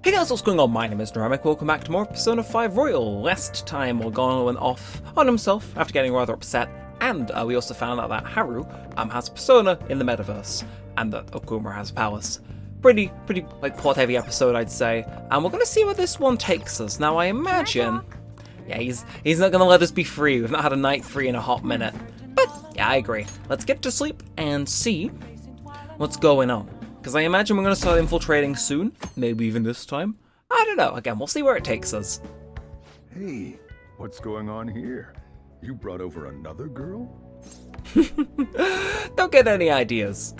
Hey guys, what's going on? My name is Neremik. Welcome back to more Persona 5 Royal. Last time Morgana went off on himself after getting rather upset, and we also found out that Haru has a persona in the metaverse, and that Okumura has a palace. Pretty like plot heavy episode, I'd say. And we're gonna see where this one takes us. Now I imagine, yeah, he's not gonna let us be free. We've not had a night free in a hot minute. But yeah, I agree. Let's get to sleep and see what's going on. Because I imagine we're going to start infiltrating soon, maybe even this time. I don't know, again, we'll see where it takes us. Hey, what's going on here? You brought over another girl? Don't get any ideas.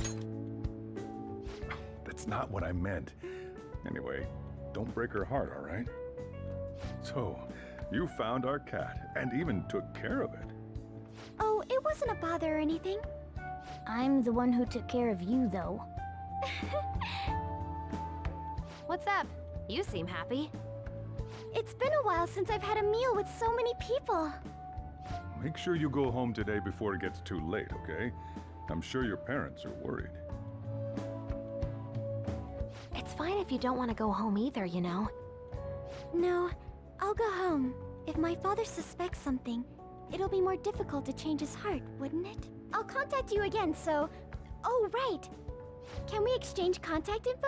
That's not what I meant. Anyway, don't break her heart, all right? So, you found our cat and even took care of it. Oh, it wasn't a bother or anything. I'm the one who took care of you, though. What's up? You seem happy. It's been a while since I've had a meal with so many people. Make sure you go home today before it gets too late, okay? I'm sure your parents are worried. It's fine if you don't want to go home either, you know. No, I'll go home. If my father suspects something, it'll be more difficult to change his heart, wouldn't it? I'll contact you again, so... Oh, right. Can we exchange contact info?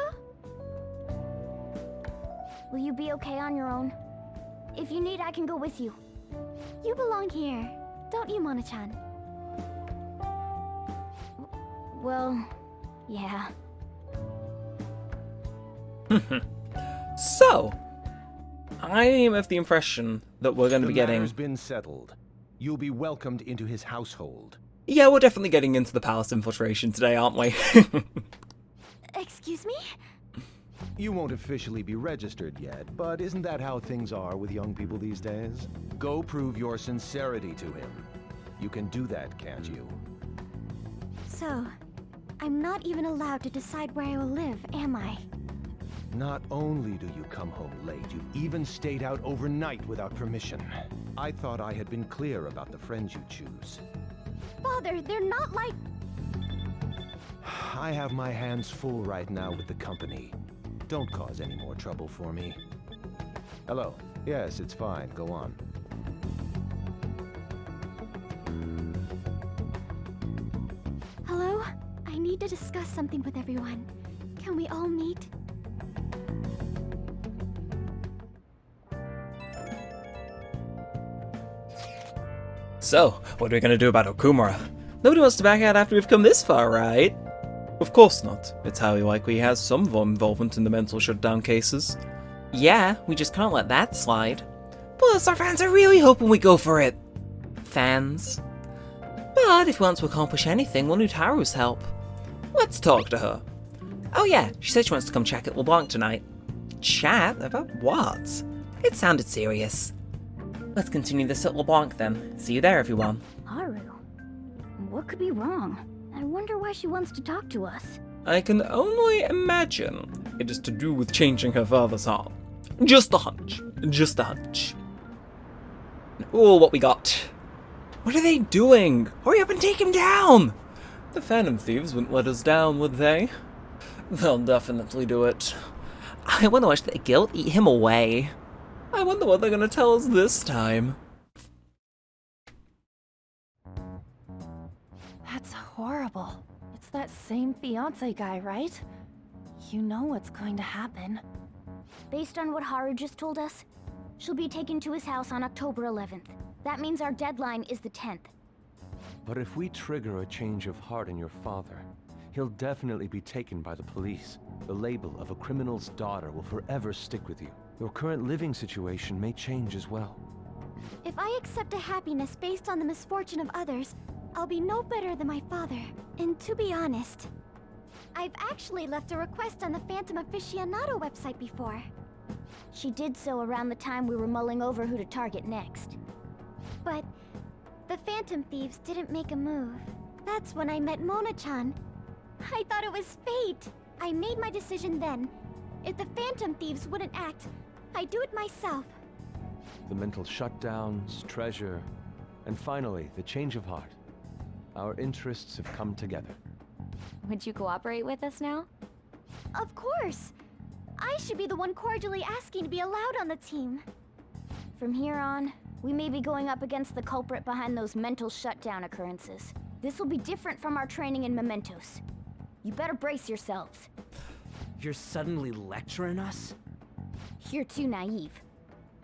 Will you be okay on your own? If you need, I can go with you. You belong here, don't you, Mona-chan? Well, yeah. So, I am of the impression that we're going to be getting... The matter's been settled. You'll be welcomed into his household. Yeah, we're definitely getting into the palace infiltration today, aren't we? Excuse me? You won't officially be registered yet, but isn't that how things are with young people these days? Go prove your sincerity to him. You can do that, can't you? So, I'm not even allowed to decide where I will live, am I? Not only do you come home late, you even stayed out overnight without permission. I thought I had been clear about the friends you choose. Father, they're not like... I have my hands full right now with the company. Don't cause any more trouble for me. Hello. Yes, it's fine. Go on. Hello? I need to discuss something with everyone. Can we all meet? So, what are we going to do about Okumura? Nobody wants to back out after we've come this far, right? Of course not. It's highly likely he has some involvement in the mental shutdown cases. Yeah, we just can't let that slide. Plus, our fans are really hoping we go for it. Fans. But if we want to accomplish anything, we'll need Haru's help. Let's talk to her. Oh yeah, she said she wants to come check at LeBlanc tonight. Chat? About what? It sounded serious. Let's continue this at LeBlanc then. See you there, everyone. Haru? What could be wrong? I wonder why she wants to talk to us. I can only imagine it is to do with changing her father's heart. Just a hunch. Just a hunch. Oh, what we got? What are they doing? Hurry up and take him down! The Phantom Thieves wouldn't let us down, would they? They'll definitely do it. I wonder watch the guilt eat him away. I wonder what they're gonna tell us this time. That's horrible. It's that same fiancé guy, right? You know what's going to happen. Based on what Haru just told us, she'll be taken to his house on October 11th. That means our deadline is the 10th. But if we trigger a change of heart in your father, he'll definitely be taken by the police. The label of a criminal's daughter will forever stick with you. Your current living situation may change as well. If I accept a happiness based on the misfortune of others, I'll be no better than my father. And to be honest, I've actually left a request on the Phantom Aficionado website before. She did so around the time we were mulling over who to target next. But the Phantom Thieves didn't make a move. That's when I met Mona-chan. I thought it was fate. I made my decision then. If the Phantom Thieves wouldn't act, I'd do it myself. The mental shutdowns, treasure, and finally, the change of heart. Our interests have come together. Would you cooperate with us now? Of course. I should be the one cordially asking to be allowed on the team. From here on, we may be going up against the culprit behind those mental shutdown occurrences. This will be different from our training in Mementos. You better brace yourselves. You're suddenly lecturing us? You're too naive.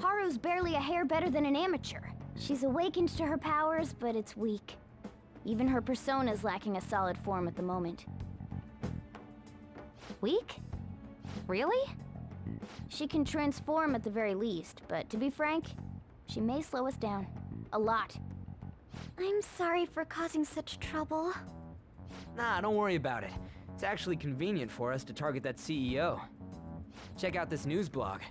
Haru's barely a hair better than an amateur. She's awakened to her powers, but it's weak. Even her persona's lacking a solid form at the moment. Weak? Really? She can transform at the very least, but to be frank, she may slow us down. A lot. I'm sorry for causing such trouble. Nah, don't worry about it. It's actually convenient for us to target that CEO. Check out this news blog.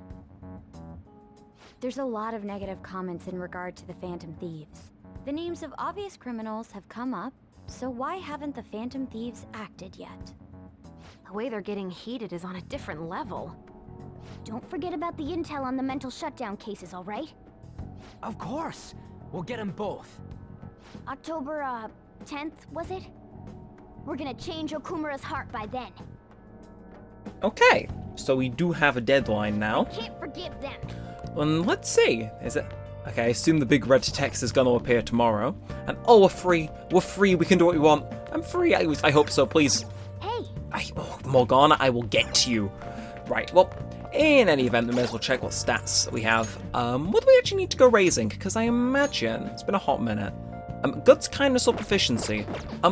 There's a lot of negative comments in regard to the Phantom Thieves. The names of obvious criminals have come up, so why haven't the Phantom Thieves acted yet? The way they're getting heated is on a different level. Don't forget about the intel on the mental shutdown cases, all right? Of course! We'll get them both. October, 10th, was it? We're gonna change Okumura's heart by then. Okay, so we do have a deadline now. Can't forgive them. Let's see. Is it? Okay, I assume the big red text is going to appear tomorrow. And oh, we're free. We're free. We can do what we want. I'm free. I hope so. Please. Hey. Morgana, I will get to you. Right. Well, in any event, we may as well check what stats we have. What do we actually need to go raising? Because I imagine it's been a hot minute. Guts, kindness, or proficiency.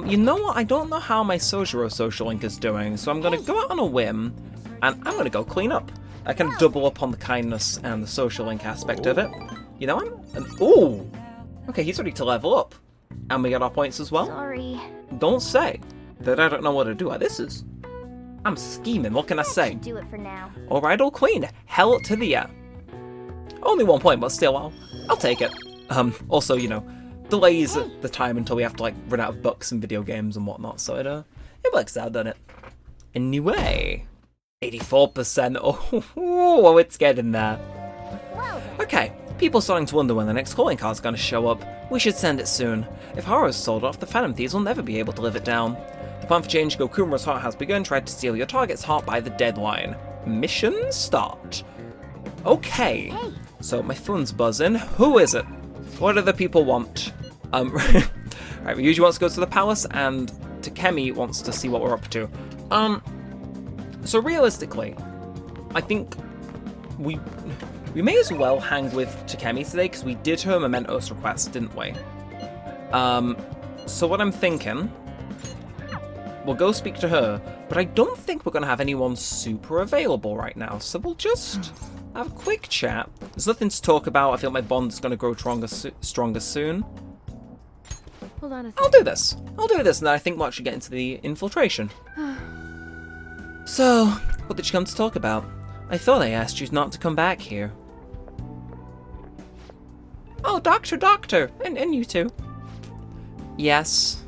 You know what? I don't know how my Sojiro social link is doing, so I'm going to go out on a whim, and I'm going to go clean up. I can double up on the kindness and the social link aspect of it. You know, ooh! Okay, he's ready to level up. And we get our points as well. Sorry. Don't say that I don't know what to do. This is... I'm scheming, what can I say? Do it for now. Alright, all queen. Hell to the yeah. Only 1 point, but still, I'll take it. Also, you know, delays the time until we have to, like, run out of books and video games and whatnot, so it works out, doesn't it? Anyway... 84%. Oh, it's getting there. Okay, people starting to wonder when the next calling card's gonna show up. We should send it soon. If Haru's sold off, the Phantom Thieves will never be able to live it down. The plan for changing Okumura's heart has begun. Try to steal your target's heart by the deadline. Mission start. Okay, so my phone's buzzing. Who is it? What do the people want? Right, Ryuji wants to go to the palace, and Takemi wants to see what we're up to. So realistically, I think we may as well hang with Takemi today, because we did her Mementos request, didn't we? So what I'm thinking, we'll go speak to her, but I don't think we're going to have anyone super available right now, so we'll just have a quick chat. There's nothing to talk about. I feel my bond's going to grow stronger soon. Hold on a second. I'll do this, and then I think we'll actually get into the infiltration. So, what did you come to talk about? I thought I asked you not to come back here. Oh, Doctor, and you too. Yes.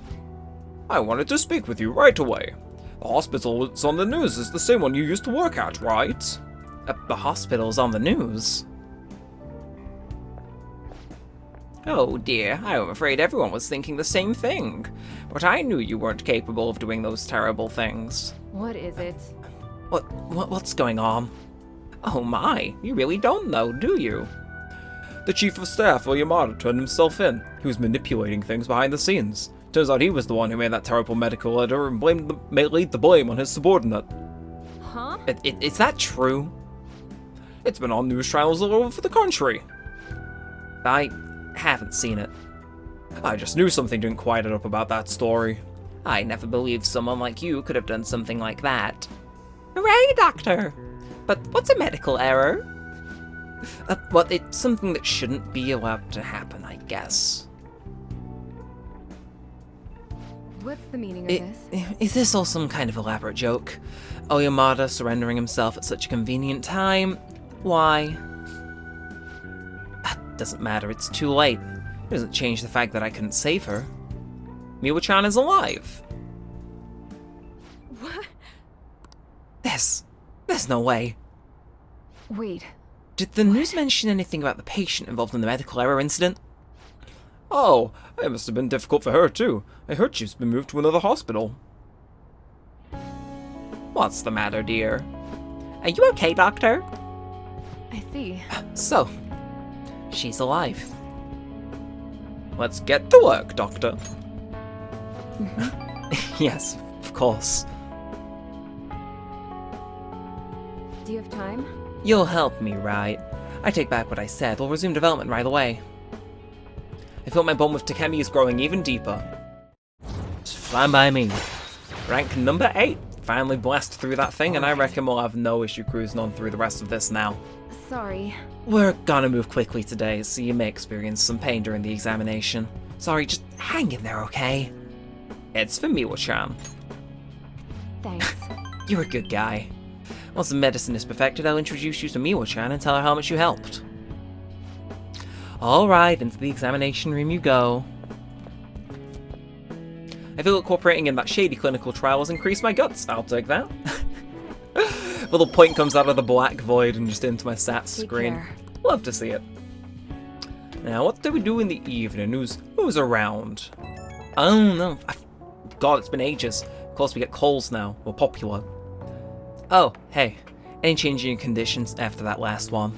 I wanted to speak with you right away. The hospital that's on the news is the same one you used to work at, right? The hospital's on the news? Oh dear, I'm afraid everyone was thinking the same thing. But I knew you weren't capable of doing those terrible things. What is it? What's going on? Oh my, you really don't know, do you? The chief of staff, Yamada, turned himself in. He was manipulating things behind the scenes. Turns out he was the one who made that terrible medical letter and laid the blame on his subordinate. Huh? Is that true? It's been on news channels all over the country. I haven't seen it. I just knew something didn't quite add up about that story. I never believed someone like you could have done something like that. Hooray, Doctor! But what's a medical error? Well, it's something that shouldn't be allowed to happen, I guess. What's the meaning of this? Is this all some kind of elaborate joke? Oyamada surrendering himself at such a convenient time? Why? Doesn't matter, it's too late. It doesn't change the fact that I couldn't save her. Miwa-chan is alive. What? There's no way. Wait. Did the news mention anything about the patient involved in the medical error incident? Oh, it must have been difficult for her too. I heard she's been moved to another hospital. What's the matter, dear? Are you okay, Doctor? I see. So, she's alive. Let's get to work, Doctor. Yes, of course. Do you have time? You'll help me, right? I take back what I said. We'll resume development right away. I feel my bond with Takemi is growing even deeper. It's fine by me. Rank number 8. Finally blast through that thing, and I reckon we'll have no issue cruising on through the rest of this now. Sorry. We're gonna move quickly today, so you may experience some pain during the examination. Sorry, just hang in there, okay? It's for Miwa-chan. Thanks. You're a good guy. Once the medicine is perfected, I'll introduce you to Miwa-chan and tell her how much you helped. Alright, into the examination room you go. I feel like cooperating in that shady clinical trial has increased my guts. I'll take that. Little point comes out of the black void and just into my stats Take screen. care. Love to see it. Now, what do we do in the evening? Who's around? I don't know. God, it's been ages. Of course, we get calls now. We're popular. Oh, hey. Any change in your conditions after that last one?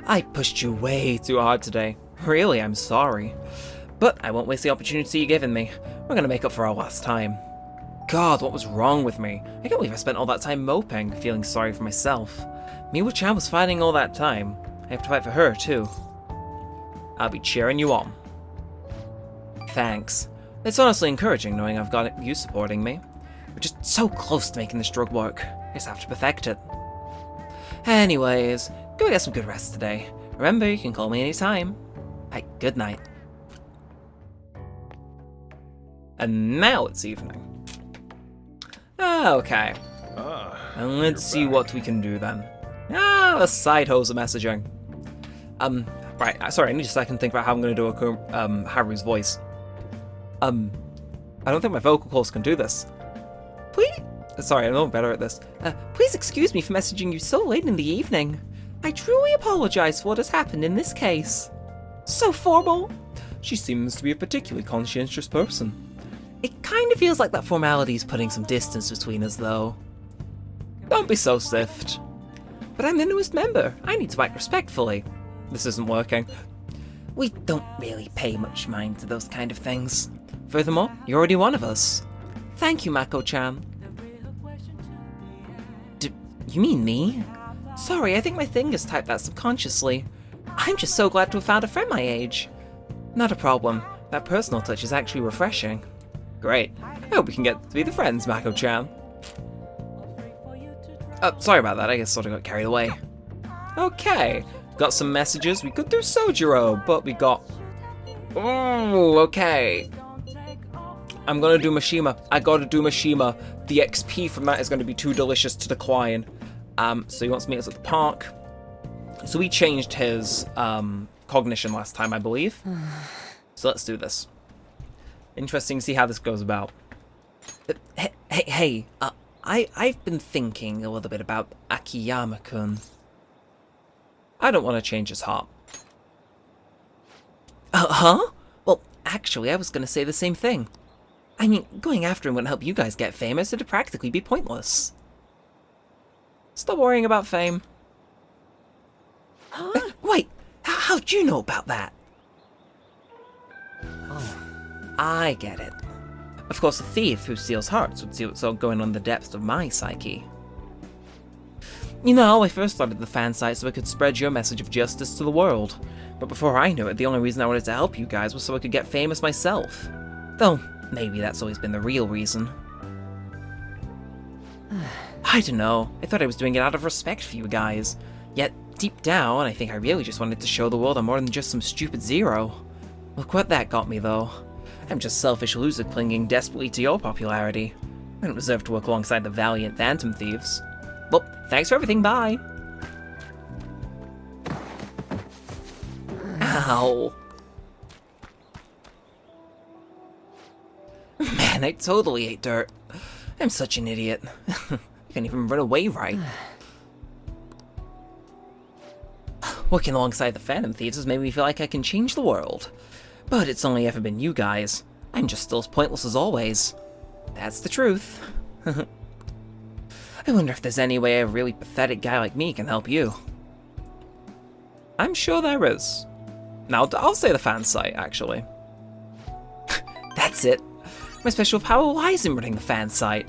I pushed you way too hard today. Really, I'm sorry. But I won't waste the opportunity you've given me. We're gonna make up for our lost time. God, what was wrong with me? I can't believe I spent all that time moping, feeling sorry for myself. Miwa-chan was fighting all that time. I have to fight for her, too. I'll be cheering you on. Thanks. It's honestly encouraging knowing I've got you supporting me. We're just so close to making this drug work. I just have to perfect it. Anyways, go get some good rest today. Remember, you can call me anytime. Right, good night. And now it's evening. Okay. And let's see what we can do then. The side hose of messaging. Right, sorry, I need a second to think about how I'm going to do Haru's voice. I don't think my vocal cords can do this. Please? Sorry, I'm not better at this. Please excuse me for messaging you so late in the evening. I truly apologize for what has happened in this case. So formal. She seems to be a particularly conscientious person. It kind of feels like that formality is putting some distance between us, though. Don't be so stiffed. But I'm the newest member. I need to act respectfully. This isn't working. We don't really pay much mind to those kind of things. Furthermore, you're already one of us. Thank you, Mako-chan. You mean me? Sorry, I think my fingers typed that subconsciously. I'm just so glad to have found a friend my age. Not a problem. That personal touch is actually refreshing. Great. I hope we can get to be the friends, Mako-chan. Sorry about that. I guess sort of got carried away. Okay. Got some messages. We could do Sojiro, but we got... Oh, okay. I'm gonna do Mishima. I gotta do Mishima. The XP from that is gonna be too delicious to decline. So he wants to meet us at the park. So we changed his cognition last time, I believe. So let's do this. Interesting to see how this goes about. Hey, I've been thinking a little bit about Akiyama-kun. I don't want to change his heart. Huh? Well, actually, I was going to say the same thing. I mean, going after him wouldn't help you guys get famous. It'd practically be pointless. Stop worrying about fame. Huh? Wait, how'd you know about that? Oh. I get it. Of course, a thief who steals hearts would see what's all going on in the depths of my psyche. You know, I first started the fan site so I could spread your message of justice to the world. But before I knew it, the only reason I wanted to help you guys was so I could get famous myself. Though, maybe that's always been the real reason. I don't know, I thought I was doing it out of respect for you guys. Yet, deep down, I think I really just wanted to show the world I'm more than just some stupid zero. Look what that got me, though. I'm just selfish loser clinging desperately to your popularity. I don't deserve to work alongside the valiant Phantom Thieves. Well, thanks for everything, bye! Ow! Man, I totally ate dirt. I'm such an idiot. I can't even run away right. Working alongside the Phantom Thieves has made me feel like I can change the world. But it's only ever been you guys. I'm just still as pointless as always. That's the truth. I wonder if there's any way a really pathetic guy like me can help you. I'm sure there is. Now, I'll say the fan site, actually. That's it. My special power lies in running the fan site.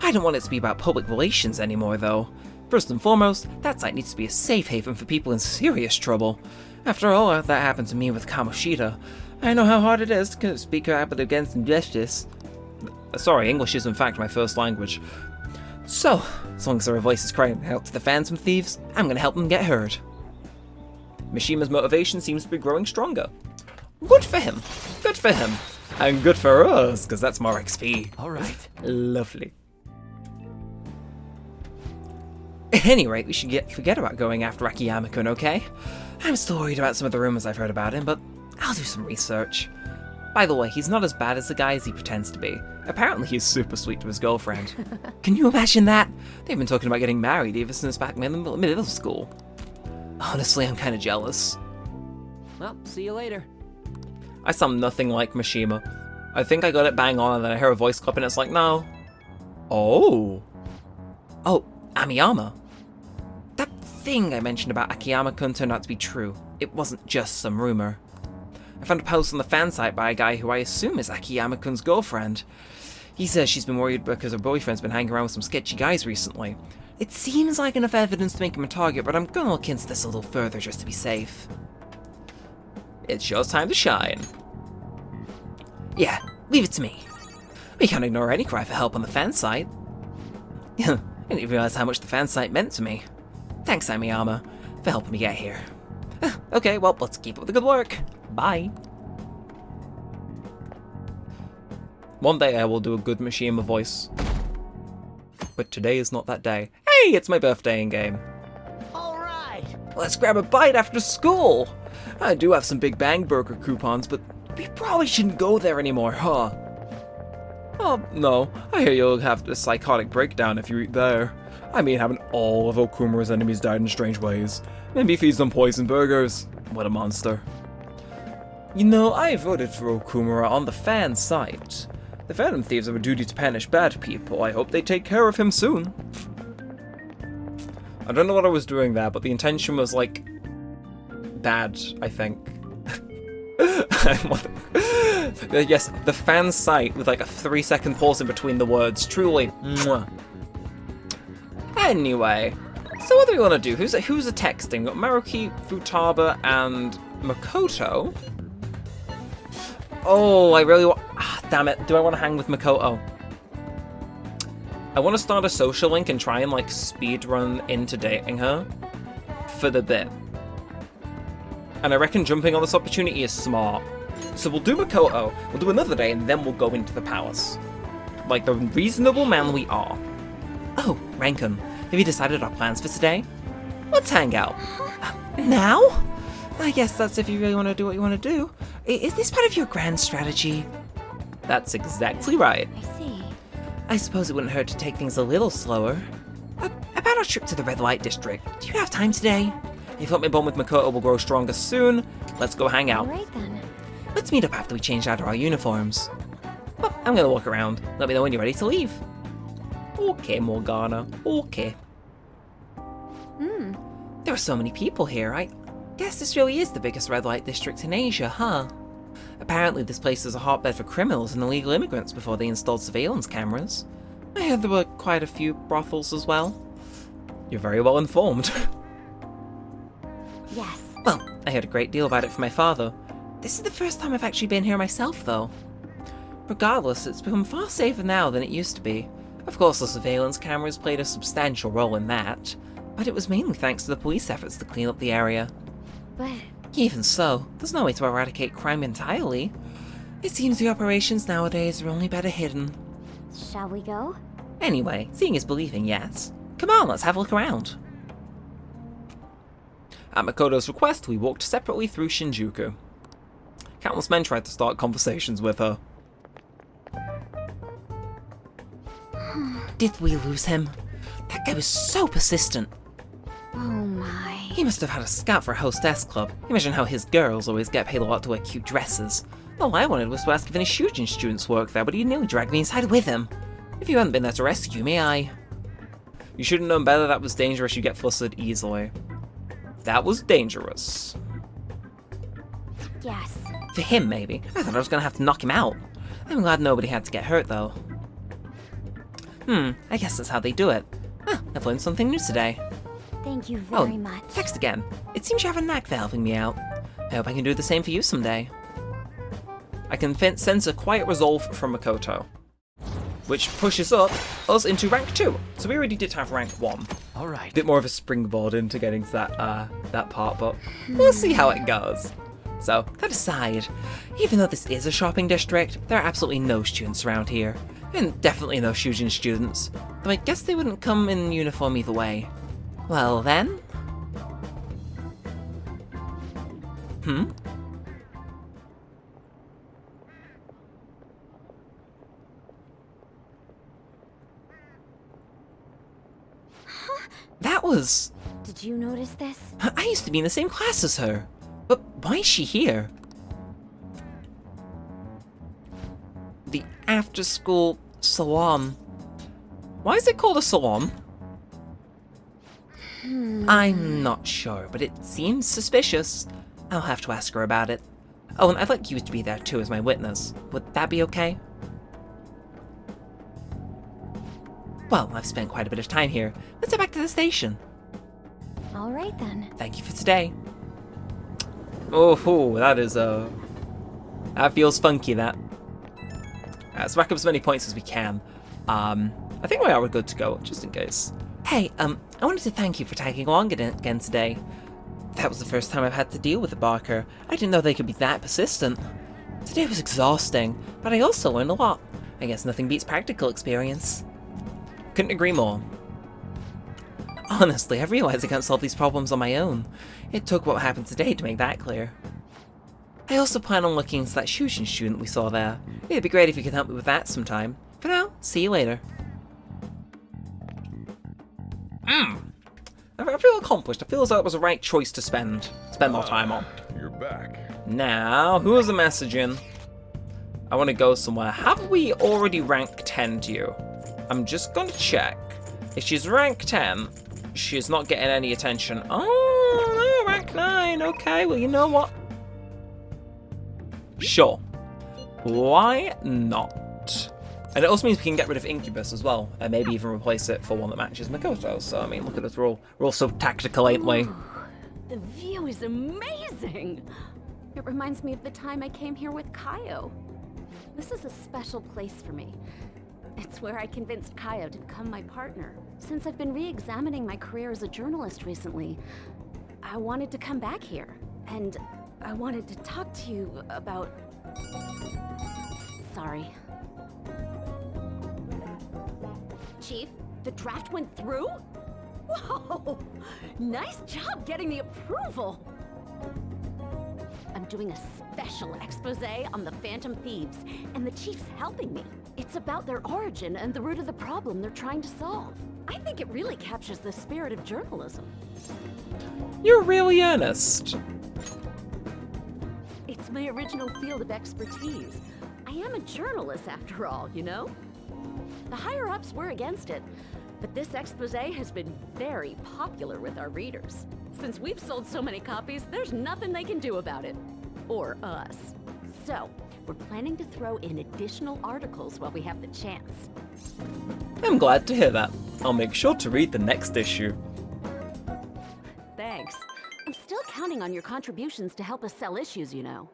I don't want it to be about public relations anymore, though. First and foremost, that site needs to be a safe haven for people in serious trouble. After all that happened to me with Kamoshida, I know how hard it is to speak up against injustice. Sorry, English is in fact my first language. So, as long as there are voices crying out to the fans from thieves, I'm gonna help them get heard. Mishima's motivation seems to be growing stronger. Good for him. Good for him. And good for us, because that's more XP. Alright. Lovely. At any rate, we should forget about going after Akiyama-kun, okay? I'm still worried about some of the rumors I've heard about him, but I'll do some research. By the way, he's not as bad as the guy as he pretends to be. Apparently he's super sweet to his girlfriend. Can you imagine that? They've been talking about getting married ever since back in middle school. Honestly, I'm kinda jealous. Well, see you later. I sound nothing like Mishima. I think I got it bang on and then I hear a voice clip and it's like, no. Oh, Amiyama. That thing I mentioned about Akiyama-kun turned out to be true. It wasn't just some rumor. I found a post on the fan site by a guy who I assume is Akiyama-kun's girlfriend. He says she's been worried because her boyfriend's been hanging around with some sketchy guys recently. It seems like enough evidence to make him a target, but I'm gonna look into this a little further just to be safe. It's your time to shine. Yeah, leave it to me. We can't ignore any cry for help on the fan site. I didn't realize how much the fan site meant to me. Thanks, Amiyama, for helping me get here. Okay, well, let's keep up the good work. Bye. One day I will do a good Mishima voice. But today is not that day. Hey, it's my birthday in-game. Alright! Let's grab a bite after school. I do have some Big Bang Burger coupons, but we probably shouldn't go there anymore, huh? Oh, no. I hear you'll have a psychotic breakdown if you eat there. I mean, haven't all of Okumura's enemies died in strange ways? Maybe feeds on poison burgers. What a monster. You know, I voted for Okumura on the fan site. The Phantom Thieves have a duty to punish bad people. I hope they take care of him soon. I don't know what I was doing there, but the intention was, like, bad, I think. Yes, the fan site with like a 3-second pause in between the words. Truly. Mwah. Anyway, so what do we want to do? Who's texting? We've got Maruki, Futaba, and Makoto. Oh, I really want... damn it. Do I want to hang with Makoto? I want to start a social link and try and like speedrun into dating her for the bit. And I reckon jumping on this opportunity is smart. So we'll do Makoto, we'll do another day, and then we'll go into the palace. Like the reasonable man we are. Oh, Rankun, have you decided our plans for today? Let's hang out. Now? I guess that's if you really want to do what you want to do. Is this part of your grand strategy? That's exactly right. I see. I suppose it wouldn't hurt to take things a little slower. About our trip to the Red Light District, do you have time today? If you thought my bond with Makoto will grow stronger soon, let's go hang out. Alright then. Let's meet up after we change out of our uniforms. Well, I'm gonna walk around. Let me know when you're ready to leave. Okay, Morgana. Okay. There are so many people here. I guess this really is the biggest red light district in Asia, huh? Apparently this place is a hotbed for criminals and illegal immigrants before they installed surveillance cameras. I heard there were quite a few brothels as well. You're very well informed. Yes. Well, I heard a great deal about it from my father. This is the first time I've actually been here myself, though. Regardless, it's become far safer now than it used to be. Of course, the surveillance cameras played a substantial role in that, but it was mainly thanks to the police efforts to clean up the area. But... Even so, there's no way to eradicate crime entirely. It seems the operations nowadays are only better hidden. shall we go? Anyway, seeing is believing, yes. Come on, let's have a look around. At Makoto's request, we walked separately through Shinjuku. Countless men tried to start conversations with her. Did we lose him? That guy was so persistent. Oh my. He must have had a scout for a hostess club. Imagine how his girls always get paid a lot to wear cute dresses. All I wanted was to ask if any shooting students work there, but he nearly dragged me inside with him. If you hadn't been there to rescue me, You should have known better. That was dangerous. You get flustered easily. That was dangerous. Yes. For him, maybe. I thought I was gonna have to knock him out. I'm glad nobody had to get hurt, though. I guess that's how they do it. I've learned something new today. Thank you very much. Thanks again. It seems you have a knack for helping me out. I hope I can do the same for you someday. I can sense a quiet resolve from Makoto, which pushes us into rank 2. So we already did have rank 1. All right. Bit more of a springboard into getting to that part, but we'll see how it goes. So, that aside, even though this is a shopping district, there are absolutely no students around here. And definitely no Shujin students. Though I guess they wouldn't come in uniform either way. Well then... That was... Did you notice this? I used to be in the same class as her. But why is she here? The after-school salon. Why is it called a salon? I'm not sure, but it seems suspicious. I'll have to ask her about it. Oh, and I'd like you to be there too as my witness. Would that be okay? Well, I've spent quite a bit of time here. Let's head back to the station. All right then. Thank you for today. Oh, that is, that feels funky, that. Let's rack up as many points as we can. I think we are good to go, just in case. Hey, I wanted to thank you for tagging along again today. That was the first time I've had to deal with a barker. I didn't know they could be that persistent. Today was exhausting, but I also learned a lot. I guess nothing beats practical experience. Couldn't agree more. Honestly, I realized I can't solve these problems on my own. It took what happened today to make that clear. I also plan on looking into that Shujin student we saw there. It'd be great if you could help me with that sometime. For now, see you later. I feel accomplished. I feel as though it was the right choice to spend more time on. You're back. Now, who is the messaging? I want to go somewhere. Have we already rank 10'd you? I'm just gonna check. If she's rank 10, she's not getting any attention. Oh, no, rank 9. Okay, well, you know what? Sure. Why not? And it also means we can get rid of Incubus as well, and maybe even replace it for one that matches Makoto. So, I mean, look at us, we're all so tactical, ain't we? The view is amazing! It reminds me of the time I came here with Kaio. This is a special place for me. It's where I convinced Kaio to become my partner. Since I've been re-examining my career as a journalist recently, I wanted to come back here. And I wanted to talk to you about... Sorry. Chief, the draft went through? Whoa! Nice job getting the approval! I'm doing a special expose on the Phantom Thieves, and the Chief's helping me. It's about their origin and the root of the problem they're trying to solve. I think it really captures the spirit of journalism. You're really earnest. It's my original field of expertise. I am a journalist after all, you know? The higher-ups were against it, but this expose has been very popular with our readers. Since we've sold so many copies, there's nothing they can do about it. Or us. So, we're planning to throw in additional articles while we have the chance. I'm glad to hear that. I'll make sure to read the next issue. Thanks. I'm still counting on your contributions to help us sell issues, you know.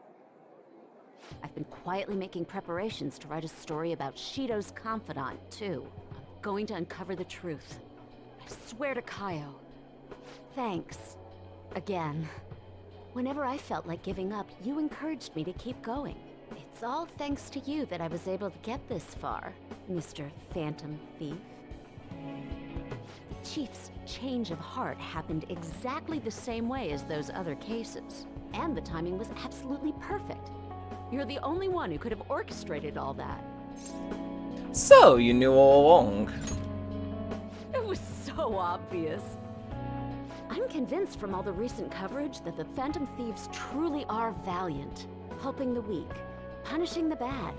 I've been quietly making preparations to write a story about Shido's confidant, too. I'm going to uncover the truth. I swear to Kaio. Thanks. Again. Whenever I felt like giving up, you encouraged me to keep going. It's all thanks to you that I was able to get this far, Mr. Phantom Thief. The Chief's change of heart happened exactly the same way as those other cases. And the timing was absolutely perfect. You're the only one who could have orchestrated all that. So, you knew all along. It was so obvious. I'm convinced from all the recent coverage that the Phantom Thieves truly are valiant, helping the weak, punishing the bad.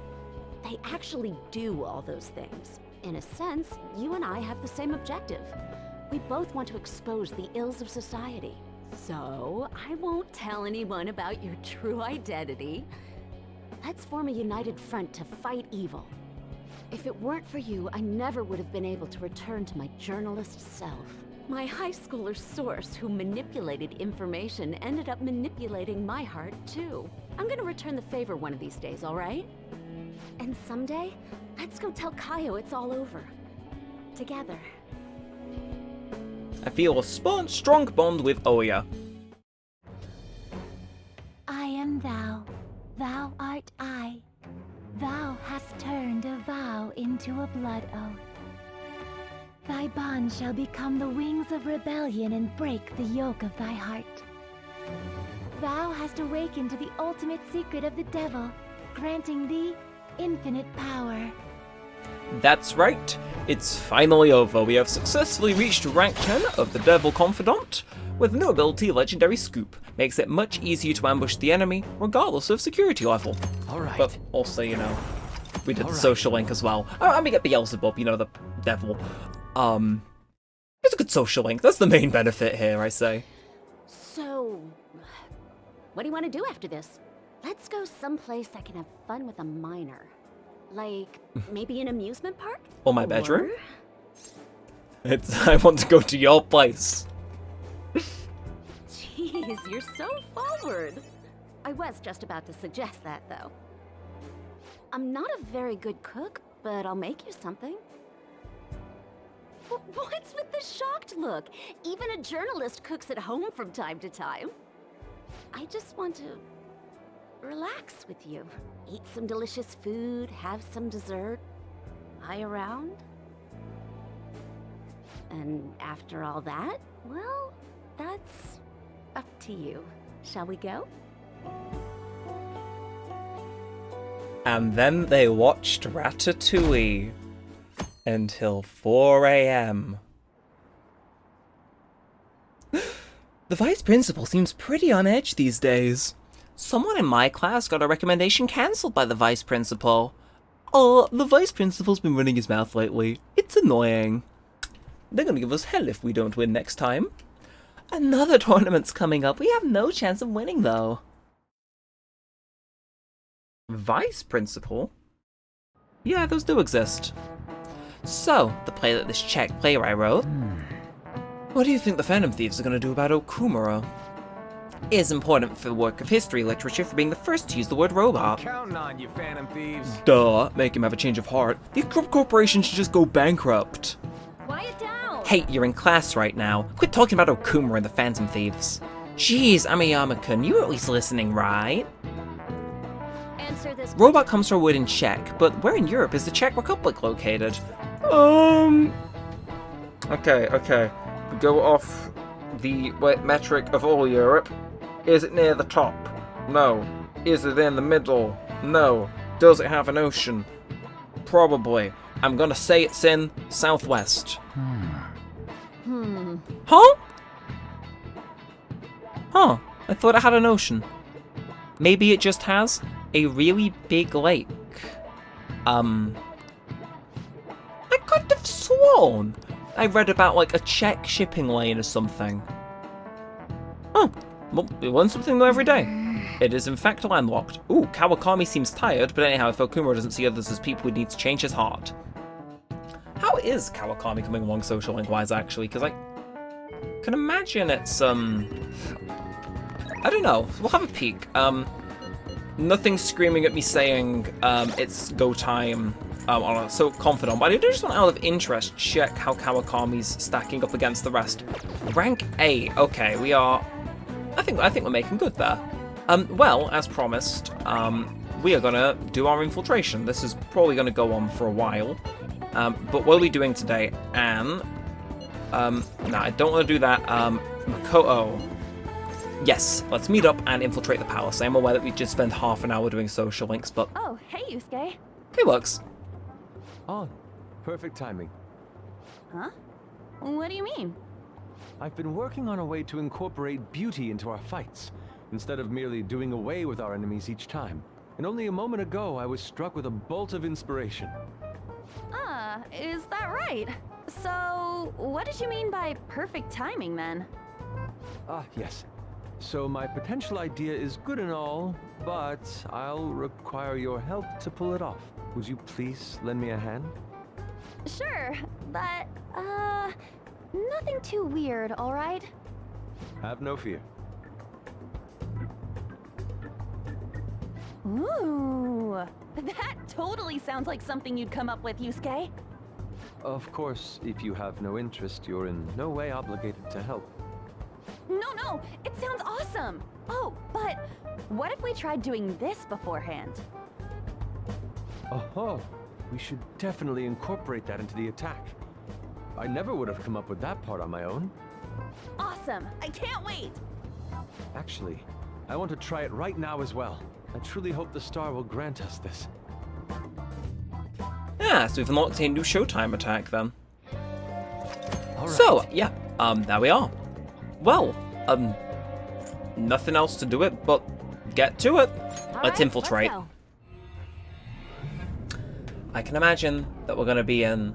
They actually do all those things. In a sense, you and I have the same objective. We both want to expose the ills of society. So, I won't tell anyone about your true identity. Let's form a united front to fight evil. If it weren't for you, I never would have been able to return to my journalist self. My high schooler source who manipulated information ended up manipulating my heart too. I'm gonna return the favor one of these days, alright? And someday, let's go tell Kaio it's all over. Together. I feel a strong bond with Oya. I am thou, thou art I. Thou hast turned a vow into a blood oath. Thy bond shall become the wings of rebellion and break the yoke of thy heart. Thou hast awakened to the ultimate secret of the devil, granting thee infinite power. That's right, it's finally over. We have successfully reached rank 10 of the Devil Confidant. With new ability, Legendary Scoop makes it much easier to ambush the enemy, regardless of security level. Alright. But also, you know, we did the social link as well. Oh, and we get Beelzebub, you know, the devil. It's a good social link. That's the main benefit here, I say. So, what do you want to do after this? Let's go someplace I can have fun with a minor. Like, maybe an amusement park? Or my bedroom? I want to go to your place. Jeez, you're so forward. I was just about to suggest that, though. I'm not a very good cook, but I'll make you something. What's with the shocked look? Even a journalist cooks at home from time to time. I just want to relax with you. Eat some delicious food, have some dessert, lie around. And after all that, well, that's up to you. Shall we go? And then they watched Ratatouille until 4 a.m. The vice principal seems pretty on edge these days. Someone in my class got a recommendation cancelled by the vice principal. The vice principal's been running his mouth lately. It's annoying. They're gonna give us hell if we don't win next time. Another tournament's coming up. We have no chance of winning, though. Vice principal? Yeah, those do exist. So, the play that this Czech playwright wrote. What do you think the Phantom Thieves are going to do about Okumura? It is important for the work of history literature for being the first to use the word robot. Counting on you, Phantom Thieves. Duh, make him have a change of heart. The corrupt corporation should just go bankrupt. Quiet down! Hey, you're in class right now. Quit talking about Okumura and the Phantom Thieves. Jeez, Amiyama-kun, you're at least listening, right? Answer this. Robot comes from a word in Czech, but where in Europe is the Czech Republic located? Okay. We go off the metric of all Europe. Is it near the top? No. Is it in the middle? No. Does it have an ocean? Probably. I'm gonna say it's in southwest. Huh? I thought it had an ocean. Maybe it just has a really big lake. I could have sworn I read about like a Czech shipping lane or something. Oh, well, we learn something new every day. It is in fact landlocked. Ooh, Kawakami seems tired, but anyhow, if Okumura doesn't see others as people, he needs to change his heart. How is Kawakami coming along social link-wise, actually? Because I can imagine it's, I don't know. We'll have a peek. Nothing's screaming at me saying it's go time on a so confidant, but I do just want out of interest check how Kawakami's stacking up against the rest. Rank 8. Okay, we are. I think we're making good there. Well, as promised, we are gonna do our infiltration. This is probably gonna go on for a while. But what are we doing today? No, I don't want to do that. Makoto. Yes, let's meet up and infiltrate the palace. I am aware that we just spent half an hour doing social links, but Oh, hey, Yusuke. it works. On. Perfect timing. Huh? What do you mean? I've been working on a way to incorporate beauty into our fights, instead of merely doing away with our enemies each time. And only a moment ago, I was struck with a bolt of inspiration. Is right. So, what did you mean by perfect timing then? Ah, yes. So my potential idea is good and all, but I'll require your help to pull it off. Would you please lend me a hand? Sure, but, nothing too weird, alright? Have no fear. Ooh, that totally sounds like something you'd come up with, Yusuke. Of course, if you have no interest, you're in no way obligated to help. No, it sounds awesome. Oh, but what if we tried doing this beforehand? Oh, we should definitely incorporate that into the attack. I never would have come up with that part on my own. Awesome, I can't wait. Actually, I want to try it right now as well. I truly hope the star will grant us this. Yeah, so we've unlocked a new Showtime attack then. All right. So, yeah, there we are. Well, nothing else to do it but get to it. Let's infiltrate. Let's go. I can imagine that we're going to be in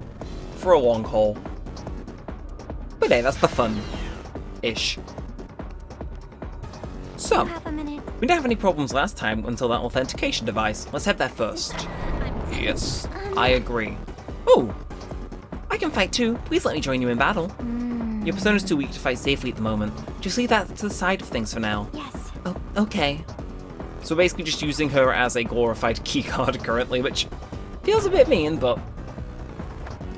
for a long haul. But hey, that's the fun-ish. So, Half a minute. we didn't have any problems last time until that authentication device. Let's head there first. Yes, I agree. Oh, I can fight too. Please let me join you in battle. Your persona's too weak to fight safely at the moment. Just leave that to the side of things for now. Yes. Oh, okay. So basically just using her as a glorified keycard currently, which feels a bit mean, but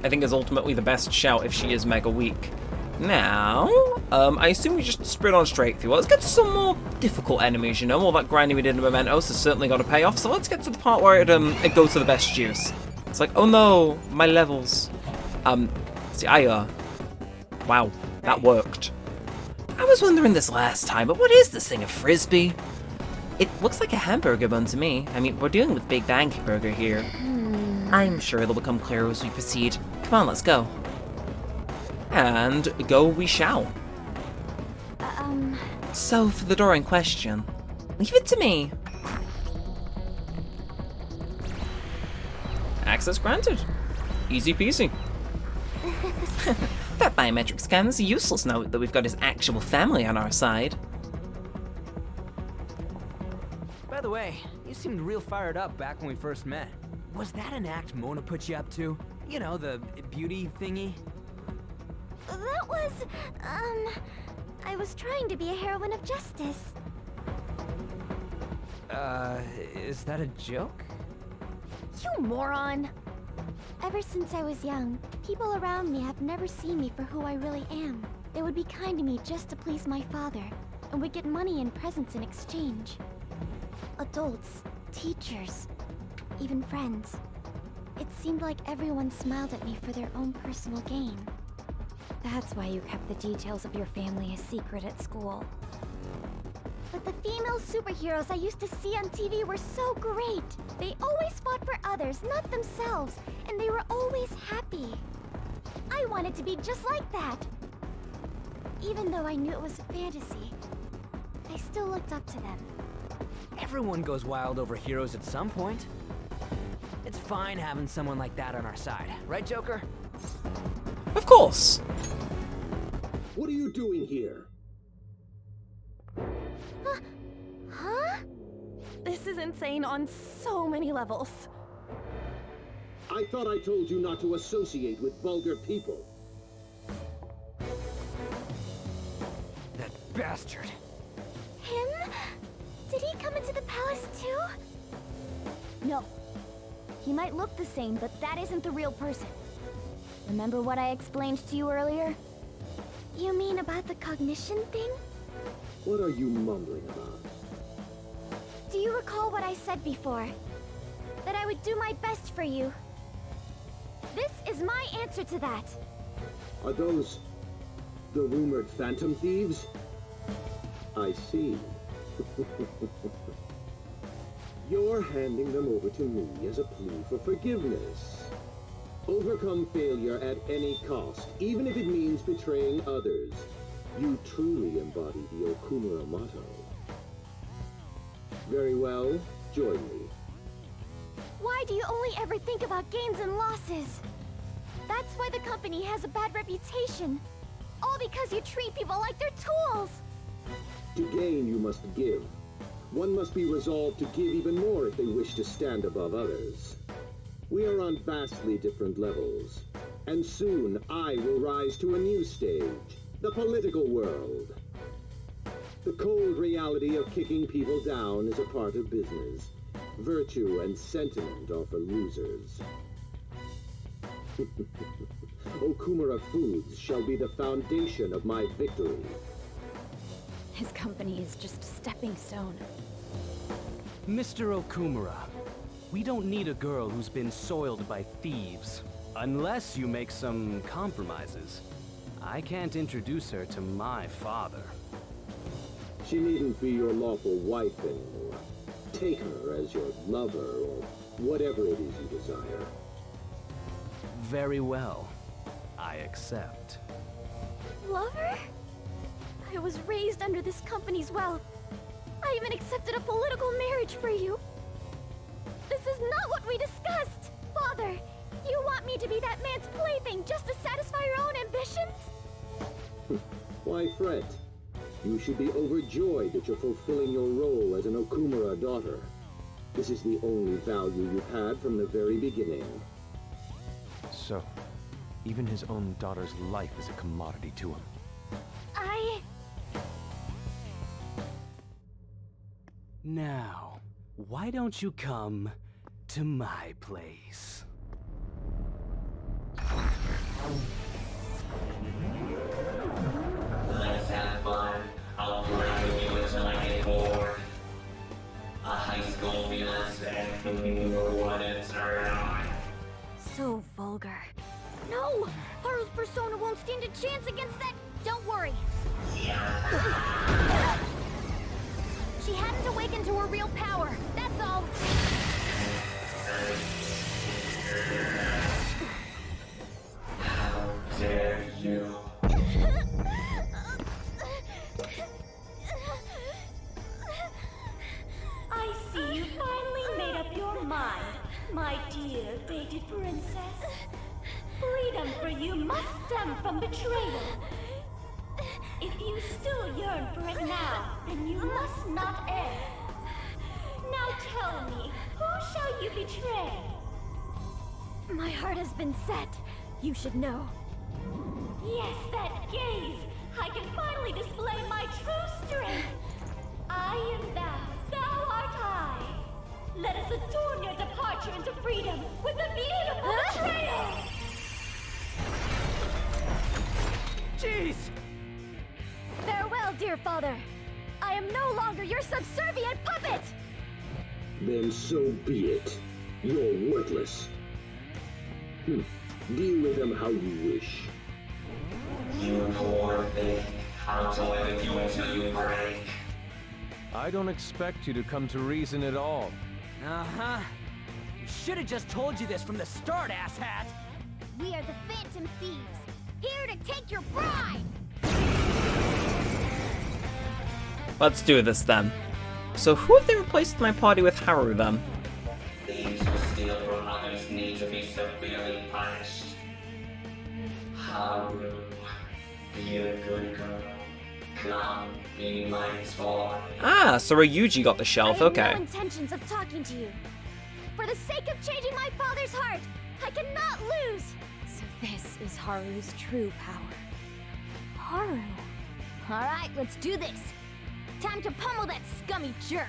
I think is ultimately the best shout if she is mega weak. Now, I assume we just sprint on straight through. Let's get to some more difficult enemies, you know? All that grinding we did in Mementos has certainly got to pay off, so let's get to the part where it goes to the best use. It's like, oh no, my levels. Wow, that worked. I was wondering this last time, but what is this thing, a frisbee? It looks like a hamburger bun to me. I mean, we're dealing with Big Bang Burger here. I'm sure it'll become clearer as we proceed. Come on, let's go. And go we shall. So, for the door in question, leave it to me. Access granted. Easy peasy. That biometric scan is useless now that we've got his actual family on our side. By the way, you seemed real fired up back when we first met. Was that an act Mona put you up to? You know, the beauty thingy? That was, I was trying to be a heroine of justice. Is that a joke? You moron! Ever since I was young, people around me have never seen me for who I really am. They would be kind to me just to please my father, and would get money and presents in exchange. Adults, teachers, even friends. It seemed like everyone smiled at me for their own personal gain. That's why you kept the details of your family a secret at school. But the female superheroes I used to see on TV were so great. They always fought for others, not themselves, and they were always happy. I wanted to be just like that. Even though I knew it was a fantasy, I still looked up to them. Everyone goes wild over heroes at some point. It's fine having someone like that on our side, right, Joker? Of course. What are you doing here? Huh? This is insane on so many levels. I thought I told you not to associate with vulgar people. That bastard. Him? Did he come into the palace too? No. He might look the same, but that isn't the real person. Remember what I explained to you earlier? You mean about the cognition thing? What are you mumbling about? Do you recall what I said before? That I would do my best for you. This is my answer to that. Are those the rumored phantom thieves? I see. You're handing them over to me as a plea for forgiveness. Overcome failure at any cost, even if it means betraying others. You truly embody the Okumura motto. Very well, join me. Why do you only ever think about gains and losses? That's why the company has a bad reputation. All because you treat people like they're tools! To gain, you must give. One must be resolved to give even more if they wish to stand above others. We are on vastly different levels, and soon I will rise to a new stage, the political world. The cold reality of kicking people down is a part of business. Virtue and sentiment are for losers. Okumura Foods shall be the foundation of my victory. His company is just a stepping stone. Mr. Okumura, we don't need a girl who's been soiled by thieves. Unless you make some compromises. I can't introduce her to my father. She needn't be your lawful wife anymore. Take her as your lover or whatever it is you desire. Very well. I accept. Lover? I was raised under this company's wealth. I even accepted a political marriage for you. This is not what we discussed! Father, you want me to be that man's plaything just to satisfy your own ambitions? Why fret? You should be overjoyed that you're fulfilling your role as an Okumura daughter. This is the only value you've had from the very beginning. So, even his own daughter's life is a commodity to him. Now, why don't you come to my place? Let's have fun. I'll play with you until I get bored. A high school villain's what it's around. So vulgar. No! Haru's persona won't stand a chance against that! Don't worry! She hadn't awakened to her real power, that's all! How dare you? I see you finally made up your mind, my dear fated princess. Freedom for you must stem from betrayal. If you still yearn for it now, then you must not err. Now tell me, who shall you betray? My heart has been set. You should know. Yes, that gaze! I can finally display my true strength! I am thou, thou art I! Let us adorn your departure into freedom with a beautiful betrayal! Jeez! Farewell, dear father! I am no longer your subservient puppet! Then so be it. You're worthless. Deal with them how you wish. You poor thing. I'll toy with you until you break. I don't expect you to come to reason at all. Uh-huh. We should have just told you this from the start, asshat! We are the Phantom Thieves, here to take your bride! Let's do this then. So who have they replaced my party with Haru then? Thieves who steal from others need to be severely punished. Haru, be a good girl. Come, be my toy. Ah, so Ryuji got the shelf, okay. I have no intentions of talking to you. For the sake of changing my father's heart, I cannot lose! So this is Haru's true power. Haru. Alright, let's do this. Time to pummel that scummy jerk.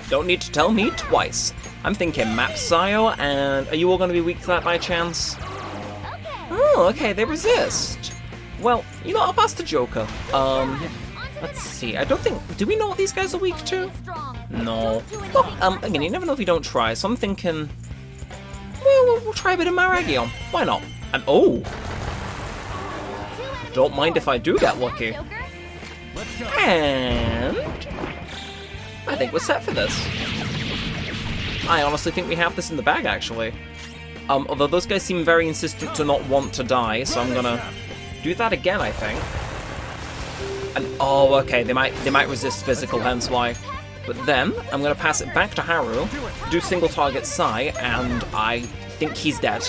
Don't need to tell me twice. I'm thinking map Sayo, and are you all going to be weak to that by chance? Oh, okay, they resist. Well, you know, I'll pass the Joker. Let's see, I don't think... Do we know what these guys are weak to? No. Well, again, you never know if you don't try, so I'm thinking... Well, we'll try a bit of Maragion. Why not? And oh! Don't mind if I do get lucky. And... I think we're set for this. I honestly think we have this in the bag, actually. Although those guys seem very insistent to not want to die, so I'm gonna do that again, I think. And oh, okay, they might resist physical, hence why. But then I'm gonna pass it back to Haru, do single target Sai, and I think he's dead.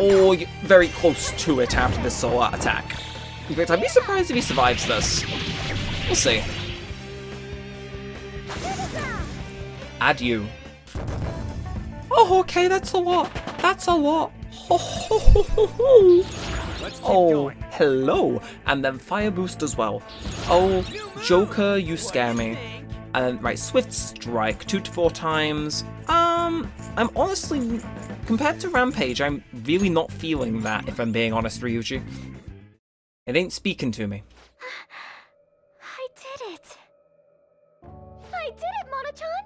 or very close to it after this solar attack. In fact, I'd be surprised if he survives this. We'll see. Adieu. Oh, okay, that's a lot. That's a lot. Oh, hello. And then fire boost as well. Oh, Joker, you scare me. And then, right, Swift Strike, 2 to 4 times. I'm honestly, compared to Rampage, I'm really not feeling that, if I'm being honest, Ryuji. It ain't speaking to me. I did it. I did it, Mona-chan.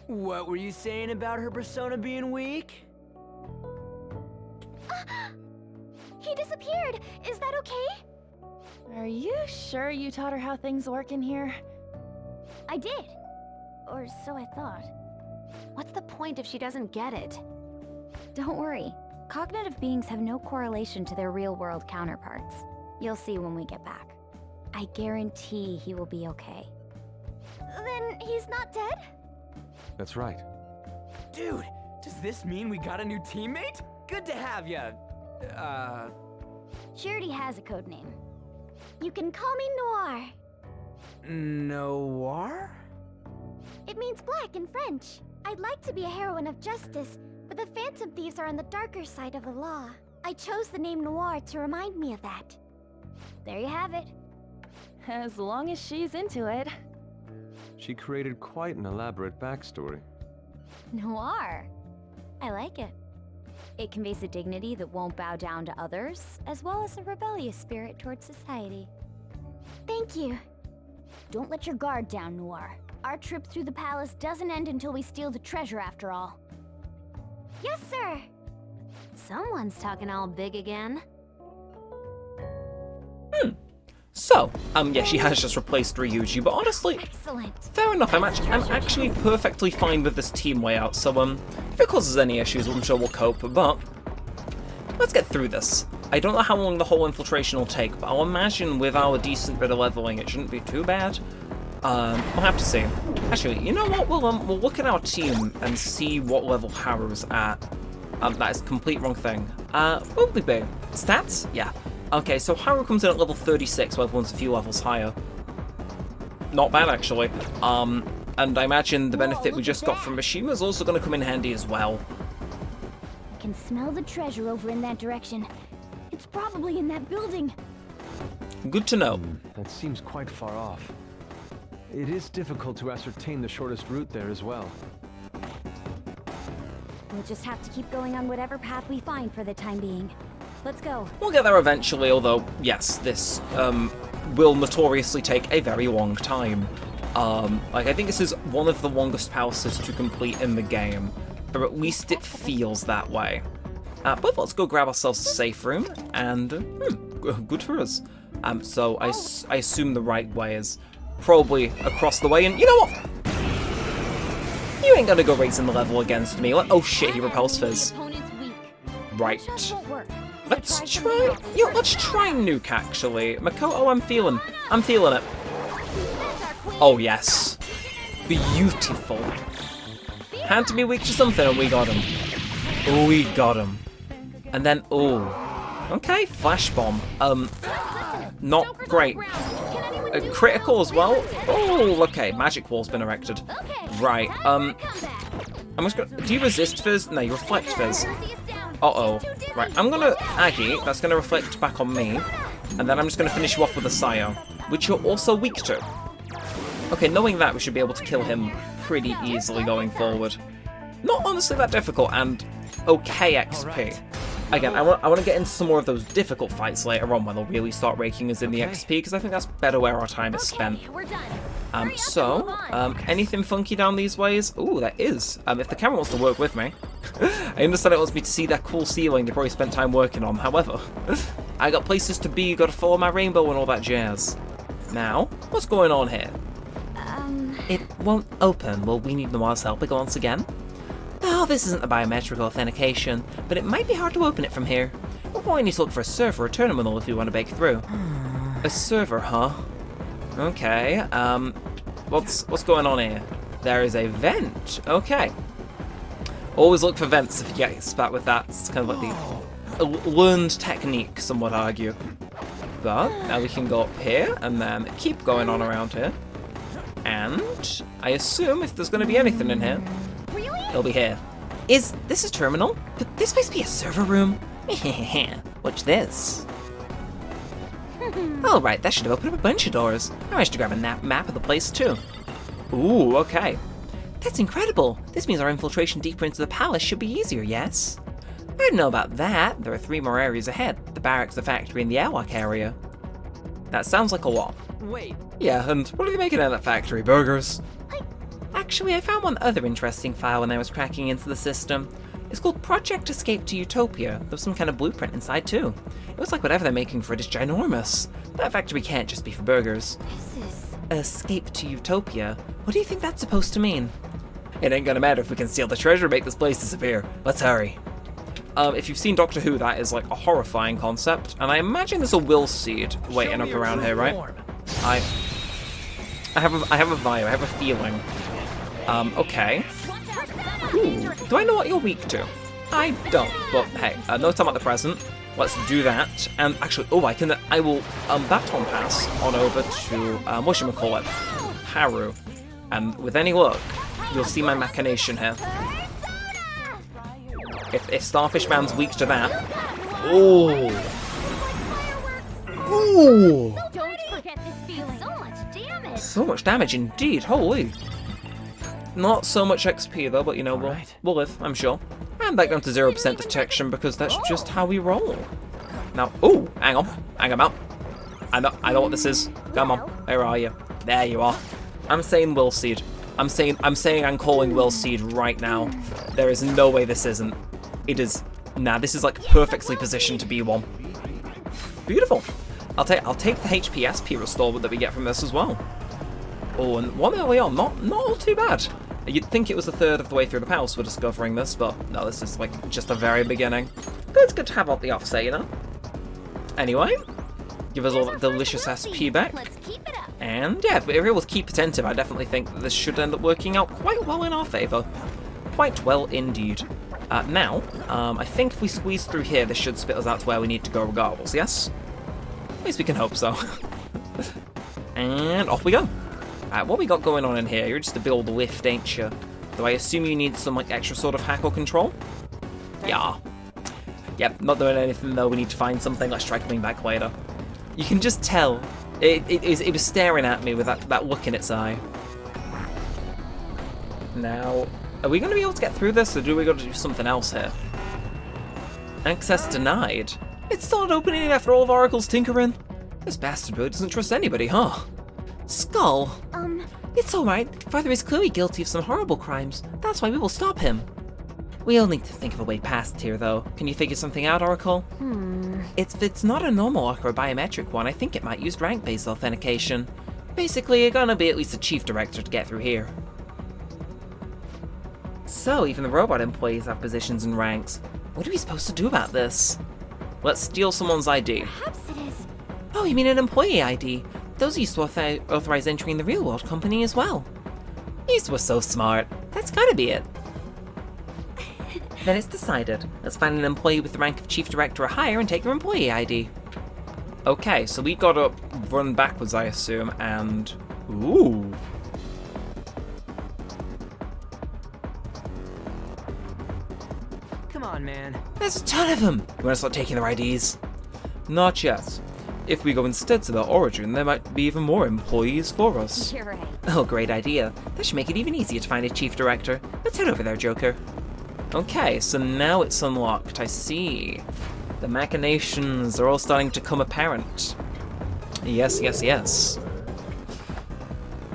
What were you saying about her persona being weak? He disappeared. Is that okay? Are you sure you taught her how things work in here? I did. Or so I thought. What's the point if she doesn't get it? Don't worry. Cognitive beings have no correlation to their real-world counterparts. You'll see when we get back. I guarantee he will be okay. Then he's not dead? That's right. Dude, does this mean we got a new teammate? Good to have ya. She already has a code name. You can call me Noir. Noir? It means black in French. I'd like to be a heroine of justice, but the Phantom Thieves are on the darker side of the law. I chose the name Noir to remind me of that. There you have it. As long as she's into it. She created quite an elaborate backstory. Noir. I like it. It conveys a dignity that won't bow down to others, as well as a rebellious spirit towards society. Thank you. Don't let your guard down, Noir. Our trip through the palace doesn't end until we steal the treasure after all. Yes, sir. Someone's talking all big again. So, yeah, she has just replaced Ryuji, but honestly, Excellent. fair enough. I'm actually perfectly fine with this team layout. So, if it causes any issues, I'm sure we'll cope. But let's get through this. I don't know how long the whole infiltration will take, but I'll imagine with our decent bit of leveling, it shouldn't be too bad. We'll have to see. Actually, you know what? We'll look at our team and see what level Haru's at. That is a complete wrong thing. What would we be? Stats? Yeah. Okay, so Haru comes in at level 36, while everyone's a few levels higher. Not bad, actually. And I imagine the benefit we just got from Mishima is also going to come in handy as well. I can smell the treasure over in that direction. It's probably in that building. Good to know. That seems quite far off. It is difficult to ascertain the shortest route there as well. We'll just have to keep going on whatever path we find for the time being. Let's go. We'll get there eventually, although, yes, this will notoriously take a very long time. Like, I think this is one of the longest palaces to complete in the game, or at least it feels that way. But let's go grab ourselves a safe room, and good for us. So I assume the right way is probably across the way, and you know what? You ain't gonna go raising the level against me. Oh shit, he repels Fizz. Right. Let's try Nuke, actually. Makoto, I'm feeling it. Oh, yes. Beautiful. Had to be weak to something, and we got him. Oh, we got him. And then, oh. Okay, Flash Bomb. Not great. Critical as well. Oh, okay, Magic Wall's been erected. Right, I'm just gonna... Do you resist Fizz? No, you reflect Fizz. Uh-oh. Right, I'm gonna Aggie, that's gonna reflect back on me, and then I'm just gonna finish you off with a Sire, which you're also weak to. Okay, knowing that, we should be able to kill him pretty easily going forward. Not honestly that difficult, and okay XP. Again, I want to get into some more of those difficult fights later on when they'll really start raking us in the XP, because I think that's better where our time is spent. Anything funky down these ways? Ooh, there is. If the camera wants to work with me. I understand it wants me to see that cool ceiling they probably spent time working on. However, I got places to be, gotta follow my rainbow and all that jazz. Now, what's going on here? It won't open. Well, we need Noir's help once again. No, this isn't the biometric authentication, but it might be hard to open it from here. We'll probably need to look for a server or terminal if we want to break through. A server, huh? Okay, what's going on here? There is a vent. Okay. Always look for vents if you get spat with that. It's kind of like the learned technique, some would argue. But now we can go up here and then keep going on around here. And I assume if there's going to be anything in here, it'll be here. This is terminal? Could this place be a server room? Watch this. Oh right, that should have opened up a bunch of doors. I managed to grab a map of the place too. Ooh, okay. That's incredible. This means our infiltration deeper into the palace should be easier, yes? I didn't know about that. There are 3 more areas ahead. The barracks, the factory, and the airlock area. That sounds like a lot. Wait. Yeah, and what are they making in that factory? Burgers? Actually, I found one other interesting file when I was cracking into the system. It's called Project Escape to Utopia. There's some kind of blueprint inside too. It looks like whatever they're making for it is ginormous. That factory can't just be for burgers. Escape to Utopia? What do you think that's supposed to mean? It ain't gonna matter if we can steal the treasure and make this place disappear. Let's hurry. If you've seen Doctor Who, that is like a horrifying concept, and I imagine there's a will seed waiting up around here, right? I have a vibe, I have a feeling. Okay. Ooh, do I know what you're weak to? I don't, but hey, no time at the present. Let's do that. And actually, I will baton pass on over to, whatchamacallit, Haru. And with any luck, you'll see my machination here. If Starfish Man's weak to that... Ooh! Ooh! Don't forget this feeling. So much damage. So much damage indeed, holy. Not so much XP though, but you know, we'll live, I'm sure. And back down to 0% detection because that's just how we roll. Now, ooh, hang on out. I know what this is. Come on, where are you? There you are. I'm saying Will Seed. I'm saying I'm calling Will Seed right now. There is no way this isn't. It is. Nah, this is like perfectly positioned to be one. Beautiful. I'll take the HP SP restore that we get from this as well. Oh, and 1 early on, not all too bad. You'd think it was a third of the way through the palace we're discovering this, but no, this is like just the very beginning. But it's good to have out the offset, you know? Anyway, give us all that delicious SP back. And yeah, if we're able to keep attentive, I definitely think that this should end up working out quite well in our favour. Quite well indeed. Now, I think if we squeeze through here, this should spit us out to where we need to go regardless, yes? At least we can hope so. And off we go. What we got going on in here? You're just a big old lift, ain't you? Do I assume you need some like extra sort of hack or control? Yeah. Yep, not doing anything though. We need to find something. Let's try coming back later. You can just tell. It was staring at me with that look in its eye. Now, are we going to be able to get through this, or do we got to do something else here? Access denied. It's still not opening after all of Oracle's tinkering. This bastard really doesn't trust anybody, huh? Skull. It's alright. Father is clearly guilty of some horrible crimes. That's why we will stop him. We'll need to think of a way past here, though. Can you figure something out, Oracle? If it's not a normal lock or a biometric one, I think it might use rank-based authentication. Basically, you're gonna be at least a chief director to get through here. So, even the robot employees have positions and ranks. What are we supposed to do about this? Let's steal someone's ID. Perhaps it is. Oh, you mean an employee ID? Those used to authorize entering the real-world company as well. These were so smart. That's gotta be it. Then it's decided. Let's find an employee with the rank of Chief Director or higher and take their employee ID. Okay, so we gotta run backwards, I assume, and... Ooh. Come on, man. There's a ton of them! You wanna start taking their IDs? Not yet. If we go instead to their origin, there might be even more employees for us. You're right. Oh, great idea. That should make it even easier to find a Chief Director. Let's head over there, Joker. Okay, so now it's unlocked. I see. The machinations are all starting to come apparent. Yes, yes, yes.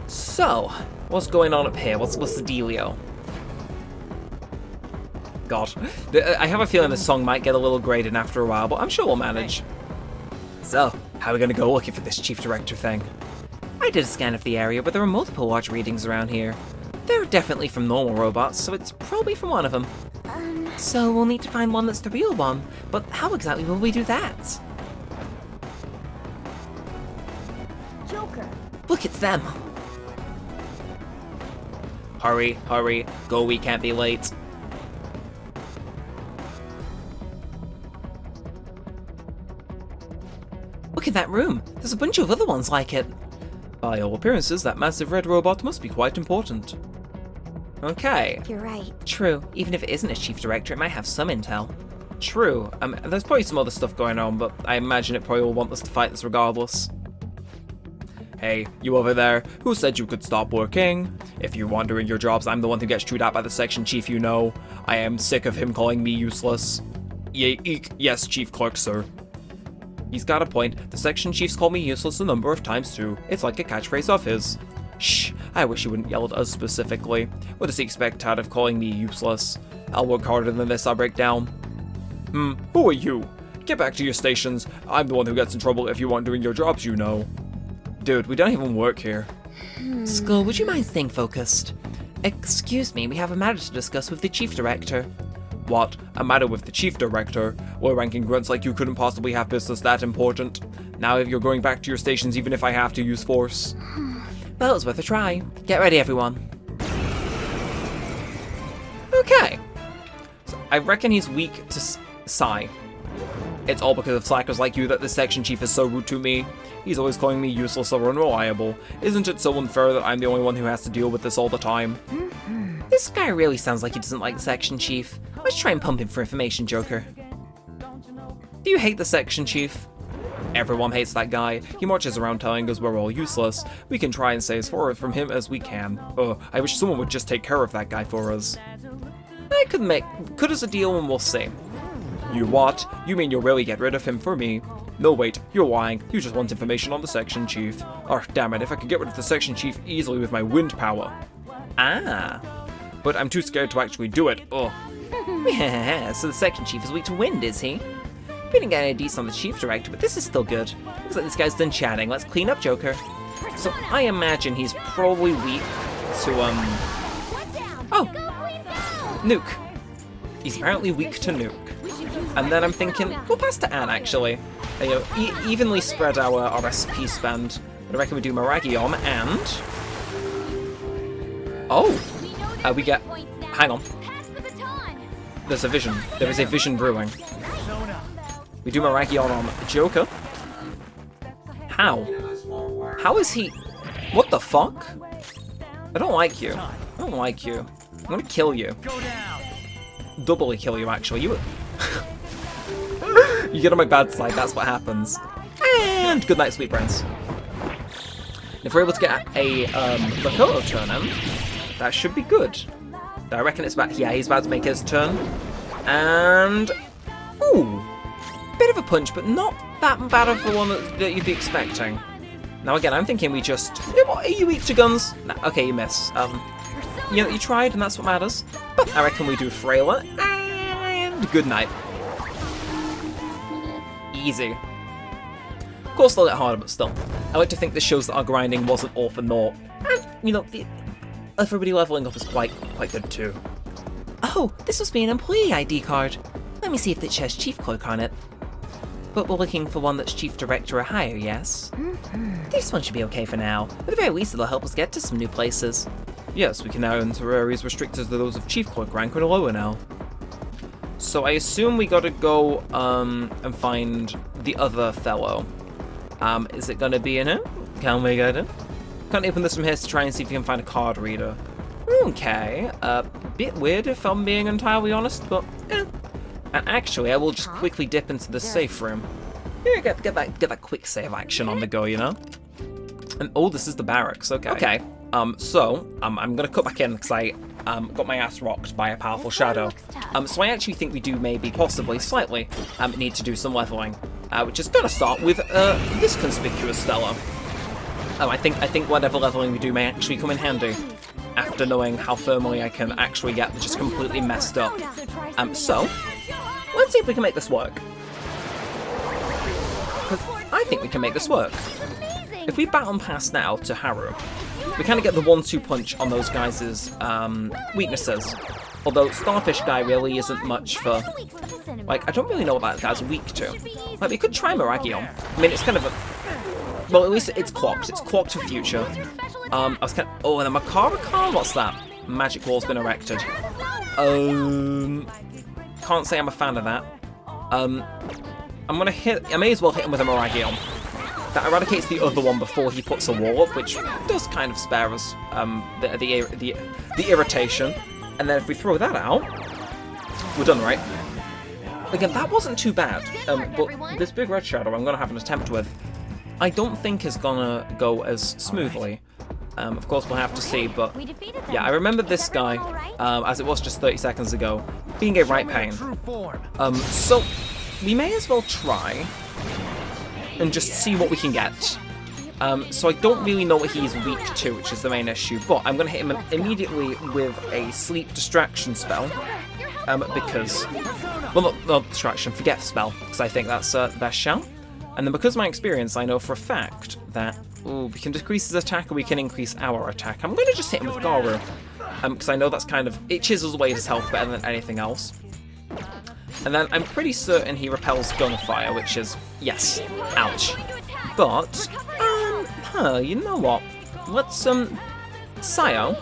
So, what's going on up here? What's the dealio? God. I have a feeling this song might get a little grated after a while, but I'm sure we'll manage. So, how are we gonna go looking for this Chief Director thing? I did a scan of the area, but there are multiple watch readings around here. They're definitely from normal robots, so it's probably from one of them. So we'll need to find one that's the real one, but how exactly will we do that? Joker. Look, it's them. Hurry, hurry, go, we can't be late. that room. There's a bunch of other ones like it. By all appearances, that massive red robot must be quite important. Okay. You're right. True. Even if it isn't a chief director, it might have some intel. True. There's probably some other stuff going on, but I imagine it probably will want us to fight this regardless. Hey, you over there, who said you could stop working? If you're wondering your jobs, I'm the one who gets chewed out by the section chief, you know. I am sick of him calling me useless. Eek, yes, Chief Clerk, sir. He's got a point. The section chief's called me useless a number of times too. It's like a catchphrase of his. Shh, I wish he wouldn't yell at us specifically. What does he expect out of calling me useless? I'll work harder than this, I'll break down. Who are you? Get back to your stations. I'm the one who gets in trouble if you aren't doing your jobs, you know. Dude, we don't even work here. Skull, would you mind staying focused? Excuse me, we have a matter to discuss with the Chief Director. What? A matter with the Chief Director? Low-ranking grunts like you couldn't possibly have business that important. Now you're going back to your stations even if I have to use force. Well, it was worth a try. Get ready, everyone. Okay. So I reckon he's weak to Psy. It's all because of slackers like you that the section chief is so rude to me. He's always calling me useless or unreliable. Isn't it so unfair that I'm the only one who has to deal with this all the time? This guy really sounds like he doesn't like the section chief. Let's try and pump him for information, Joker. Do you hate the section chief? Everyone hates that guy. He marches around telling us we're all useless. We can try and stay as far from him as we can. I wish someone would just take care of that guy for us. I could us a deal and we'll see. You what? You mean you'll really get rid of him for me? No wait, you're lying. You just want information on the section chief. Oh damn it, if I could get rid of the section chief easily with my wind power. Ah. But I'm too scared to actually do it. Ugh. Yeah, so the section chief is weak to wind, is he? We didn't get any deets on the chief director, but this is still good. Looks like this guy's done chatting. Let's clean up, Joker. So I imagine he's probably weak to Nuke. He's apparently weak to Nuke. And then I'm thinking, we'll pass to Anne actually. You know, evenly spread our SP spend. I reckon we do Maragion and... Oh! We get... Hang on. There's a vision. There is a vision brewing. We do Maragion on Joker. How? How is he... What the fuck? I don't like you. I don't like you. I'm gonna kill you. Doubly kill you, actually. You get on my bad side, that's what happens. And good night, sweet prince. If we're able to get a Makoto turn in, that should be good. I reckon it's about... Yeah, he's about to make his turn. And... Ooh! Bit of a punch, but not that bad of the one that you'd be expecting. Now again, I'm thinking we just... Are you weak to guns? Nah, okay, you miss. You know, you tried, and that's what matters. But I reckon we do Frailer, and good night. Easy. Of course, they'll get harder, but still. I like to think this shows that our grinding wasn't all for naught. And, you know, everybody leveling up is quite good too. Oh, this must be an employee ID card. Let me see if it says Chief Clerk on it. But we're looking for one that's Chief Director or higher, yes? This one should be okay for now. At the very least, it'll help us get to some new places. Yes, we can now enter areas restricted to those of Chief Clerk rank or lower now. So I assume we gotta go and find the other fellow. Is it gonna be in it? Can we get it? Can't open this from here to try and see if we can find a card reader. Okay, bit weird if I'm being entirely honest, but eh. And actually, I will just quickly dip into the safe room. Yeah, get that quick save action on the go, you know? And oh, this is the barracks, okay. Okay, so I'm gonna cut back in because I got my ass rocked by a powerful shadow. So I actually think we do maybe, possibly, slightly, need to do some leveling. Which is gonna start with this conspicuous Stella. I think whatever leveling we do may actually come in handy after knowing how firmly I can actually get just completely messed up. So let's see if we can make this work. Because I think we can make this work. If we baton pass now to Haru, we kind of get the 1-2 punch on those guys' weaknesses. Although Starfish guy really isn't much for... Like, I don't really know what that guy's weak to. Like, we could try Maragion. I mean, it's kind of a... Well, at least it's clocked. It's clocked for future. I was kind of... Oh, and a Makara? What's that? Magic wall's been erected. Can't say I'm a fan of that. I'm gonna hit... I may as well hit him with a Maragion. That eradicates the other one before he puts a wall up, which does kind of spare us the irritation. And then if we throw that out, we're done, right? Again, that wasn't too bad, but this big red shadow I'm going to have an attempt with, I don't think is going to go as smoothly. Of course, we'll have to see, but yeah, I remember this guy, as it was just 30 seconds ago, being a right pain. So we may as well try and just see what we can get. So I don't really know what he's weak to, which is the main issue, but I'm going to hit him immediately with a sleep distraction spell, because, well, not distraction, forget spell, because I think that's the best shout. And then because of my experience, I know for a fact that we can decrease his attack or we can increase our attack. I'm going to just hit him with Garu, because I know that's kind of, it chisels away his health better than anything else. And then I'm pretty certain he repels gunfire, which is, yes, ouch. But, you know what? Let's, Sayo.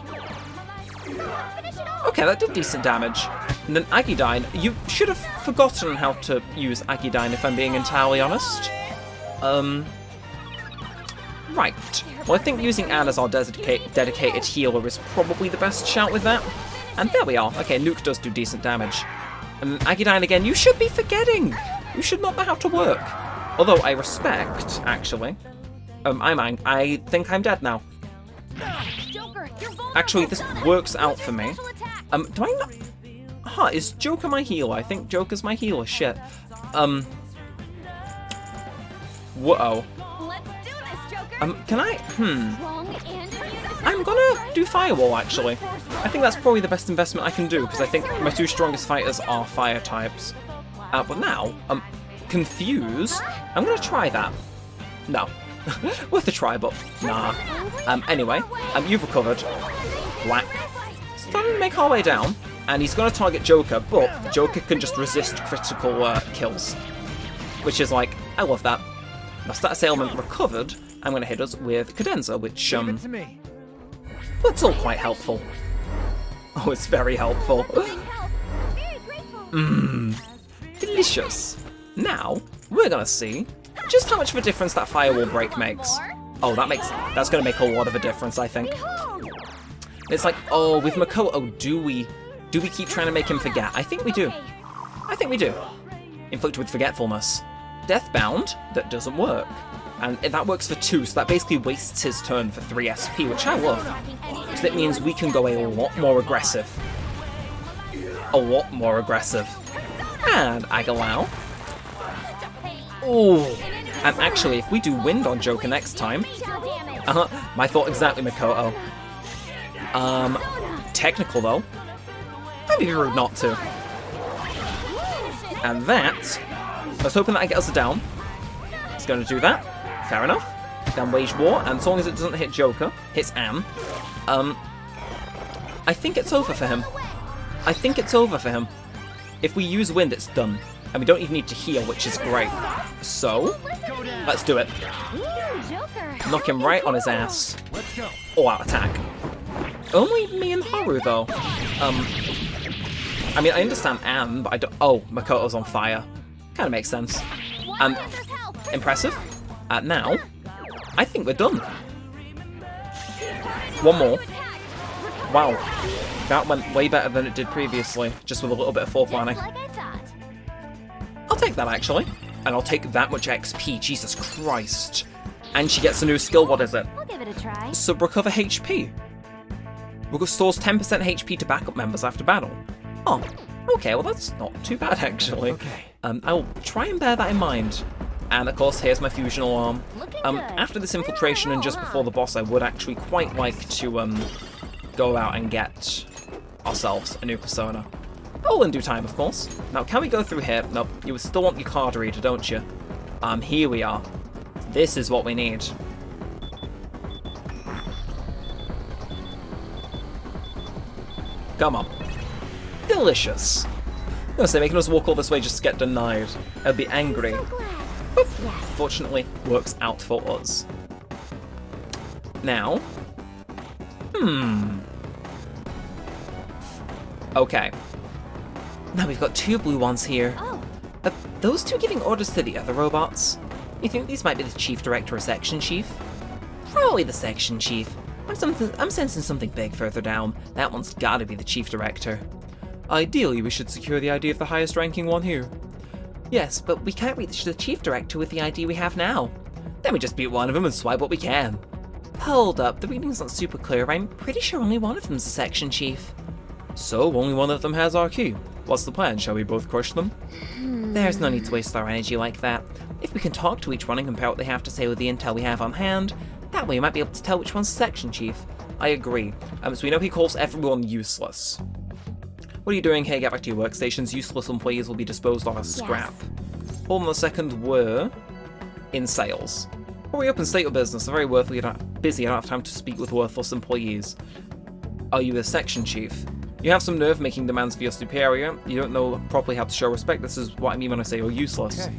Okay, that did decent damage. And then Agidyne, you should have forgotten how to use Agidyne if I'm being entirely honest. Right. Well, I think using Anne as our dedicated healer is probably the best shout with that. And there we are. Okay, Nuke does do decent damage. And Agidyne again, you should be forgetting! You should not know how to work. Although I respect, actually. I think I'm dead now. Actually, this works out for me. Do I not... Huh, is Joker my healer? I think Joker's my healer, shit. Whoa. Can I... I'm gonna do Firewall, actually. I think that's probably the best investment I can do, because I think my two strongest fighters are fire types. But now, Confuse, I'm gonna try that. No. Worth a try, but nah. Anyway, you've recovered. Whack. Starting to make our way down, and he's gonna target Joker, but Joker can just resist critical kills. Which is like, I love that. Now, status ailment recovered, I'm gonna hit us with Cadenza, which, well, it's all quite helpful. Oh, it's very helpful. Mmm. Delicious. Now, we're gonna see just how much of a difference that firewall break makes. Oh, that's gonna make a lot of a difference, I think. It's like, oh, with Makoto, do we keep trying to make him forget? I think we do. I think we do. Inflicted with forgetfulness. Deathbound, that doesn't work. And that works for 2, so that basically wastes his turn for 3 SP, which I love. So that means we can go a lot more aggressive. A lot more aggressive. And Agalao. Ooh. And actually, if we do Wind on Joker next time... my thought exactly, Makoto. Technical, though. That'd be rude not to. And that... I was hoping that I get us down. It's going to do that. Fair enough. Then Wage War, and as long as it doesn't hit Joker, hits Anne. I think it's over for him. I think it's over for him. If we use Wind, it's done. And we don't even need to heal, which is great. So, let's do it. Knock him right on his ass. All-out attack. Only me and Haru, though. I mean, I understand Anne, but I don't... Oh, Makoto's on fire. Kind of makes sense. Impressive. Now, I think we're done. One more. Wow. That went way better than it did previously, just with a little bit of foreplanning. I'll take that, actually. And I'll take that much XP, Jesus Christ. And she gets a new skill, what is it? I'll give it a try. Sub-recover HP. Restores 10% HP to backup members after battle. Oh, okay, well that's not too bad, actually. Okay. I'll try and bear that in mind. And of course, here's my fusion alarm. After this infiltration and just before the boss, I would actually quite like to go out and get ourselves a new persona. All in due time, of course. Now, can we go through here? Nope, you still want your card reader, don't you? Here we are. This is what we need. Come on. Delicious. I'm gonna say, making us walk all this way just to get denied. I'd be angry. Oop. Fortunately, works out for us. Now... Okay. Now we've got 2 blue ones here. Are those 2 giving orders to the other robots? You think these might be the chief director or section chief? Probably the section chief. I'm sensing something big further down. That one's gotta be the chief director. Ideally, we should secure the ID of the highest ranking one here. Yes, but we can't reach the chief director with the ID we have now. Then we just beat one of them and swipe what we can. Hold up, the reading's not super clear. I'm pretty sure only one of them's a section chief. So, only one of them has our key. What's the plan? Shall we both crush them? There's no need to waste our energy like that. If we can talk to each one and compare what they have to say with the intel we have on hand, that way we might be able to tell which one's section chief. I agree. So we know he calls everyone useless. What are you doing here? Get back to your workstations. Useless employees will be disposed of as scrap. Hold on a second, we're in sales. Hurry up and state your business. They're very busy. I don't have time to speak with worthless employees. Are you the section chief? You have some nerve making demands for your superior. You don't know properly how to show respect. This is what I mean when I say you're useless. Okay.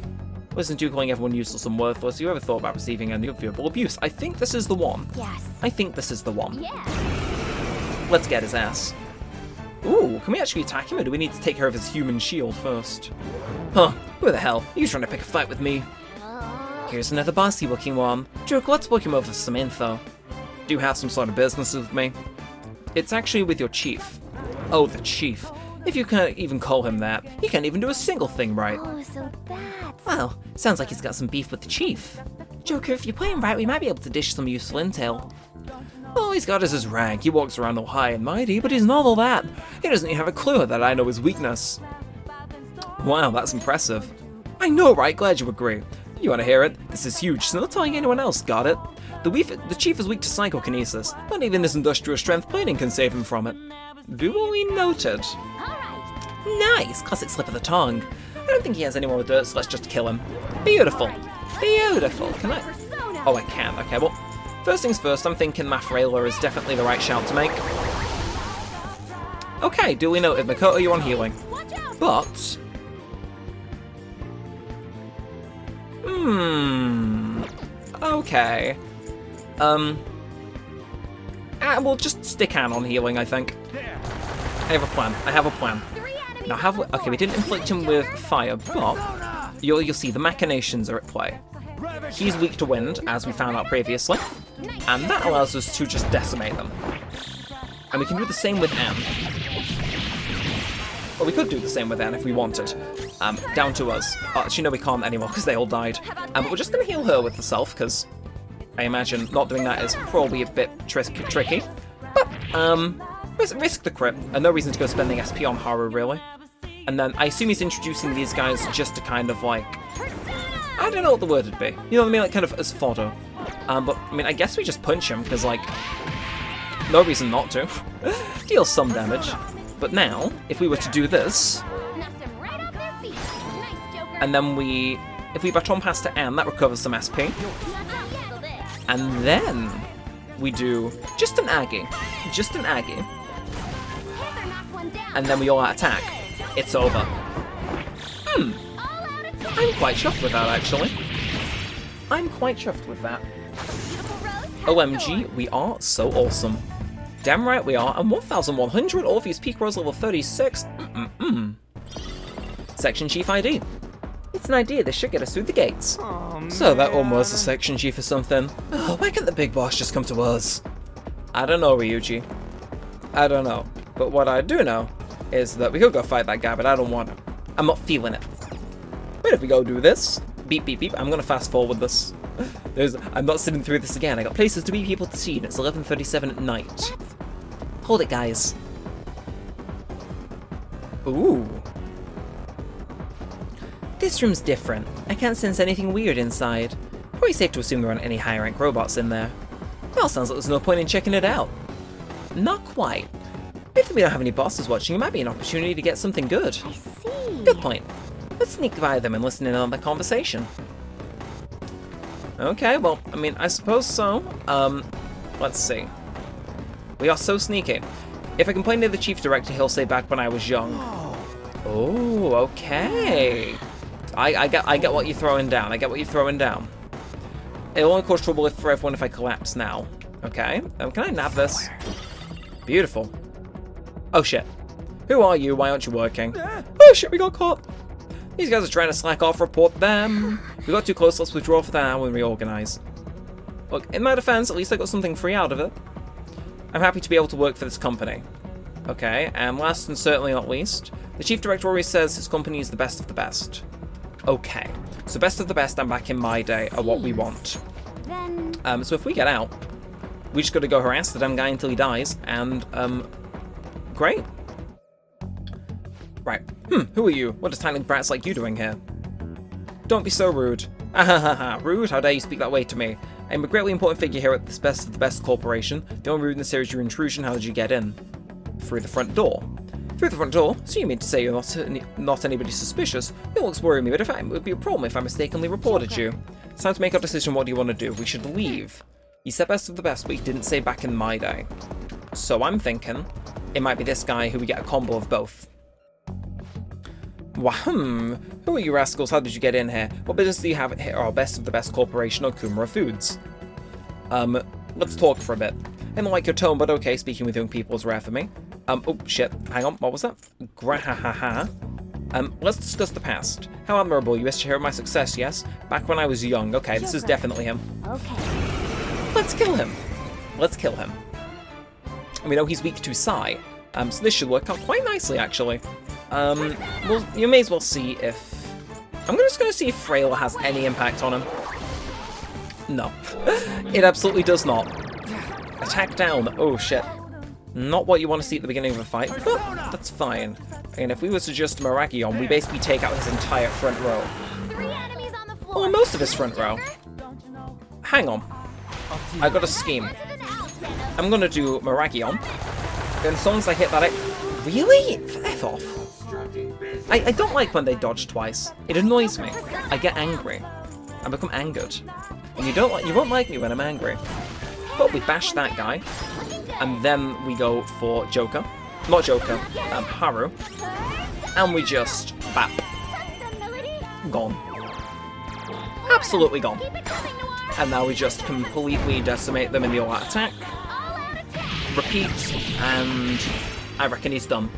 Listen to you calling everyone useless and worthless. You ever thought about receiving any verbal abuse? I think this is the one. Yes. I think this is the one. Yeah. Let's get his ass. Ooh, can we actually attack him, or do we need to take care of his human shield first? Huh, who the hell? Are you trying to pick a fight with me? Here's another bossy looking one. Joke, let's book him over for some info. Do you have some sort of business with me? It's actually with your chief. Oh, the chief. If you can't even call him that, he can't even do a single thing right. Oh, so that's... Well, sounds like he's got some beef with the chief. Joker, if you play him right, we might be able to dish some useful intel. All he's got is his rank. He walks around all high and mighty, but he's not all that. He doesn't even have a clue that I know his weakness. Wow, that's impressive. I know, right? Glad you agree. You want to hear it? This is huge, so not telling anyone else, got it? The chief is weak to psychokinesis. Not even his industrial strength plating can save him from it. Duly noted. Nice! Classic slip of the tongue. I don't think he has any more dirt, so let's just kill him. Beautiful. Beautiful. Can I? Oh, I can. Okay, well, first things first, I'm thinking Mafrailer is definitely the right shout to make. Okay, duly noted. Makoto, you're on healing. But... okay. We'll just stick Anne on healing, I think. I have a plan. Now, okay, we didn't inflict him with fire, but you'll see the machinations are at play. He's weak to wind, as we found out previously, and that allows us to just decimate them. And we can do the same with Anne. Well, we could do the same with Anne if we wanted. Down to us. Actually, no, we can't anymore because they all died. But we're just going to heal her with the self, because I imagine not doing that is probably a bit tricky. But, risk the crit, and no reason to go spending SP on Haru, really. And then, I assume he's introducing these guys just to kind of, like... I don't know what the word would be. You know what I mean? Like, kind of as fodder. But, I mean, I guess we just punch him, because, like... no reason not to. Deal some damage. But now, if we were to do this... and then if we baton pass to Anne, that recovers some SP. And then... we do just an Aggie. And then we all out attack. It's over. I'm quite chuffed with that, actually. I'm quite chuffed with that. OMG, we are so awesome. Damn right we are, and 1,100, all of these peak rolls level 36. Section Chief ID. It's an idea, this should get us through the gates. So that almost a section chief or something. Oh, why can't the big boss just come to us? I don't know, Ryuji. I don't know. But what I do know is that we could go fight that guy, but I don't want to. I'm not feeling it. But if we go do this, beep, beep, beep, I'm going to fast forward this. I'm not sitting through this again. I got places to be, people to see, and it's 11:37 at night. Hold it, guys. Ooh. This room's different. I can't sense anything weird inside. Probably safe to assume there aren't any high-rank robots in there. Well, sounds like there's no point in checking it out. Not quite. If we don't have any bosses watching, it might be an opportunity to get something good. I see. Good point. Let's sneak by them and listen in on the conversation. Okay, well, I mean, I suppose so. Let's see. We are so sneaky. If I complain to the chief director, he'll say back when I was young. Oh, okay. I get what you're throwing down. It'll only cause trouble for everyone if I collapse now. Okay. Can I nab this? Beautiful. Oh shit. Who are you? Why aren't you working? Oh shit, we got caught. These guys are trying to slack off, report them. We got too close, let's withdraw for now and reorganize. Look, in my defense, at least I got something free out of it. I'm happy to be able to work for this company. Okay, and last and certainly not least, the chief director always says his company is the best of the best. Okay, so best of the best and back in my day are what we want. So if we get out, we just gotta go harass the damn guy until he dies, and, great. Right, who are you? What is tiny brats like you doing here? Don't be so rude. Ahahaha, rude? How dare you speak that way to me? I'm a greatly important figure here at this best of the best corporation. The only rudeness here is your intrusion. How did you get in? Through the front door. Through the front door? So you mean to say you're not anybody suspicious? It looks worrying me, but it would be a problem if I mistakenly reported you. It's time to make our decision. What do you want to do? We should leave. He said best of the best, but he didn't say back in my day. So I'm thinking it might be this guy who we get a combo of both. Wahum! Who are you rascals? How did you get in here? What business do you have here? Our best of the best corporation, Okumura Foods. Let's talk for a bit. I don't like your tone, but okay, speaking with young people is rare for me. Oh shit, hang on, what was that? Grahahaha. Let's discuss the past. How admirable, you wish to hear of my success, yes? Back when I was young. Okay, this is definitely him. Okay. Let's kill him. Let's kill him. We know he's weak to Psy, so this should work out quite nicely, actually. Well, you may as well see if... I'm just going to see if Freyla has any impact on him. No. It absolutely does not. Attack down. Oh, shit. Not what you want to see at the beginning of a fight, but that's fine. And if we were to just Miragion, we basically take out his entire front row. Or most of his front row. Hang on. I got a scheme. I'm going to do Miragion. Then as long as I hit that... Really? F off. I don't like when they dodge twice. It annoys me. I get angry. I become angered. And you won't like me when I'm angry. But we bash that guy. And then we go for Joker. Not Joker, Haru. And we just bap. Gone. Absolutely gone. And now we just completely decimate them in the all-out attack. Repeat, and I reckon he's done.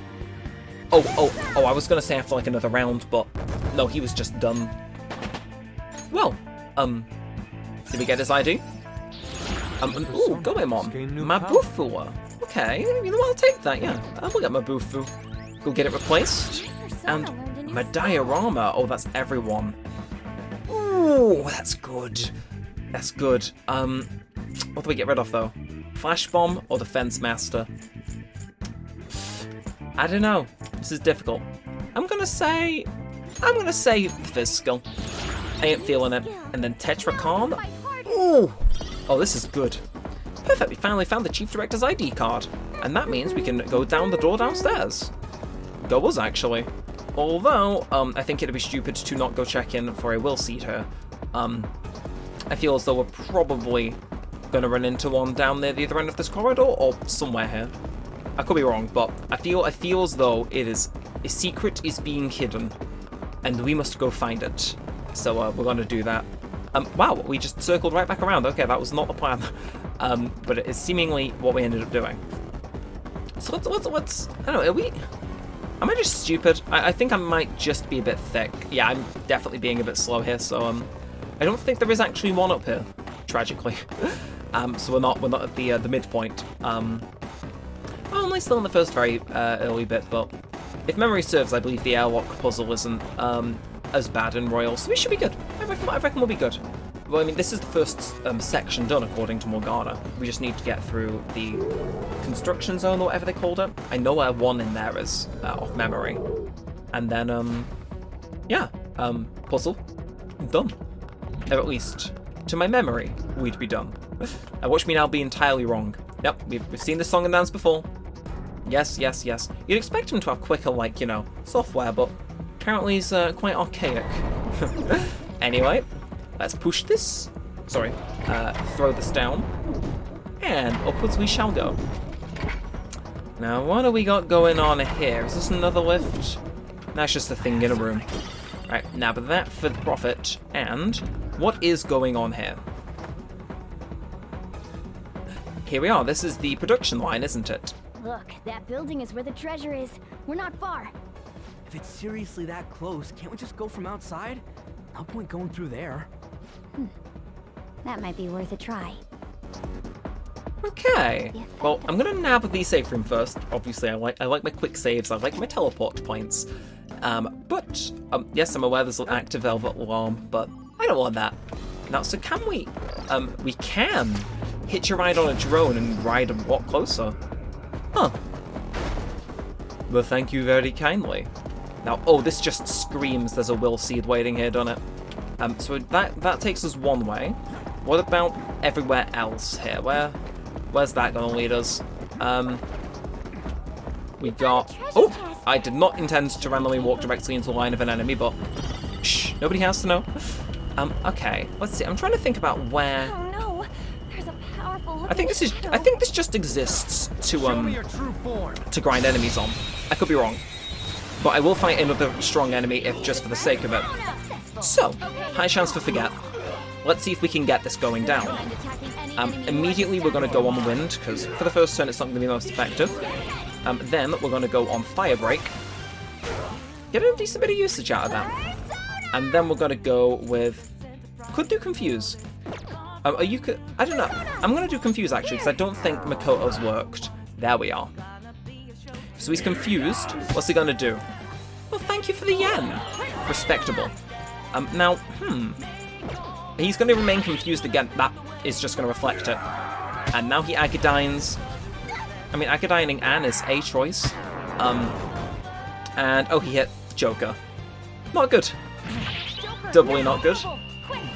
Oh, I was gonna say after like another round, but no, he was just done. Well, did we get his ID? Ooh, Goemon. Mabufu. Okay, you know what, I'll take that, yeah. I will get Mabufu. Go get it replaced. And Madiorama. Oh, that's everyone. Ooh, that's good. That's good. What do we get rid of, though? Flash Bomb or Defense Master? I don't know. This is difficult. I'm gonna say Fizz Skill. I ain't feeling it. And then Tetracarn. Ooh. Oh, this is good. Perfect. We finally found the Chief Director's ID card. And that means we can go down the door downstairs. Go us, actually. Although, I think it'd be stupid to not go check in for a will seat here. I feel as though we're probably gonna run into one down near the other end of this corridor or somewhere here. I could be wrong, but I feel as though a secret is being hidden, and we must go find it. So we're gonna do that. Wow, we just circled right back around. Okay, that was not the plan, but it is seemingly what we ended up doing. So let's I don't know. Am I just stupid? I think I might just be a bit thick. Yeah, I'm definitely being a bit slow here. So I don't think there is actually one up here, tragically. So we're not at the midpoint. I'm only still in the first very early bit, but if memory serves, I believe the airlock puzzle isn't as bad in Royal, so we should be good. I reckon we'll be good. Well, I mean, this is the first section done, according to Morgana. We just need to get through the construction zone, or whatever they called it. I know where one in there is, off memory. And then, yeah, puzzle, done. Or at least, to my memory, we'd be done. Watch me now be entirely wrong. Yep, we've seen this song and dance before. Yes. You'd expect him to have quicker, like, you know, software, but apparently he's quite archaic. Anyway, let's push this. Sorry, throw this down. And upwards we shall go. Now, what do we got going on here? Is this another lift? That's just a thing in a room. Right, now, but that for the profit. And what is going on here? Here we are. This is the production line, isn't it? Look, that building is where the treasure is. We're not far. If it's seriously that close, can't we just go from outside? No point going through there. That might be worth a try. Okay. Well, I'm gonna nab the safe room first. Obviously, I like my quick saves. I like my teleport points. But yes, I'm aware there's an active velvet alarm, but I don't want that. Now, so can we? We can hitch a ride on a drone and ride and walk closer. Huh. Well, thank you very kindly. Now, oh, this just screams there's a will seed waiting here, doesn't it? So that takes us one way. What about everywhere else here? Where's that gonna lead us? We got... Oh! I did not intend to randomly walk directly into a line of an enemy, but... Shh, nobody has to know. Okay, let's see. I'm trying to think about where... Oh no! There's a powerful I think this just exists to grind enemies on. I could be wrong. But I will fight another strong enemy if just for the sake of it. So, high chance for forget. Let's see if we can get this going down. Immediately we're going to go on wind, because for the first turn it's not going to be most effective. Then we're going to go on fire break. Get a decent bit of usage out of that. And then we're going to go with... Could do confuse. I don't know. I'm going to do confuse actually, because I don't think Makoto's worked. There we are. So he's confused. What's he going to do? Well, thank you for the yen. Respectable. Now, he's going to remain confused again. That is just going to reflect it. And now he Agadines. I mean, Agadining Anne is a choice. And, oh, he hit Joker. Not good. Doubly not good.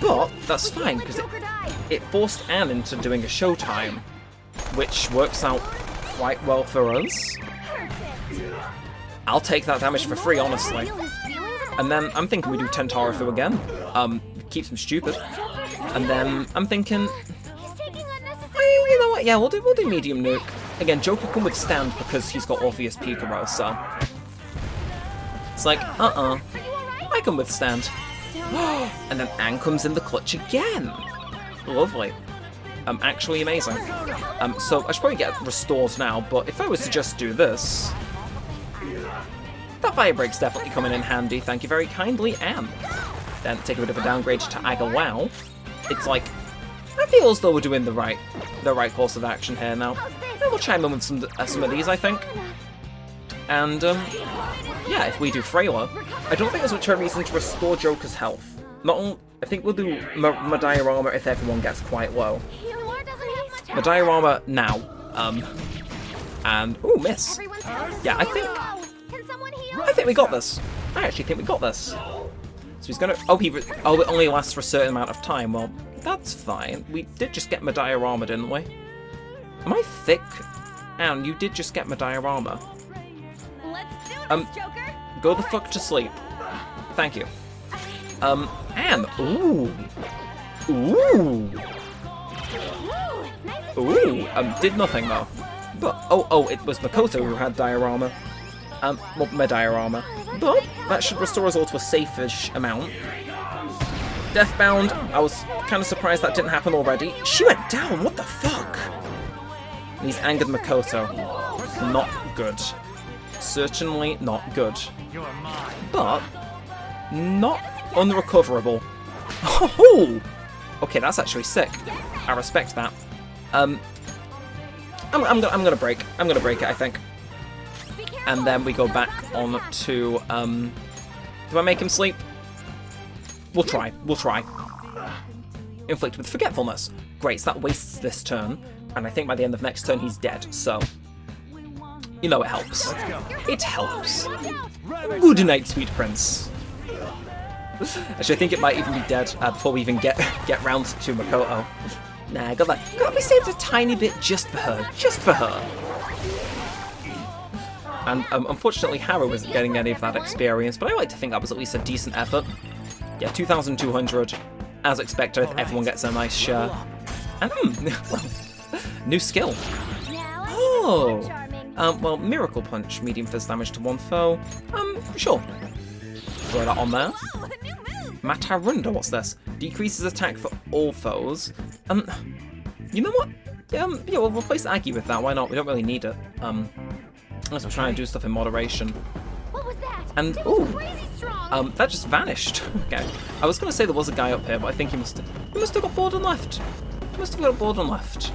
But that's fine, because it forced Anne into doing a showtime, which works out quite well for us. I'll take that damage for free, honestly. And then I'm thinking we do Tentarafu again. Keeps him stupid. And then I'm thinking, you know what? Yeah, we'll do medium nuke. Again, Joker can withstand because he's got Orpheus Picaro, so it's like, I can withstand. And then Anne comes in the clutch again. Lovely. Actually amazing. So I should probably get restored now, but if I was to just do this, that fire break's definitely coming in handy. Thank you very kindly, Anne. Then take a bit of a downgrade to Agawao. It's like, I feel as though we're doing the right course of action here now. We'll chime in with some of these, I think. And yeah, if we do Freyla, I don't think there's much of a reason to restore Joker's health. I think we'll do Diorama if everyone gets quite low. Diorama now. And ooh, miss. Yeah, I think we got this. I actually think we got this. So he's gonna. Oh, it only lasts for a certain amount of time. Well, that's fine. We did just get Diorama, didn't we? Am I thick? Anne, you did just get Diorama. Go the fuck to sleep. Thank you. Anne. Ooh. Did nothing though. But oh, it was Makoto who had Diorama. Well, Diorama. But that should restore us all to a safe-ish amount. Deathbound. I was kind of surprised that didn't happen already. She went down. What the fuck? And he's angered Makoto. Not good. Certainly not good. But not unrecoverable. Oh! Okay, that's actually sick. I respect that. I'm gonna break. I'm gonna break it, I think. And then we go back on to do I make him sleep? We'll try. Inflict with forgetfulness. Great, so that wastes this turn. And I think by the end of next turn he's dead, so you know it helps. It helps. Good night, sweet prince. Actually, I think it might even be dead before we even get round to Makoto. Nah, gotta be saved a tiny bit just for her. And unfortunately, Haru isn't getting any of that experience, but I like to think that was at least a decent effort. Yeah, 2,200. As expected, everyone gets a nice share. And new skill. Oh. Well, Miracle Punch, medium fizz damage to one foe. Sure. Throw that on there. Matarunda, what's this? Decreases attack for all foes. You know what? Yeah, we'll replace Aggie with that. Why not? We don't really need it. Unless we're trying to do stuff in moderation. What was that? And, ooh, that just vanished. Okay, I was going to say there was a guy up here, but I think he must have got bored and left. He must have got bored and left.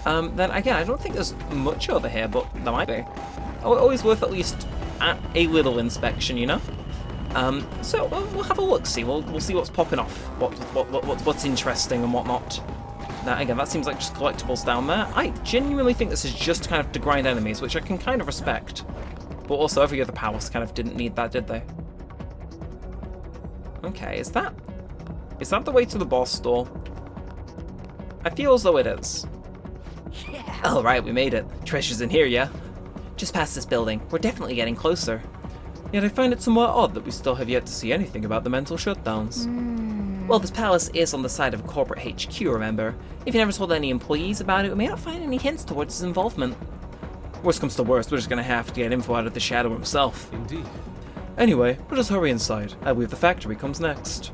Then again, I don't think there's much over here, but there might be. Always worth at least a little inspection, you know? So we'll have a look, see. We'll see what's popping off, what's interesting and whatnot. Now, again, that seems like just collectibles down there. I genuinely think this is just kind of to grind enemies, which I can kind of respect. But also, every other palace kind of didn't need that, did they? Okay, is that the way to the boss store? I feel as though it is. Yeah. All right, we made it. Treasure's in here, yeah? Just past this building. We're definitely getting closer. Yet I find it somewhat odd that we still have yet to see anything about the mental shutdowns. Well, this palace is on the side of a corporate HQ, remember? If you never told any employees about it, we may not find any hints towards his involvement. Worst comes to worst, we're just gonna have to get info out of the Shadow himself. Indeed. Anyway, we'll just hurry inside. I believe the factory comes next.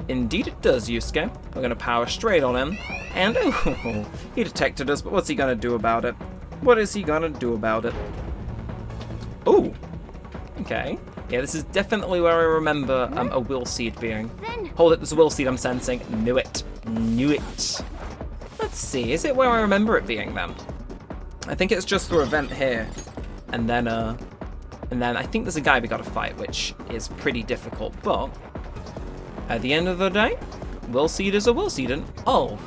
Indeed it does, Yusuke. We're gonna power straight on in. And, oh, he detected us, but what's he gonna do about it? What is he gonna do about it? Oh, okay. Yeah, this is definitely where I remember a will seed being. Hold it, there's a will seed I'm sensing. Knew it. Knew it. Let's see, is it where I remember it being then? I think it's just through a vent here. And then I think there's a guy we gotta fight, which is pretty difficult, but at the end of the day, will seed is a will seed, and oh.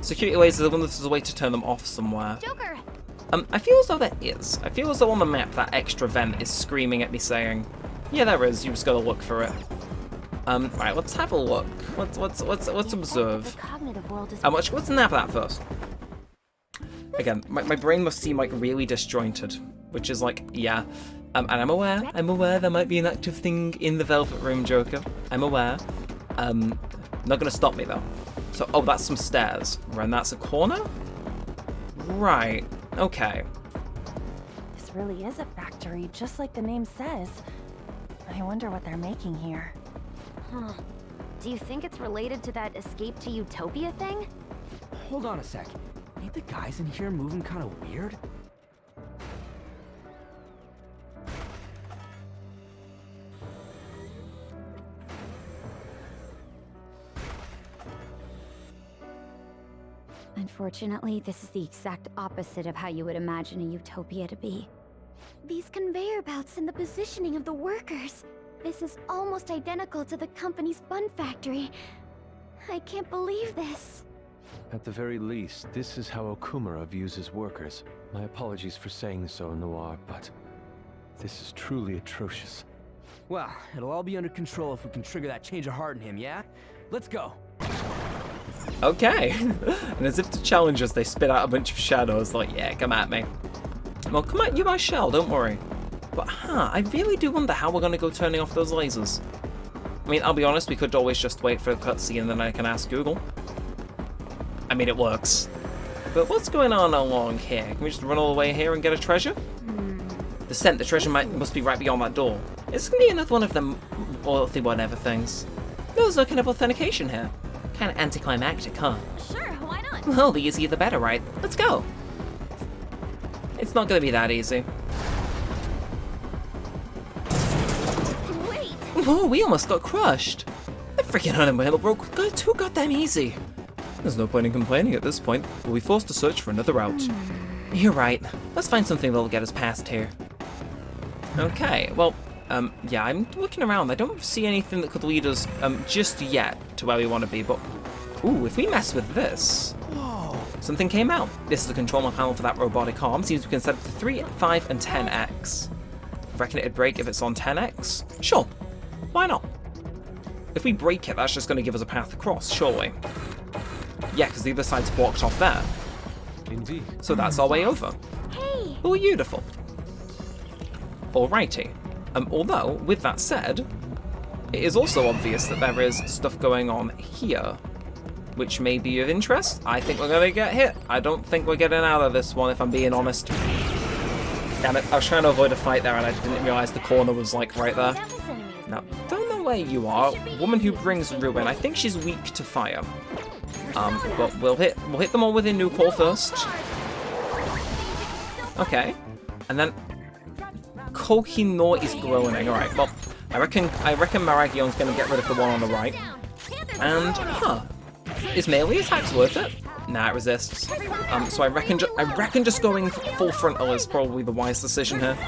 Security lasers, I wonder if there's a way to turn them off somewhere. Joker! I feel as though there is. I feel as though on the map that extra vent is screaming at me saying, yeah, there is, you just gotta look for it. Right, let's have a look. Let's observe. Let's nap that first. Again, my brain must seem like really disjointed, which is like, yeah. And I'm aware there might be an active thing in the Velvet Room, Joker. I'm aware. Not gonna stop me though. So, oh, that's some stairs. And that's a corner? Right, okay. This really is a factory, just like the name says. I wonder what they're making here. Huh. Do you think it's related to that escape to Utopia thing? Hold on a sec. Ain't the guys in here moving kind of weird? Unfortunately, this is the exact opposite of how you would imagine a utopia to be. These conveyor belts and the positioning of the workers. This is almost identical to the company's bun factory. I can't believe this. At the very least, this is how Okumura views his workers. My apologies for saying so, Noir, but this is truly atrocious. Well, it'll all be under control if we can trigger that change of heart in him, yeah? Let's go. Okay. And as if to challenge us, they spit out a bunch of shadows like, yeah, come at me. Well, come at you, I shall, don't worry. But, I really do wonder how we're going to go turning off those lasers. I mean, I'll be honest, we could always just wait for a cutscene and then I can ask Google. I mean, it works. But what's going on along here? Can we just run all the way here and get a treasure? The scent, the treasure must be right beyond that door. It's going to be another one of them wealthy whatever things. There's no kind of authentication here. Kind of anticlimactic, huh? Sure, why not? Well, the easier the better, right? Let's go. It's not going to be that easy. Wait! Whoa, we almost got crushed. The freaking Honeymoon broke too goddamn easy. There's no point in complaining at this point. We'll be forced to search for another route. You're right. Let's find something that'll get us past here. Okay, well, yeah, I'm looking around. I don't see anything that could lead us just yet to where we want to be, but ooh, if we mess with this, whoa, something came out. This is the control panel for that robotic arm. Seems we can set it to 3, 5, and 10x. I reckon it'd break if it's on 10x. Sure, why not? If we break it, that's just going to give us a path across, surely. Yeah, because the other side's blocked off there. Indeed. So that's our way over. Hey! Beautiful. Alrighty. Although, with that said, it is also obvious that there is stuff going on here, which may be of interest. I think we're gonna get hit. I don't think we're getting out of this one, if I'm being honest. Damn it, I was trying to avoid a fight there and I didn't realise the corner was, like, right there. Now, don't know where you are. Woman who brings ruin. I think she's weak to fire. But we'll hit them all with a nuke call first. Okay. And then... Kokino is groaning. Alright, well, I reckon Maragion's gonna get rid of the one on the right. And, is melee attacks worth it? Nah, it resists. So I reckon just going full frontal is probably the wise decision here.